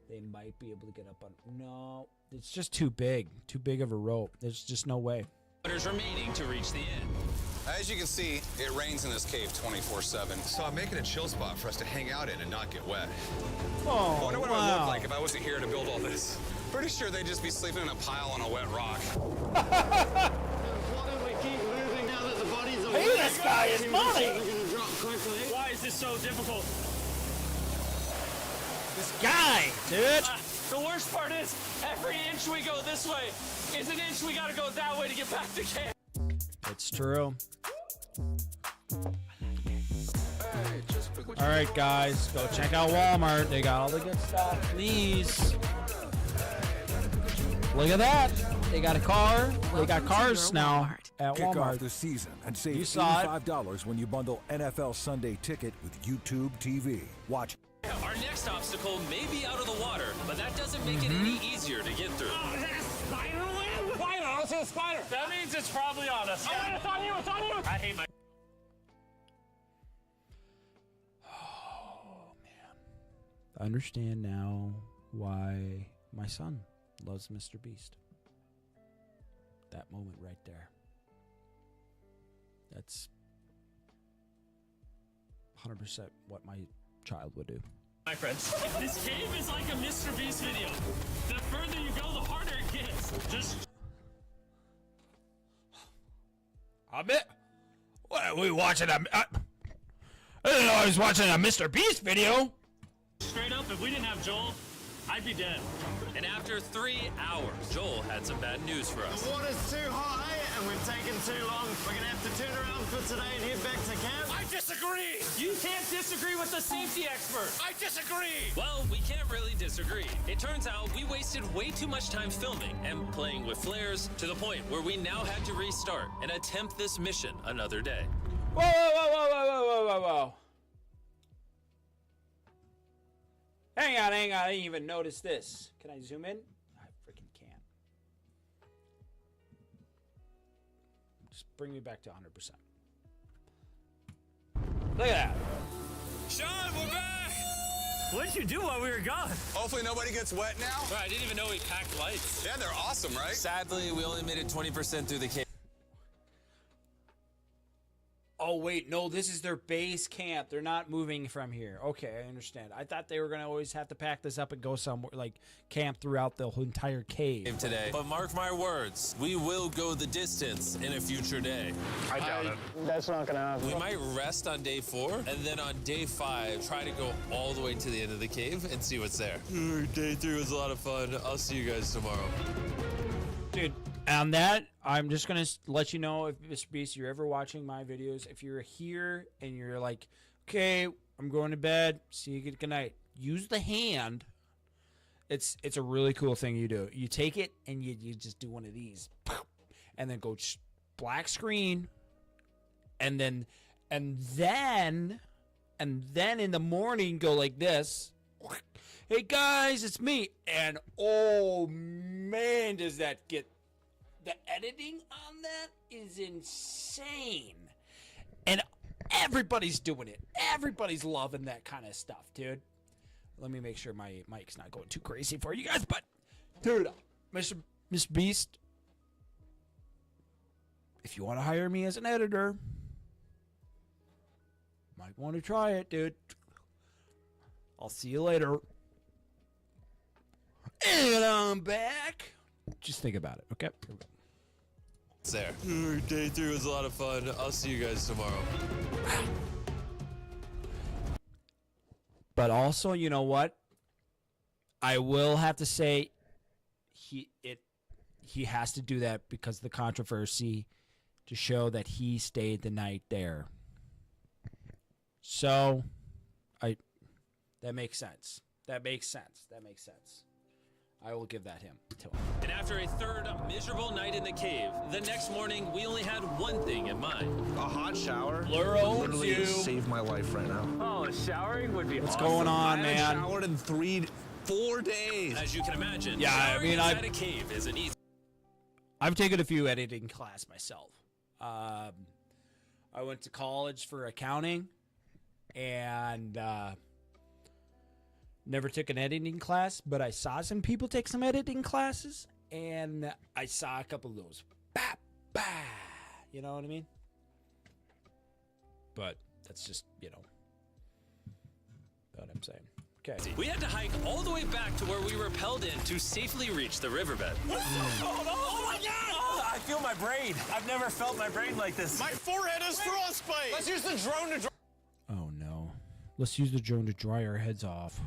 They might be able to get up on. No, it's just too big. Too big of a rope. There's just no way. Remaining to reach the end. As you can see, it rains in this cave 24/7. So I'm making a chill spot for us to hang out in and not get wet. Oh, I wonder what it wow. would look like if I wasn't here to build all this. Pretty sure they'd just be sleeping in a pile on a wet rock. Why don't we keep moving now that the bodies are Hey, wet? this guy is money. We're gonna drop quickly. Why is this so difficult? This guy, dude. The worst part is, every inch we go this way is an inch we gotta go that way to get back to camp. It's true. All right, guys, go check out Walmart. They got all the good stuff. Please. Look at that. They got a car. They got cars now at Kick off Walmart. the season and save You saw it. $85 when you bundle NFL Sunday Ticket with YouTube TV. Watch. Our next obstacle may be out of the water, but that doesn't make it any easier to get through. Oh, is that a spider web? Spider, I don't see a spider. That means it's probably on us. Yeah, it's on you, it's on you. I hate my... I understand now why my son loves Mr. Beast. That moment right there. That's 100% what my child would do. My friends, this cave is like a Mr. Beast video. The further you go, the harder it gets. Just... I bet. What are we watching? I didn't know I was watching a Mr. Beast video. Straight up, if we didn't have Joel, I'd be dead. And after 3 hours, Joel had some bad news for us. The water's too high and we've taken too long. We're gonna have to turn around for today and head back to camp. I disagree! You can't disagree with the safety expert! I disagree! Well, we can't really disagree. It turns out we wasted way too much time filming and playing with flares to the point where we now had to restart and attempt this mission another day. Whoa, whoa, whoa, whoa, whoa, whoa, whoa, whoa, whoa. Hang on, I didn't even notice this. Can I zoom in? I freaking can't. Just bring me back to 100%. Look at that. Sean, we're back! What did you do while we were gone? Hopefully nobody gets wet now. Bro, I didn't even know we packed lights. Yeah, they're awesome, right? Sadly, we only made it 20% through the cave. Oh, wait, no, this is their base camp. They're not moving from here. Okay, I understand. I thought they were going to always have to pack this up and go somewhere, like camp throughout the whole entire cave. Today. But mark my words, we will go the distance in a future day. I doubt it. That's not gonna happen. We might rest on day 4, and then on day 5, try to go all the way to the end of the cave and see what's there. Day 3 was a lot of fun. I'll see you guys tomorrow. Dude, on that, I'm just going to let you know, if Mr. Beast, you're ever watching my videos, if you're here and you're like, okay, I'm going to bed, see you, good night, use the hand. It's a really cool thing you do. You take it and you just do one of these, and then go black screen, and then in the morning go like this. Hey guys, it's me. And oh man, does that get, the editing on that is insane. And Everybody's doing it. Everybody's loving that kind of stuff, dude. Let me make sure my mic's not going too crazy for you guys, but dude, Mr. Beast, if you want to hire me as an editor, might want to try it, dude. I'll see you later. And I'm back. Just think about it, okay? It's there. Day 3 was a lot of fun. I'll see you guys tomorrow. But also, you know what? I will have to say he has to do that because of the controversy to show that he stayed the night there. So that makes sense. That makes sense. I will give that to him. And after a third miserable night in the cave, the next morning we only had one thing in mind. A hot shower. Blur owns literally you. Saved my life right now. Oh, showering would be What's awesome. going on, I man? haven't showered in 4 days. As you can imagine, Yeah, I showering mean, inside a cave isn't easy. I've taken a few editing class myself. I went to college for accounting and never took an editing class, but I saw some people take some editing classes, and I saw a couple of those. Bah, bah, you know what I mean? But that's just, what I'm saying. Okay. We had to hike all the way back to where we rappelled in to safely reach the riverbed. Oh my God! Oh, I feel my brain. I've never felt my brain like this. My forehead is frostbite. Let's use the drone to dry. Oh, no. Let's use the drone to dry our heads off.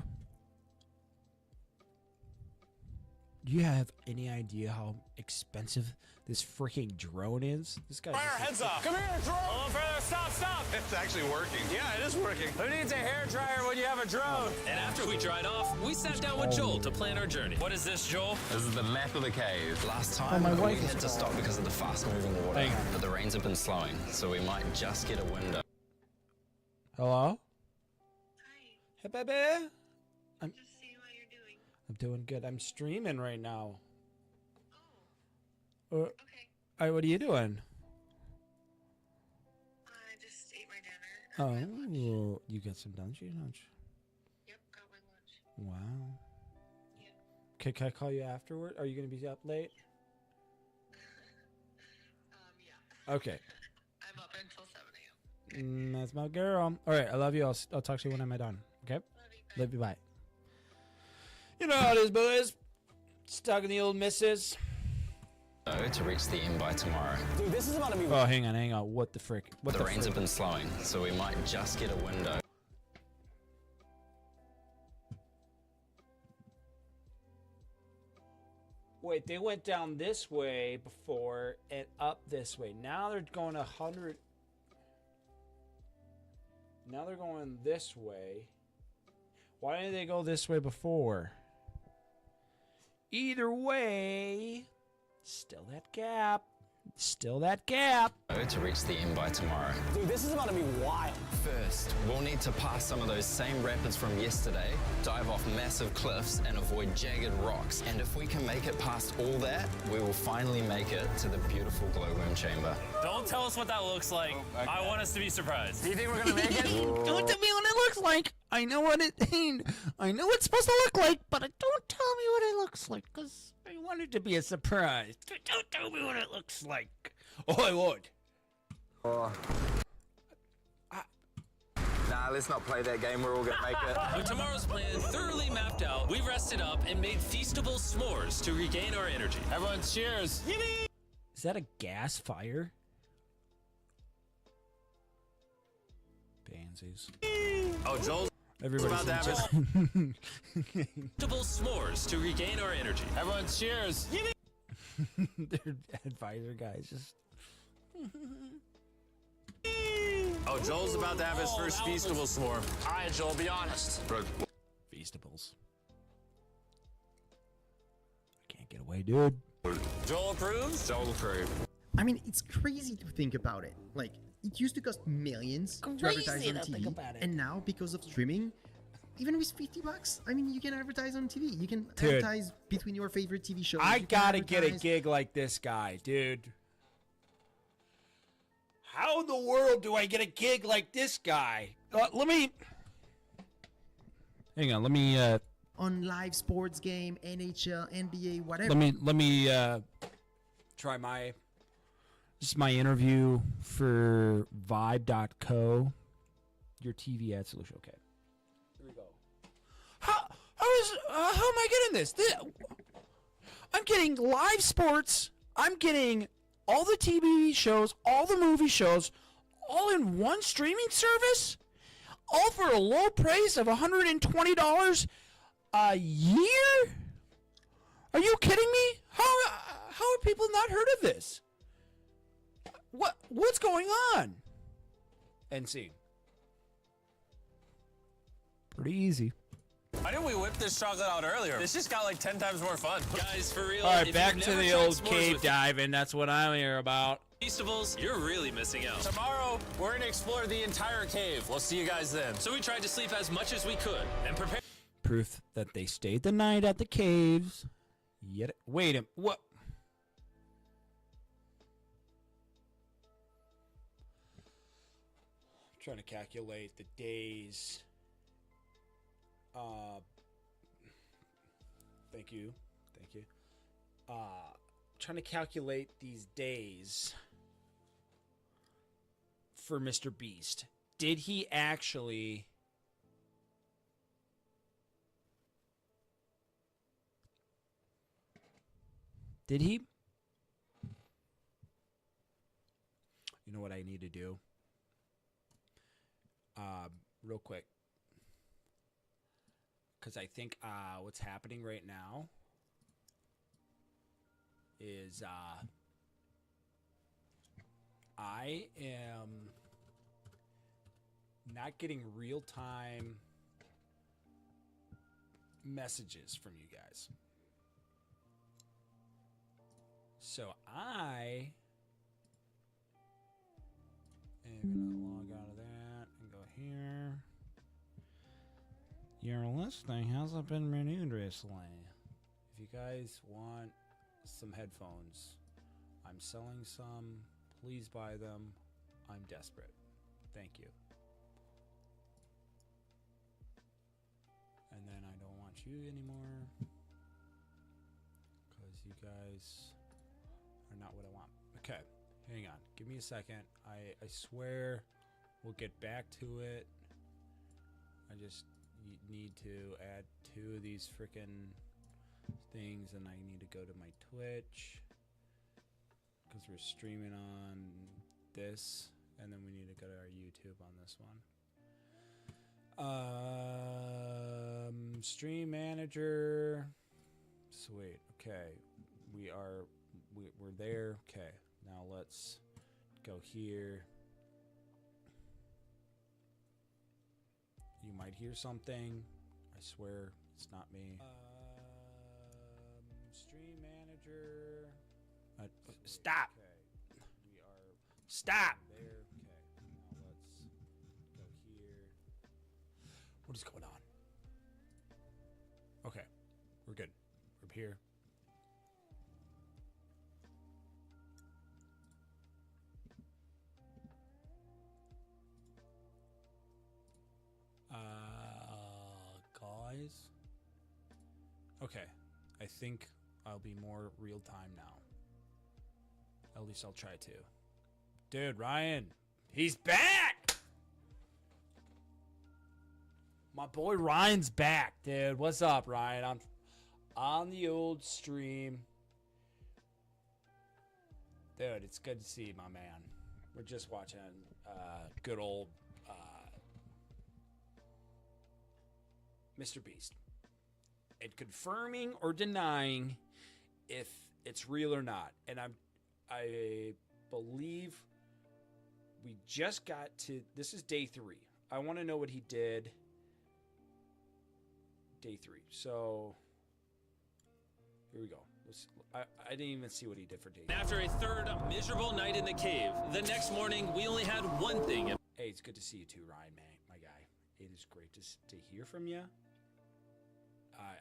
Do you have any idea how expensive this freaking drone is? This guy. Dry our heads off. Come here, drone. A little further. Stop. It's actually working. Yeah, it is working. Who needs a hair dryer when you have a drone? And after we dried off, we sat down with Joel to plan our journey. What is this, Joel? This is the map of the cave. Last time my we wife had to stop because of the fast-moving water, but the rains have been slowing, so we might just get a window. Hello? Hi. Hey, baby. I'm just seeing what you're doing. I'm doing good. I'm streaming right now. Oh. Okay. All right, what are you doing? I just ate my dinner. Oh, you got some lunch? Yep, got my lunch. Wow. Yeah. Okay, can I call you afterward? Are you going to be up late? Yeah. Okay. I'm up until 7 a.m. That's my girl. All right, I love you. I'll talk to you when I'm done. Okay? Love you. Bye. You know how it is, boys. Stuck in the old missus. To reach the end by tomorrow. Dude, this is about to be. Oh, hang on. What the frick? The rains have been slowing, so we might just get a window. Wait, they went down this way before and up this way. Now they're going 100. Now they're going this way. Why didn't they go this way before? Either way, still that gap. To reach the end by tomorrow. Dude, this is about to be wild. First, we'll need to pass some of those same rapids from yesterday, dive off massive cliffs, and avoid jagged rocks. And if we can make it past all that, we will finally make it to the beautiful glowworm chamber. Don't tell us what that looks like. I want us to be surprised. Do you think we're gonna make it? Don't tell me what it looks like. I know what I know what it's supposed to look like, but don't tell me what it looks like, because I want it to be a surprise. Don't tell me what it looks like. Oh, I would. Nah, let's not play that game. We're all gonna make it. With tomorrow's plan thoroughly mapped out, we rested up and made feastable s'mores to regain our energy. Everyone cheers. Yippee! Is that a gas fire? Pansies. Oh, Joel's Everybody's about to have feastable s'mores to regain our energy. Everyone cheers. Yippee! Their advisor guys just. Oh, Joel's about to have his first feastable s'more. All right, Joel, be honest. Feastables. I can't get away, dude. Joel approves? Joel approved. I mean, it's crazy to think about it. Like, it used to cost millions to advertise on TV, and now, because of streaming, even with $50, I mean, you can advertise on TV. You can advertise between your favorite TV shows. I gotta get a gig like this guy, dude. How in the world do I get a gig like this guy? Let me... Hang on, let me... On live sports game, NHL, NBA, whatever. Let me try my... This is my interview for Vibe.co. Your TV ad solution. Okay. Here we go. How am I getting this? I'm getting live sports. I'm getting all the TV shows, all the movie shows, all in one streaming service? All for a low price of $120 a year? Are you kidding me? How have people not heard of this? What's going on? NC. Pretty easy. Why didn't we whip this chocolate out earlier? This just got like 10 times more fun. Guys, for real. All right, back to the old cave diving. That's what I'm here about. Feastables, you're really missing out. Tomorrow, we're gonna explore the entire cave. We'll see you guys then. So we tried to sleep as much as we could and prepare. Proof that they stayed the night at the caves. Yet, wait a what? I'm trying to calculate the days. Thank you. Trying to calculate these days for Mr. Beast. Did he actually... Did he? You know what I need to do? Real quick. Because I think what's happening right now is I am not getting real-time messages from you guys. So I am going to log out of that and go here. Your listing hasn't been renewed recently. If you guys want some headphones, I'm selling some. Please buy them. I'm desperate. Thank you. And then I don't want you anymore because you guys are not what I want. Okay, hang on. Give me a second. I swear we'll get back to it. I just need to add 2 of these frickin' things, and I need to go to my Twitch because we're streaming on this, and then we need to go to our YouTube on this one. Stream manager. Sweet. Okay, we're there. Okay, now let's go here. You might hear something. I swear it's not me. Stream manager. Stop. Okay. We are. Stop. There. Okay. Now let's go here. What is going on? Okay. We're good. We're here. Guys. Okay. I think I'll be more real time now. At least I'll try to. Dude, Ryan. He's back! My boy Ryan's back, dude. What's up, Ryan? I'm on the old stream. Dude, it's good to see you, my man. We're just watching good old Mr. Beast. And confirming or denying if it's real or not. And I believe we just got to, this is day 3. I want to know what he did day 3. So here we go. I didn't even see what he did for day 3. After a third miserable night in the cave, the next morning we only had one thing. Hey, it's good to see you too, Ryan, man, my guy. It is great to hear from you.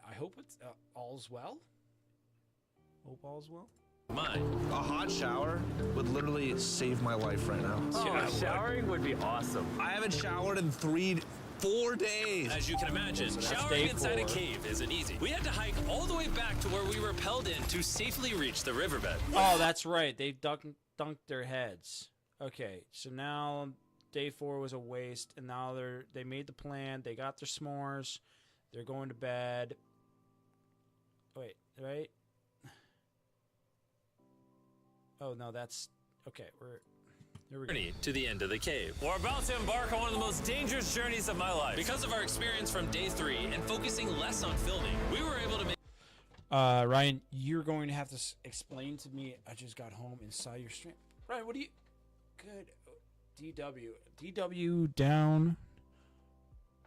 I hope it's all's well. Hope all's well. Mine. A hot shower would literally save my life right now. Oh, showering would be awesome. I haven't showered in 4 days. As you can imagine, showering inside a cave isn't easy. We had to hike all the way back to where we rappelled in to safely reach the riverbed. Oh, that's right. They dunked their heads. Okay, so now day 4 was a waste, and now they made the plan. They got their s'mores. They're going to bed. Wait, right? Oh no, that's okay. Here we go. Journey to the end of the cave. We're about to embark on one of the most dangerous journeys of my life. Because of our experience from day 3 and focusing less on filming, we were able to make. Ryan, you're going to have to explain to me. I just got home and saw your stream. Ryan, what do you? Good. DW down.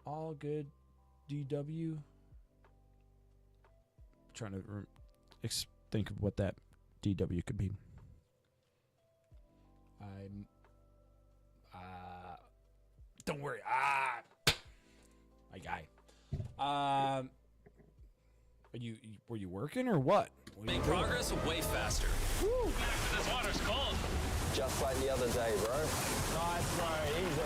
All good. DW. Trying to think of what that DW could be. Don't worry. My guy. Were you working or what? Make progress way faster. Woo! This water's cold. Just like the other day, bro. Nice, bro. Easy.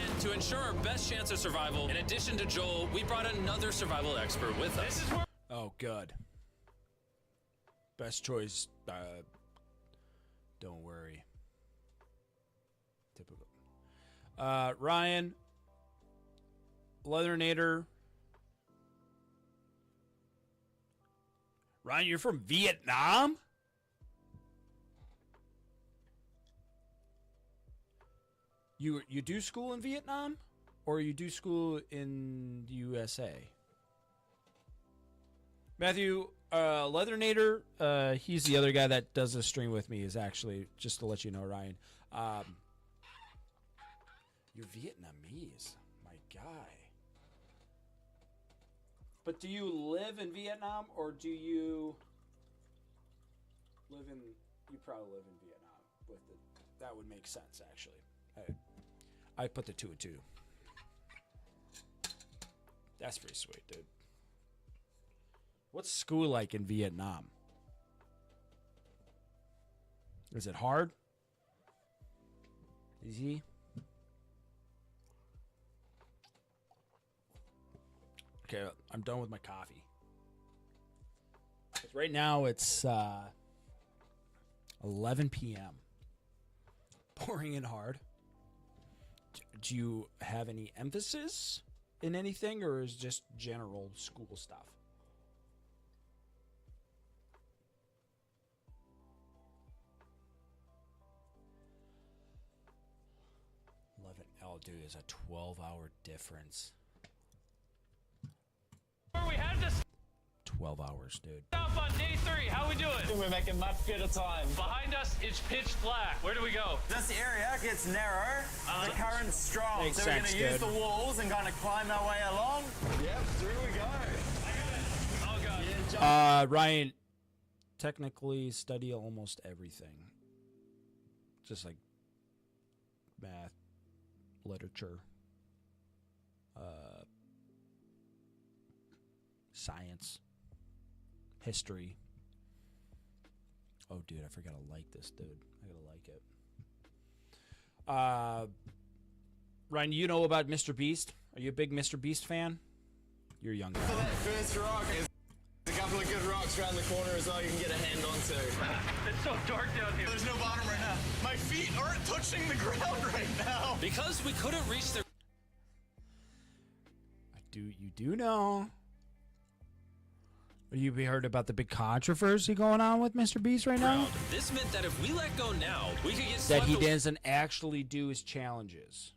And to ensure our best chance of survival, in addition to Joel, we brought another survival expert with us. Oh, good. Best choice. Don't worry. Typical. Ryan, Leathernator. Ryan, you're from Vietnam? You do school in Vietnam? Or you do school in the USA? Matthew, Leathernator, he's the other guy that does the stream with me, is actually, just to let you know, Ryan. You're Vietnamese, my guy. But do you live in Vietnam, or do you live in? You probably live in Vietnam. That would make sense, actually. I put the 2 and 2. That's pretty sweet, dude. What's school like in Vietnam? Is it hard? Easy? Okay, I'm done with my coffee. Right now it's 11 p.m. Boring and hard. Do you have any emphasis in anything, or is it just general school stuff? Oh, dude, it's a 12-hour difference. We had to 12 hours, dude. stop on day 3. How we doing? We're making much better time. Behind us, it's pitch black. Where do we go? This area gets narrow, the current's strong, Makes so we're sense, going to use dude. the walls and kind of climb our way along. Yep, through we go. Oh, God. Yeah, jump. Ryan, technically study almost everything. Just like math, literature, science, history. Oh, dude, I forgot to like this, dude. I gotta like it. Ryan, you know about Mr. Beast? Are you a big Mr. Beast fan? You're a young guy. For that first rock, there's a couple of good rocks around the corner as well you can get a hand onto. It's so dark down here. There's no bottom right now. My feet aren't touching the ground right now. Because we couldn't reach the... You do know. You heard about the big controversy going on with Mr. Beast right now? This meant that if we let go now, we could get That swept he doesn't actually do his challenges.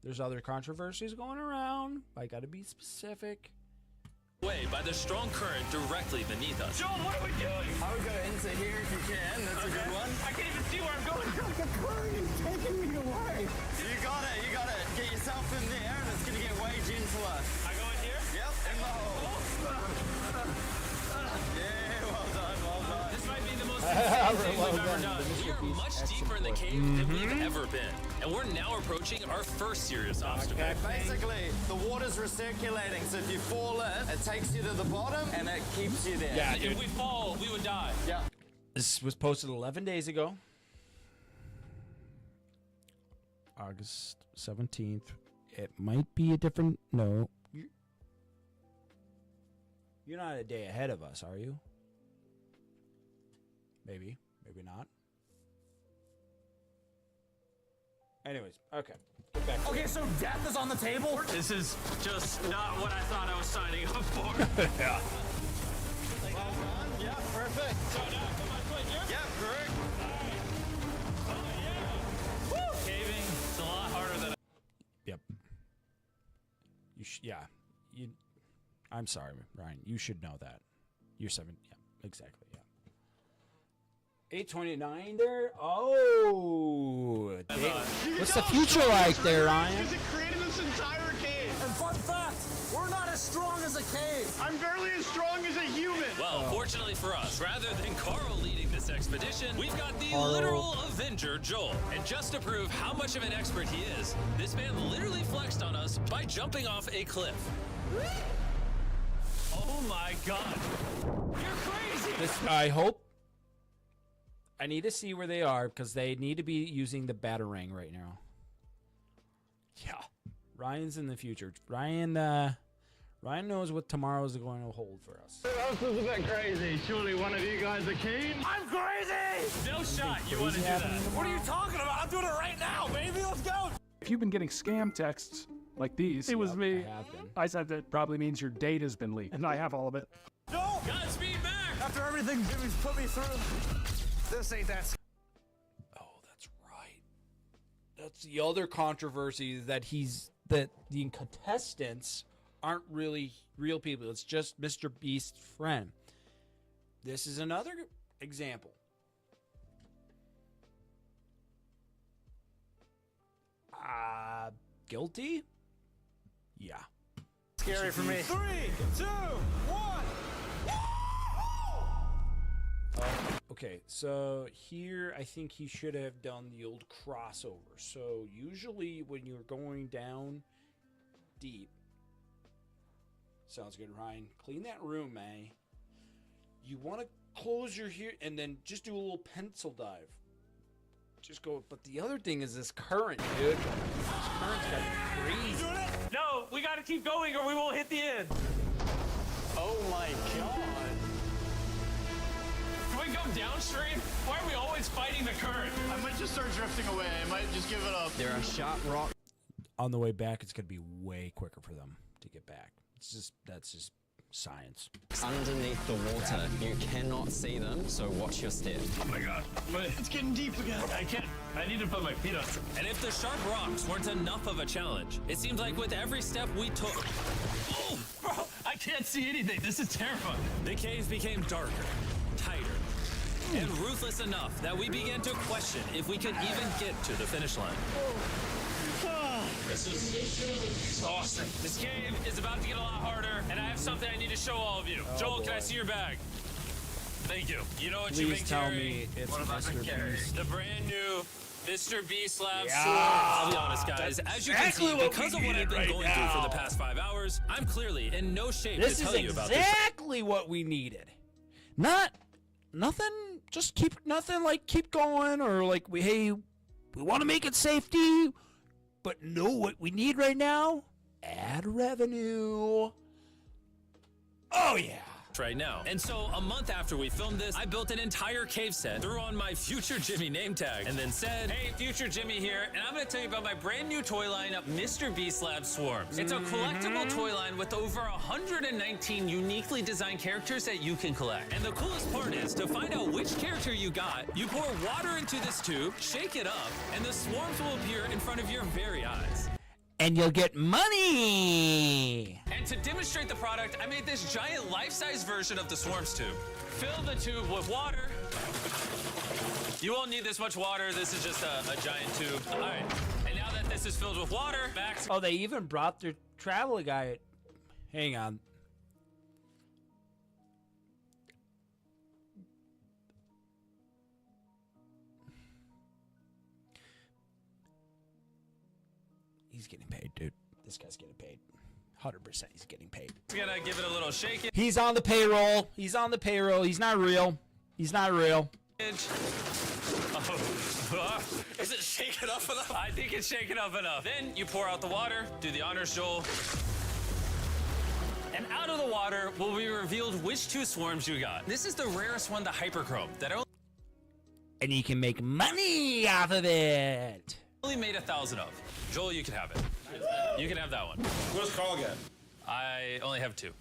There's other controversies going around. I gotta be specific. away by the strong current directly beneath us. Joel, what are we doing? I would go into here if you can. That's a good one. I can't even see where I'm going. The current is taking me away. You got it. You got it. Get yourself in there, and it's going to get way gentler. I go in here? Yep, in the hole. Yeah, well done, well done. This might be the most insane thing we've ever done. We are much deeper in the cave than we've ever been. And we're now approaching our first serious obstacle. Basically, the water's recirculating, so if you fall in, it takes you to the bottom, and it keeps you there. Yeah, if we fall, we would die. Yeah. This was posted 11 days ago. August 17th. It might be a different... No. You're not a day ahead of us, are you? Maybe. Maybe not. Anyways, okay. Get back to Okay, it. so death is on the table? This is just not what I thought I was signing up for. Yeah. Yeah, perfect. So now come on, foot here? Yeah, correct. All right. Oh, yeah. Woo! Caving, it's a lot harder than Yep. Yeah. I'm sorry, Ryan. You should know that. You're 7. Yeah, exactly. Yeah. 829 there. Oh. What's the future like there, Ryan? Because it created this entire cave. And fun fact, we're not as strong as a cave. I'm barely as strong as a human. Well, fortunately for us, rather than Carl leading this expedition, we've got the Carl. literal Avenger, Joel. And just to prove how much of an expert he is, this man literally flexed on us by jumping off a cliff. Oh my god. You're crazy. I hope. I need to see where they are because they need to be using the batarang right now. Yeah. Ryan's in the future. Ryan knows what tomorrow's going to hold for us. This is a bit crazy. Surely one of you guys are keen? I'm crazy! No shot you want to do that. What are you talking about? I'm doing it right now, baby. Let's go! If you've been getting scam texts like these, it was me. I have been. I said that probably means your date has been leaked, and I have all of it. No! Godspeed back! After everything Jimmy's put me through, this ain't that. Oh, that's right. That's the other controversy that the contestants aren't really real people. It's just Mr. Beast's friend. This is another example. Guilty? Yeah. Scary for me. 3, 2, 1. Okay, so here I think he should have done the old crossover. So usually when you're going down deep, sounds good, Ryan. Clean that room, man. You want to close your here and then just do a little pencil dive. Just go. But the other thing is this current, dude. This current's got crazy. No, we gotta keep going or we won't hit the end. Oh my god. Can we go downstream? Why are we always fighting the current? I might just start drifting away. I might just give it up. There are sharp rocks. On the way back, it's going to be way quicker for them to get back. That's just science. Underneath the water, you cannot see them, so watch your step. Oh my god. It's getting deep again. I can't. I need to put my feet on. And if the sharp rocks weren't enough of a challenge, it seems like with every step we took... Oh, bro, I can't see anything. This is terrifying. The caves became darker, tighter, and ruthless enough that we began to question if we could even get to the finish line. This is exhausting. This cave is about to get a lot harder, and I have something I need to show all of you. Joel, can I see your bag? Thank you. You know what you've been Please tell carrying? me it's What have I been Mr. carrying? Beast. The brand new Mr. Beast Lab Yeah. sword. I'll be honest, guys. That's As you can exactly see, what because we of what I've needed been right going through now. for the past 5 hours, I'm clearly in no shape This to is tell you about this. exactly what we needed. Nothing. Just keep going, or like we want to make it safety, but know what we need right now? Ad revenue. Oh yeah. Right now. And so a month after we filmed this, I built an entire cave set, threw on my Future Jimmy name tag, and then said, hey, Future Jimmy here, and I'm going to tell you about my brand new toy line of Mr. Beast Lab Swarms. It's a collectible toy line with over 119 uniquely designed characters that you can collect. And the coolest part is, to find out which character you got, you pour water into this tube, shake it up, and the swarms will appear in front of your very eyes. And you'll get money. And to demonstrate the product, I made this giant life-size version of the Swarms tube. Fill the tube with water. You won't need this much water. This is just a giant tube. All right. And now that this is filled with water, back to... Oh, they even brought their travel guide. Hang on. He's getting paid, dude. This guy's getting paid. 100% he's getting paid. Just gonna give it a little shake. He's on the payroll. He's not real. He's not real. Is it shaken up enough? I think it's shaken up enough. Then you pour out the water, do the honors, Joel. And out of the water will be revealed which 2 swarms you got. This is the rarest one, the hyperchrome, that And you can make money off of it. only made 1,000 of. Joel, you can have it. You can have that one. Where's Carl get? I only have 2.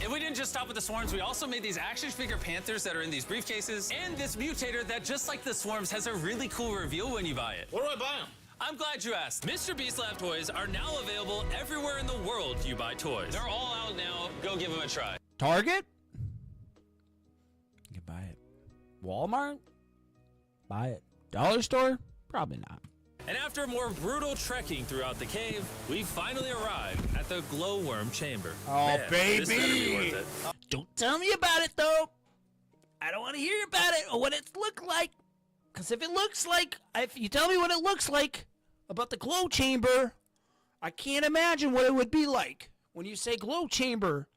And we didn't just stop with the swarms, we also made these action figure panthers that are in these briefcases, and this mutator that, just like the swarms, has a really cool reveal when you buy it. Where do I buy them? I'm glad you asked. Mr. Beast Lab toys are now available everywhere in the world you buy toys. They're all out now. Go give them a try. Target? You can buy it. Walmart? Buy it. Dollar store? Probably not. And after more brutal trekking throughout the cave, we finally arrived at the glowworm chamber. Oh, Man, this better be baby! worth it. Don't tell me about it, though. I don't want to hear about it or what it looked like. Because if you tell me what it looks like about the glow chamber, I can't imagine what it would be like. When you say glow chamber,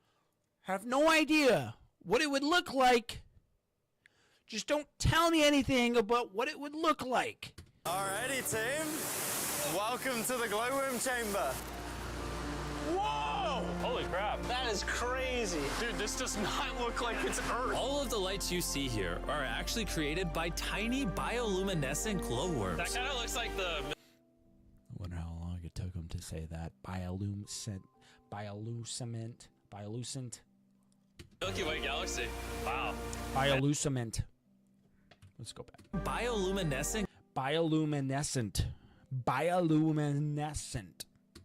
I have no idea what it would look like. Just don't tell me anything about what it would look like. Alrighty, team. Welcome to the glowworm chamber. Whoa! Holy crap. That is crazy. Dude, this does not look like it's Earth. All of the lights you see here are actually created by tiny bioluminescent glowworms. That kind of looks like the... I wonder how long it took them to say that. Bioluminescent. Milky Way galaxy. Wow. Bioluminescent. Let's go back. Bioluminescent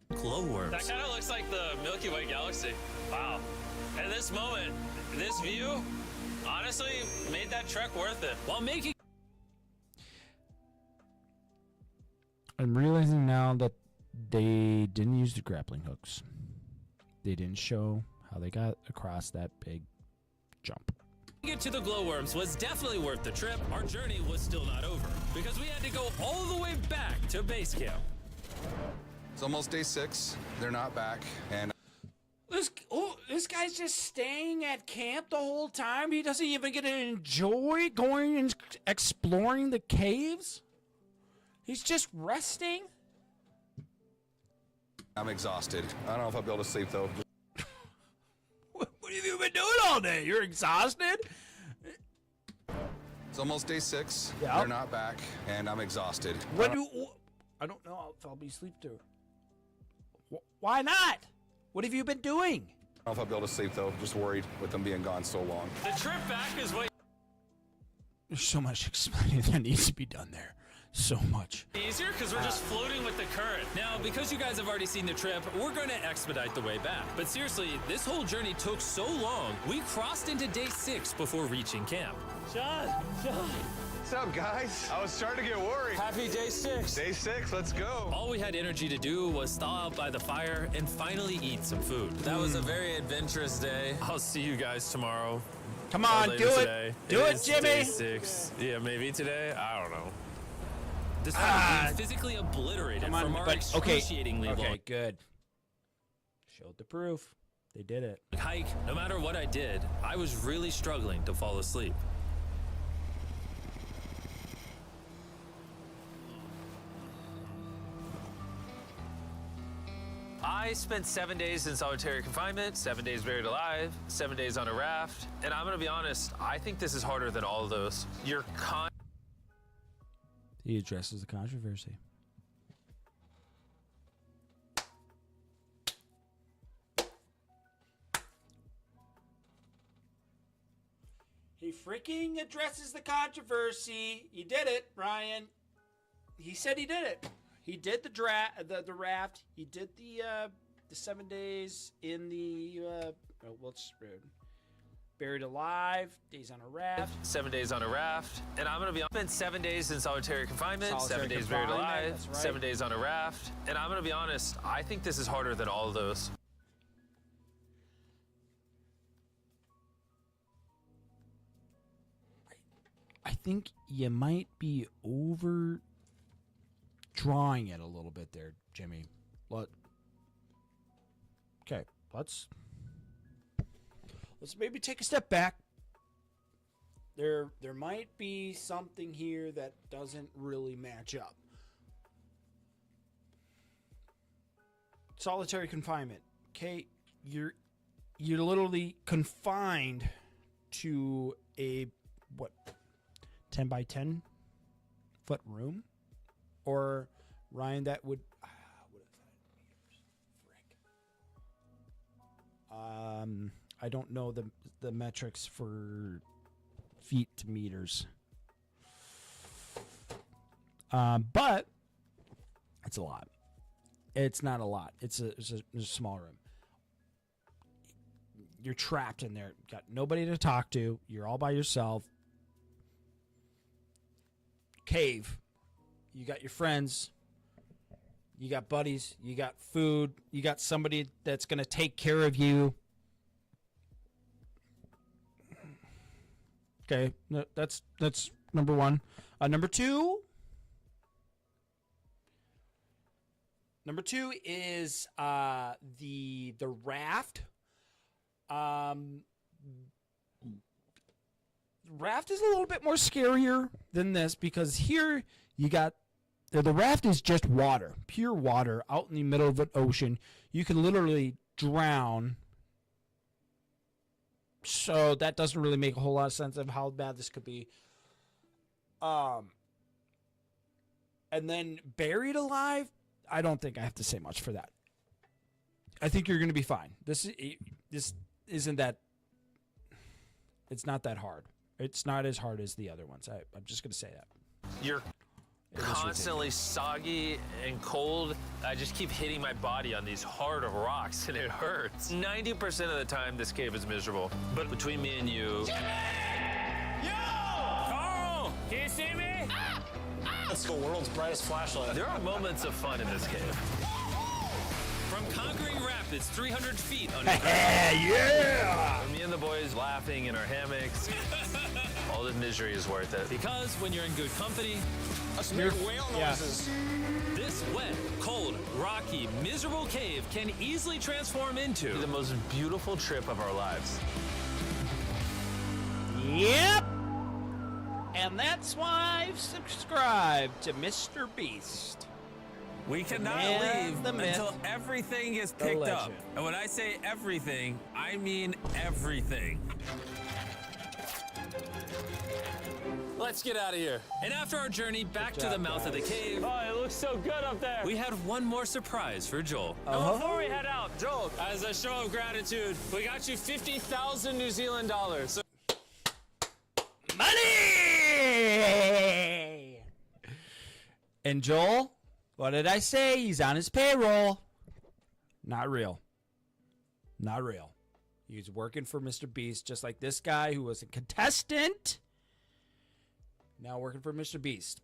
glowworms. That kind of looks like the Milky Way galaxy. Wow. At this moment, this view, honestly, made that trek worth it. While making... I'm realizing now that they didn't use the grappling hooks. They didn't show how they got across that big jump. Get to the glowworms was definitely worth the trip. Our journey was still not over because we had to go all the way back to base camp. It's almost day 6. They're not back, and This guy's just staying at camp the whole time. He doesn't even get to enjoy going and exploring the caves. He's just resting. I'm exhausted. I don't know if I'll be able to sleep though. What have you been doing all day? You're exhausted? It's almost day 6. Yep. They're not back, and I'm exhausted. I don't know if I'll be asleep through. Why not? What have you been doing? I don't know if I'll be able to sleep though. Just worried with them being gone so long. The trip back is way There's so much explaining that needs to be done there. So much. easier because we're just floating with the current. Now, because you guys have already seen the trip, we're going to expedite the way back. But seriously, this whole journey took so long, we crossed into day 6 before reaching camp. John. What's up, guys? I was starting to get worried. Happy day 6. Day 6, let's go. All we had energy to do was thaw out by the fire and finally eat some food. That was a very adventurous day. I'll see you guys tomorrow. Come on, do it. Today. Do it, is Jimmy. Day 6. Yeah, maybe today. I don't know. This one is being physically obliterated from our excruciatingly long good. Showed the proof. They did it. hike. No matter what I did, I was really struggling to fall asleep. I spent 7 days in solitary confinement, 7 days buried alive, 7 days on a raft, and I'm gonna be honest, I think this is harder than all of those. You're He addresses the controversy. He freaking addresses the controversy. He did it, Ryan. He said he did it. He did the raft. He did the 7 days in the buried alive, days on a raft. 7 days on a raft, and I'm gonna be spent 7 days in solitary confinement, 7 days buried alive, that's right. 7 days on a raft, and I'm gonna be honest, I think this is harder than all of those. I think you might be over drawing it a little bit there, Jimmy. Okay, let's maybe take a step back. There might be something here that doesn't really match up. Solitary confinement. Okay, you're literally confined to a 10 by 10 foot room, or Ryan, that would what is that meters? Frick. I don't know the metrics for feet to meters. But it's a lot. It's not a lot. It's a small room. You're trapped in there. Got nobody to talk to. You're all by yourself. Cave. You got your friends. You got buddies. You got food. You got somebody that's going to take care of you. Okay, that's number one. Number two is the raft. Raft is a little bit more scarier than this because here you got the raft is just water, pure water out in the middle of an ocean. You can literally drown. So that doesn't really make a whole lot of sense of how bad this could be. And then buried alive, I don't think I have to say much for that. I think you're going to be fine. This isn't that. It's not that hard. It's not as hard as the other ones. I'm just going to say that. You're constantly soggy and cold. I just keep hitting my body on these hard rocks and it hurts. 90% of the time, this cave is miserable. But between me and you... Jimmy! Yo! Carl! Can you see me? That's the world's brightest flashlight. There are moments of fun in this cave. From conquering rapids 300 feet underground. Yeah! Me and the boys laughing in our hammocks. All the misery is worth it. Because when you're in good company, Us make whale noises. this wet, cold, rocky, miserable cave can easily transform into the most beautiful trip of our lives. Yep. And that's why I've subscribed to Mr. Beast. We cannot man, leave the myth, until everything is the picked up. legend. And when I say everything, I mean everything. Let's get out of here. And after our journey back to the mouth of the cave, Oh, it looks so good up there. we had one more surprise for Joel. Now, before we head out, Joel, as a show of gratitude, we got you 50,000 New Zealand dollars. So Money! And Joel, what did I say? He's on his payroll. Not real. Not real. He's working for Mr. Beast, just like this guy who was a contestant. Now working for Mr. Beast.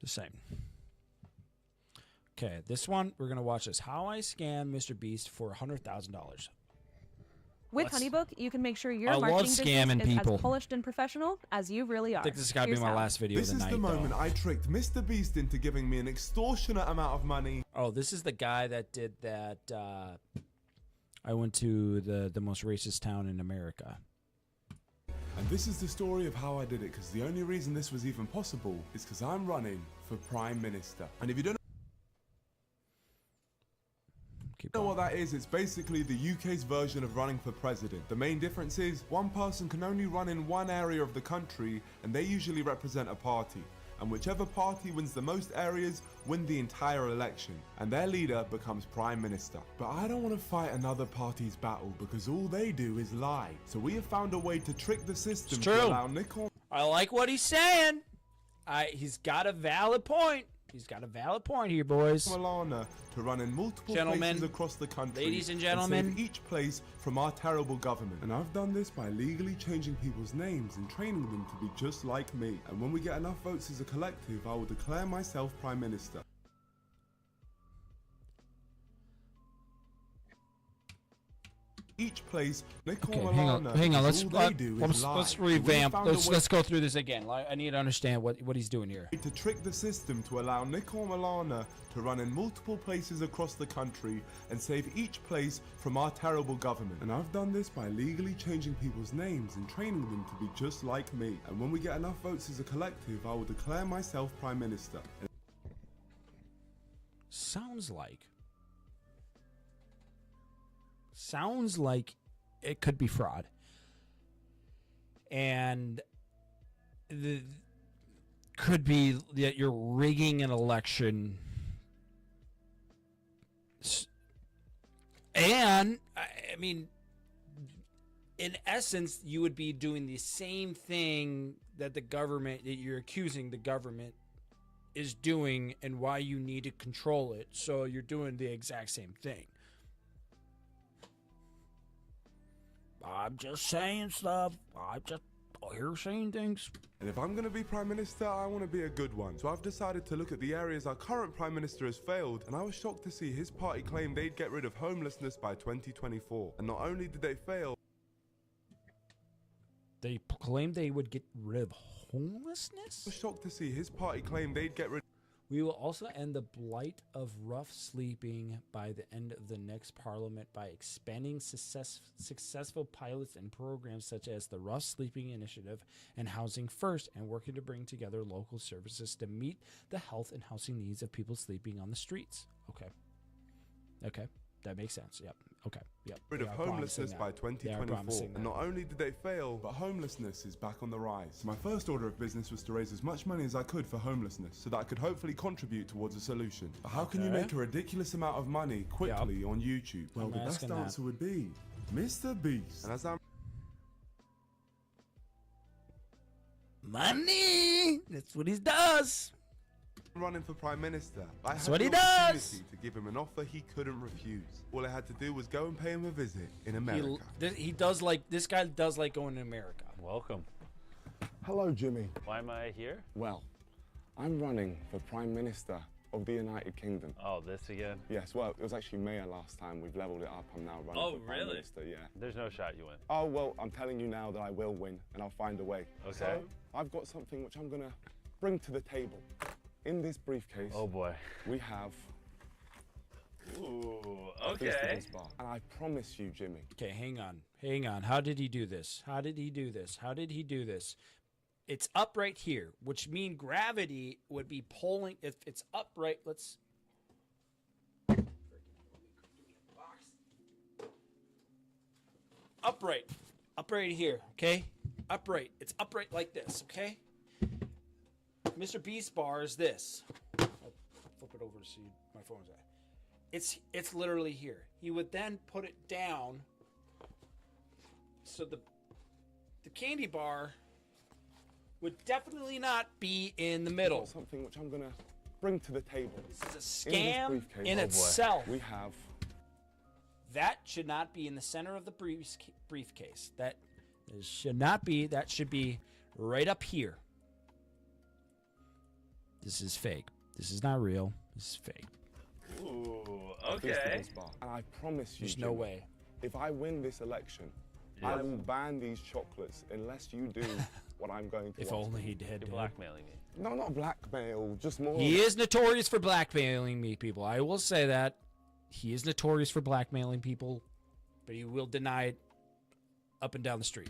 The same. Okay, this one, we're going to watch this. How I Scam Mr. Beast for $100,000. With HoneyBook, you can make sure your I love marketing scamming business is people. as polished and professional as you really are. I think this has got to be Here's my how. last video This of the is night, the moment though. I tricked Mr. Beast into giving me an extortionate amount of money. Oh, this is the guy that did that. I went to the most racist town in America. And this is the story of how I did it, because the only reason this was even possible is because I'm running for Prime Minister. And if you don't know what that is, it's basically the UK's version of running for president. The main difference is one person can only run in one area of the country, and they usually represent a party. And whichever party wins the most areas win the entire election, and their leader becomes Prime Minister. But I don't want to fight another party's battle because all they do is lie. So we have found a way to trick the system It's to true. allow Nicole. I like what he's saying. He's got a valid point. He's got a valid point here, boys. Milana to run in multiple Gentlemen, places across the country, ladies and save gentlemen. each place from our terrible government. And I've done this by legally changing people's names and training them to be just like me. And when we get enough votes as a collective, I will declare myself Prime Minister. each place, Nicole Okay, Milana, hang on. all they do is lie. Let's We revamp. found a way Let's go through this again. I need to understand what he's doing here. to trick the system to allow Nicole Milana to run in multiple places across the country and save each place from our terrible government. And I've done this by legally changing people's names and training them to be just like me. And when we get enough votes as a collective, I will declare myself Prime Minister. Sounds like it could be fraud. And could be that you're rigging an election. And, I mean, in essence, you would be doing the same thing that you're accusing the government is doing, and why you need to control it. So you're doing the exact same thing. I'm just saying stuff. I'm just here saying things. And if I'm going to be Prime Minister, I want to be a good one. So I've decided to look at the areas our current Prime Minister has failed, and I was shocked to see his party claim they'd get rid of homelessness by 2024. And not only did they fail, they claimed they would get rid of homelessness? I was shocked to see his party claim they'd get rid. We will also end the blight of rough sleeping by the end of the next parliament by expanding successful pilots and programs such as the Rough Sleeping Initiative and Housing First, and working to bring together local services to meet the health and housing needs of people sleeping on the streets. Okay, that makes sense. Yep. Okay. Yep. Rid of homelessness by 2024. And not only did they fail, but homelessness is back on the rise. So my first order of business was to raise as much money as I could for homelessness so that I could hopefully contribute towards a solution. But how can you make a ridiculous amount of money quickly on YouTube? Well, the best answer would be Mr. Beast. And as I'm money, that's what he does. Running for Prime Minister, That's what he does. To give him an offer he couldn't refuse. All I had to do was go and pay him a visit in America. He does like, this guy does like going to America. Welcome. Hello, Jimmy. Why am I here? Well, I'm running for Prime Minister of the United Kingdom. Oh, this again? Yes, well, it was actually Mayor last time. We've leveled it up. I'm now running for Prime Minister, yeah. There's no shot you win. Oh, well, I'm telling you now that I will win, and I'll find a way. Okay. So, I've got something which I'm going to bring to the table. In this briefcase, oh boy, we have. Ooh, a okay. Feastables bar. And I promise you, Jimmy. Okay, hang on. How did he do this? It's up right here, which means gravity would be pulling. If it's upright, let's. Upright here, okay? Upright. It's upright like this, okay? Mr. Beast bar is this. I'll flip it over to see my phone's at. It's literally here. He would then put it down so the candy bar would definitely not be in the middle. Something which I'm gonna bring to the table. This is a scam in itself. We have. That should not be in the center of the briefcase. That should not be. That should be right up here. This is fake. This is not real. This is fake. Ooh, okay. And I promise you, there's no way. If I win this election, I will ban these chocolates unless you do what I'm going to. If only he did. You're blackmailing me. No, not blackmail. Just more. He is notorious for blackmailing me, people. I will say that. He is notorious for blackmailing people, but he will deny it up and down the street.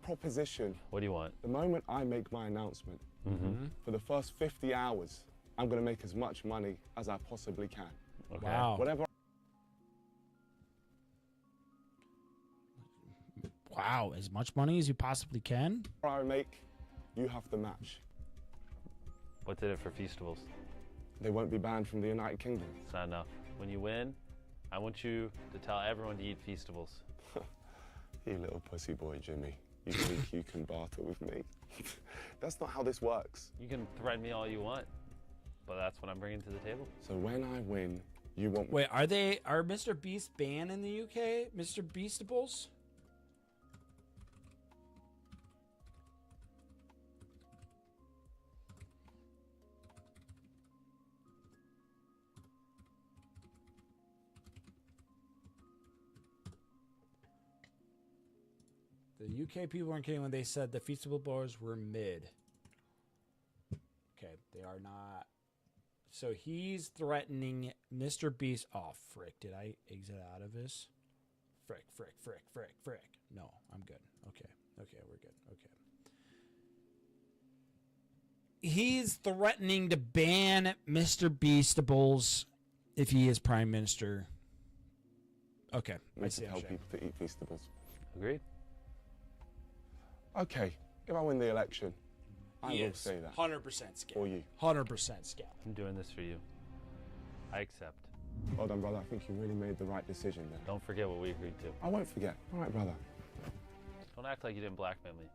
Proposition. What do you want? The moment I make my announcement, for the first 50 hours, I'm going to make as much money as I possibly can. Okay. Wow. Whatever. Wow, as much money as you possibly can? I make, you have to match. What did it for Feastables? They won't be banned from the United Kingdom. It's not enough. When you win, I want you to tell everyone to eat Feastables. You little pussy boy, Jimmy. You think you can barter with me? That's not how this works. You can threaten me all you want, but that's what I'm bringing to the table. So when I win, you want... Wait, are Mr. Beast banned in the UK? Mr. Beastables? The UK people weren't kidding when they said the Feastable Bars were mid. Okay, they are not. So he's threatening Mr. Beast. Oh, frick. Did I exit out of this? Frick. No, I'm good. Okay, we're good. Okay. He's threatening to ban Mr. Beastables if he is Prime Minister. Okay, We need to tell people to eat Feastables. Agreed. Okay, if I win the election, I will Yes, say that. 100% scam. Or you. 100% scam. I'm doing this for you. I accept. Well done, brother. I think you really made the right decision there. Don't forget what we agreed to. I won't forget. All right, brother. Don't act like you didn't blackmail me.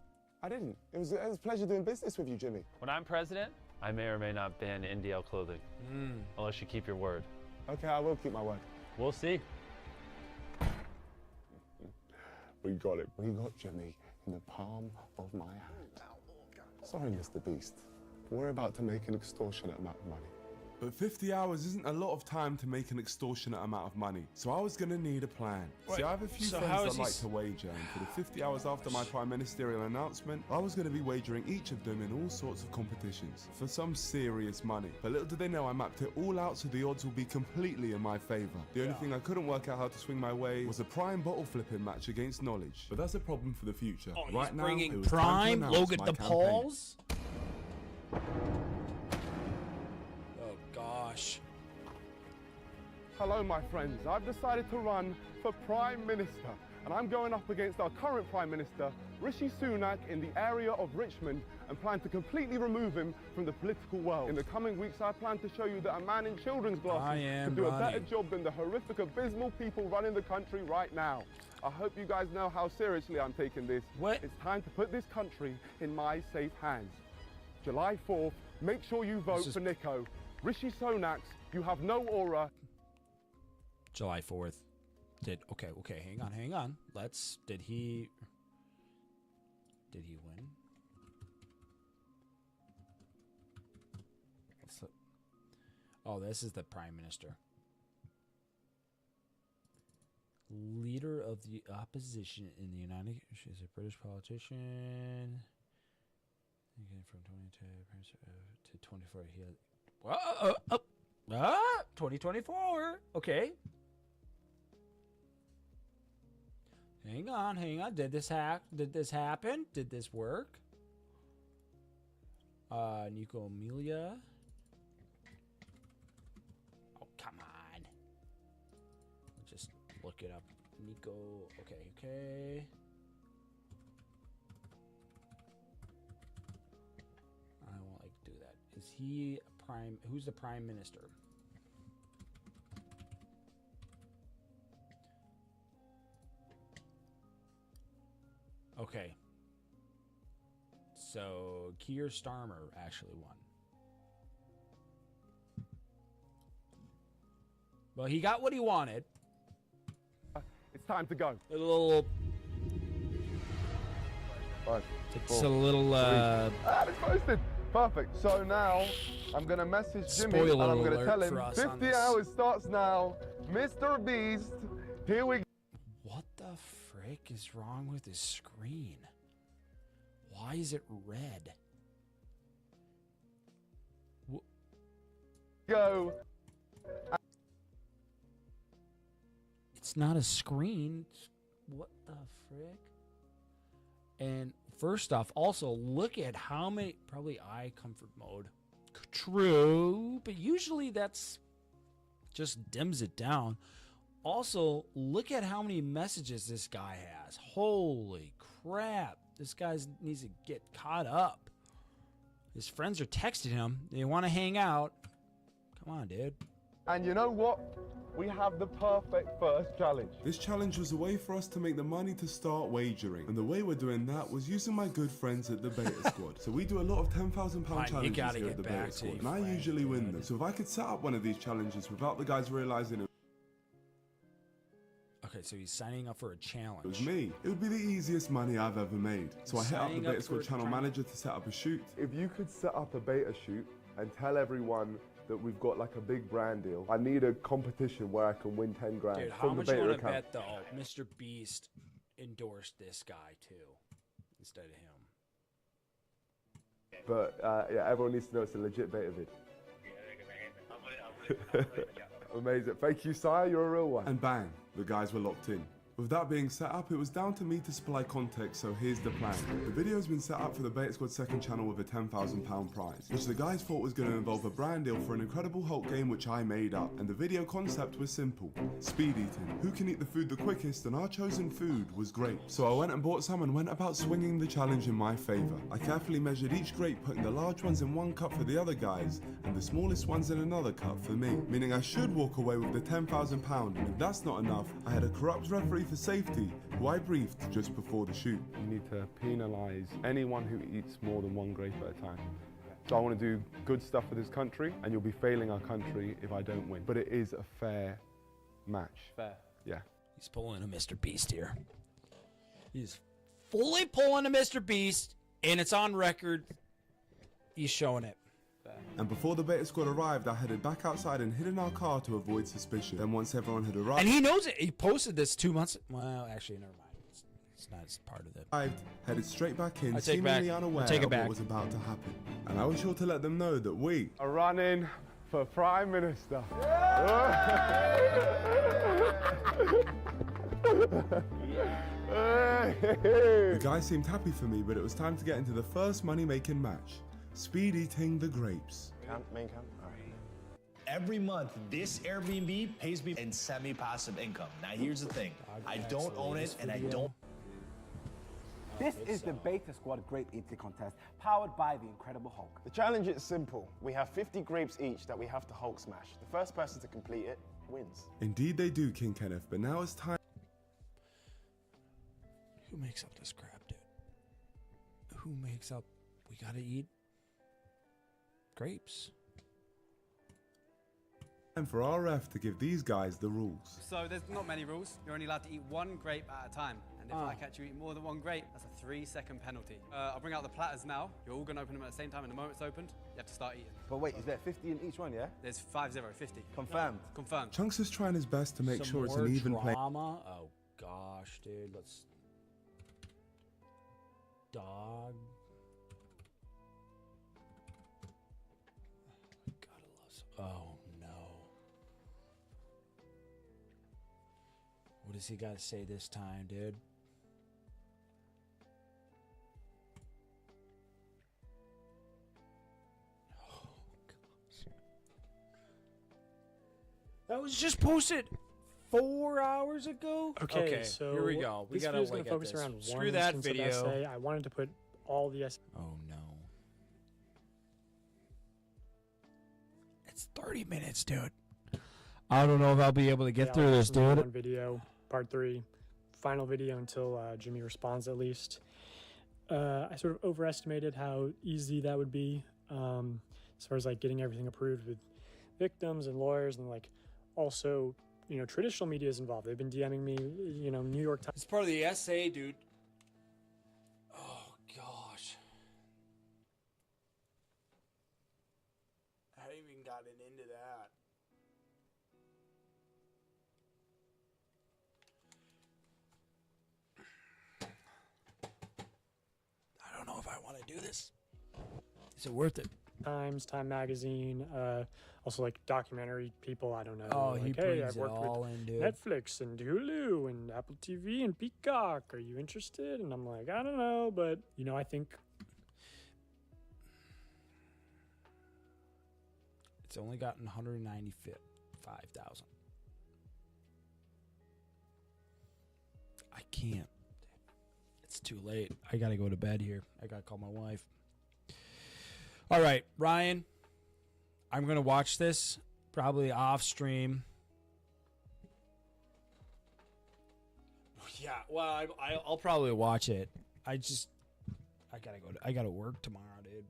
I didn't. It was a pleasure doing business with you, Jimmy. When I'm president, I may or may not ban NDL clothing. Unless you keep your word. Okay, I will keep my word. We'll see. We got it. We got Jimmy in the palm of my hand. Sorry, Mr. Beast. We're about to make an extortionate amount of money. But 50 hours isn't a lot of time to make an extortionate amount of money, so I was going to need a plan. See, I have a few friends that like to wager, and for the 50 hours after my prime ministerial announcement, I was going to be wagering each of them in all sorts of competitions for some serious money. But little did they know I mapped it all out so the odds will be completely in my favour. The only thing I couldn't work out how to swing my way was a prime bottle flipping match against knowledge. But that's a problem for the future. Oh, right now, bringing it was Prime, time to announce Logan my DePauls? campaign. Oh, gosh. Hello, my friends. I've decided to run for Prime Minister, and I'm going up against our current Prime Minister, Rishi Sunak, in the area of Richmond, and plan to completely remove him from the political world. In the coming weeks, I plan to show you that a man in children's glasses can do a better job than the horrific, abysmal people running the country right now. I hope you guys know how seriously I'm taking this. It's time to put this country in my safe hands. July 4th, make sure you vote for Nico. Rishi Sunak, you have no aura. July 4th. Okay, hang on. Did he win? Oh, this is the Prime Minister. Leader of the opposition in the United... She's a British politician. From 20 to 24. He had... 2024. Okay. Hang on. Did this happen? Did this work? Nico Amelia. Oh, come on. Let's just look it up. Nico. Okay. I won't do that. Is he prime? Who's the Prime Minister? Okay. So Keir Starmer actually won. Well, he got what he wanted. It's time to go. A little. It's a little. It's posted. Perfect. So now I'm gonna message Jimmy and I'm gonna tell him 50 hours starts now. Mr. Beast, here we go. What the frick is wrong with his screen? Why is it red? Go. It's not a screen. What the frick? And first off, also look at how many, probably eye comfort mode. True, but usually that's just dims it down. Also, look at how many messages this guy has. Holy crap. This guy needs to get caught up. His friends are texting him. They want to hang out. Come on, dude. And you know what? We have the perfect first challenge. This challenge was a way for us to make the money to start wagering. And the way we're doing that was using my good friends at the Beta Squad. So we do a lot of £10,000 challenges here at the Beta Squad. And I usually win them. So if I could set up one of these challenges without the guys realizing it Okay, so he's signing up for a challenge. was me, it would be the easiest money I've ever made. So I hit up the Beta Squad channel manager to set up a shoot. If you could set up a beta shoot and tell everyone that we've got like a big brand deal, I need a competition where I can win 10 grand Dude, how from the much you beta want to account. bet though, Mr. Beast endorsed this guy too, instead of him. But yeah, everyone needs to know it's a legit beta vid. Amazing. Thank you, sire. You're a real one. And bang, the guys were locked in. With that being set up, it was down to me to supply context, so here's the plan. The video's been set up for the Beta Squad second channel with a £10,000 prize, which the guys thought was going to involve a brand deal for an Incredible Hulk game which I made up. And the video concept was simple: speed eating. Who can eat the food the quickest? And our chosen food was grapes. So I went and bought some and went about swinging the challenge in my favour. I carefully measured each grape, putting the large ones in one cup for the other guys, and the smallest ones in another cup for me. Meaning I should walk away with the £10,000, and if that's not enough, I had a corrupt referee for safety, who I briefed just before the shoot. You need to penalise anyone who eats more than one grape at a time. So I want to do good stuff for this country, and you'll be failing our country if I don't win. But it is a fair match. Fair. Yeah. He's pulling a Mr. Beast here. He's fully pulling a Mr. Beast, and it's on record. He's showing it. And before the Beta Squad arrived, I headed back outside and hid in our car to avoid suspicion. Then once everyone had arrived... And he knows it. He posted this 2 months... Well, actually, never mind. It's not as part of it. Arrived, headed straight back in, I take seemingly back. unaware I take it of back. what was about to happen. And I was sure to let them know that we... are running for Prime Minister. The guy seemed happy for me, but it was time to get into the first money-making match. Speed eating the grapes. Main camp? All right. Every month, this Airbnb pays me in semi-passive income. Now, here's the thing. I don't own it, and I don't... This is the Beta Squad Grape Eating Contest, powered by the Incredible Hulk. The challenge is simple. We have 50 grapes each that we have to Hulk smash. The first person to complete it wins. Indeed they do, King Kenneth, but now it's time... Who makes up this crap, dude? Who makes up... We gotta eat... grapes. And for our ref to give these guys the rules. So there's not many rules. You're only allowed to eat one grape at a time. And if I catch you eating more than one grape, that's a 3-second penalty. I'll bring out the platters now. You're all gonna open them at the same time, and the moment it's opened, you have to start eating. But wait, is there 50 in each one, yeah? There's 50, 50. Confirmed. Confirmed. Chunks is trying his best to make Some sure it's more an even play. drama? Oh gosh, dude. Let's... Dog. Oh no. What does he got to say this time, dude? Oh gosh. That was just posted 4 hours ago? Okay, so here we go. We this gotta video's look gonna at focus this. around Screw one that instance of video. essay. I wanted to put all the essay. Oh no. It's 30 minutes, dude. I don't know if I'll be able to get through this, dude. One video, part 3, final video until Jimmy responds at least. I sort of overestimated how easy that would be, as far as like getting everything approved with victims and lawyers, and like also, you know, traditional media is involved. They've been DMing me, you know, New York Times. It's part of the essay, dude. Oh gosh. I haven't even gotten into that. I don't know if I want to do this. Is it worth it? Times, Time Magazine, also like documentary people. I don't know. Oh, like, he hey, brings I've it worked all with in, dude. Netflix and Hulu and Apple TV and Peacock. Are you interested? And I'm like, I don't know, but you know, I think It's only gotten 195,000. I can't. It's too late. I gotta go to bed here. I gotta call my wife. All right, Ryan. I'm gonna watch this probably off stream. Yeah, well, I'll probably watch it. I gotta work tomorrow, dude.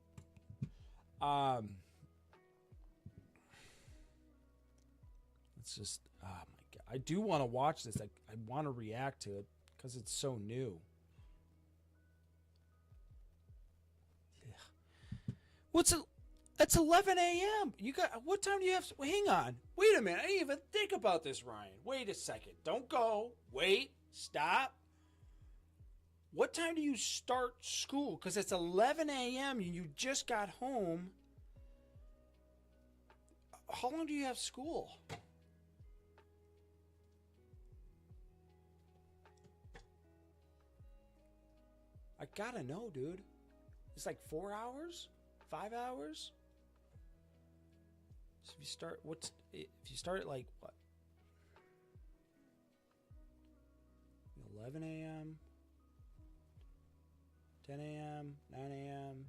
It's just, oh my god, I do want to watch this. I want to react to it because it's so new. It's 11 a.m. You got, what time do you have? Hang on. Wait a minute. I didn't even think about this, Ryan. Wait a second. Don't go. Wait. Stop. What time do you start school? Because it's 11 a.m. and you just got home. How long do you have school? I gotta know, dude. It's like 4 hours? 5 hours? So if you start, if you start at like what? 11 a.m., 10 a.m., 9 a.m.,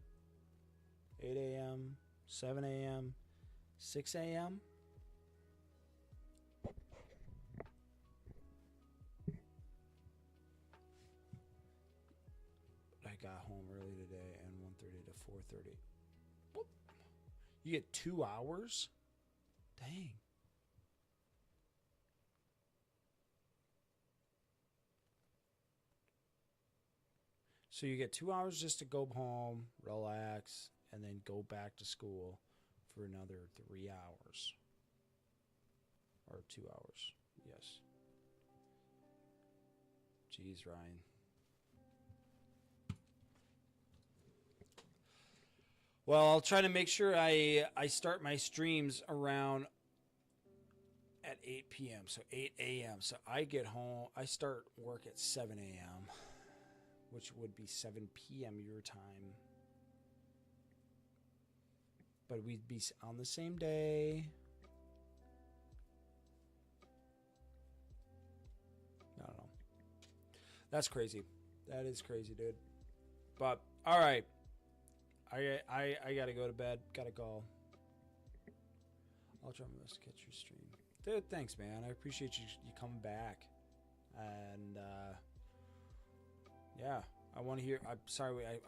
8 a.m., 7 a.m., 6 a.m.? I got home early today and 1:30 to 4:30. You get 2 hours? Dang. So you get 2 hours just to go home, relax, and then go back to school for another 3 hours. Or 2 hours. Yes. Jeez, Ryan. Well, I'll try to make sure I start my streams around at 8 p.m. So 8 a.m. So I get home. I start work at 7 a.m., which would be 7 p.m. your time. But we'd be on the same day. I don't know. That's crazy. That is crazy, dude. But, all right. I gotta go to bed. Gotta go. I'll try my best to catch your stream. Dude, thanks, man. I appreciate you coming back. And, yeah, I want to hear. I'm sorry, I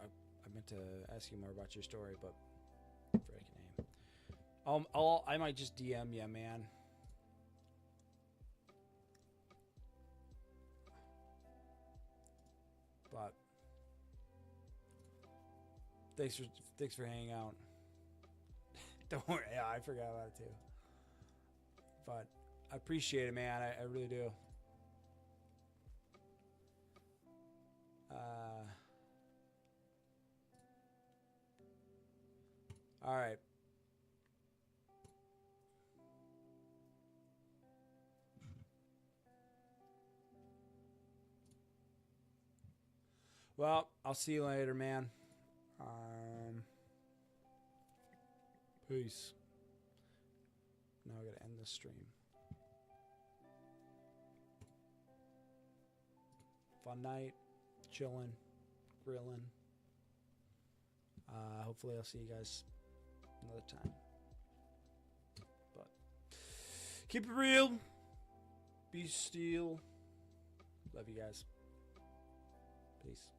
meant to ask you more about your story, but freaking name. I might just DM you, man. But thanks for hanging out. Don't worry, yeah, I forgot about it too. But I appreciate it, man. I really do. All right. Well, I'll see you later, man. Peace. Now I gotta end the stream. Fun night, chilling, grilling. Hopefully I'll see you guys another time. But keep it real. Be still. Love you guys. Peace.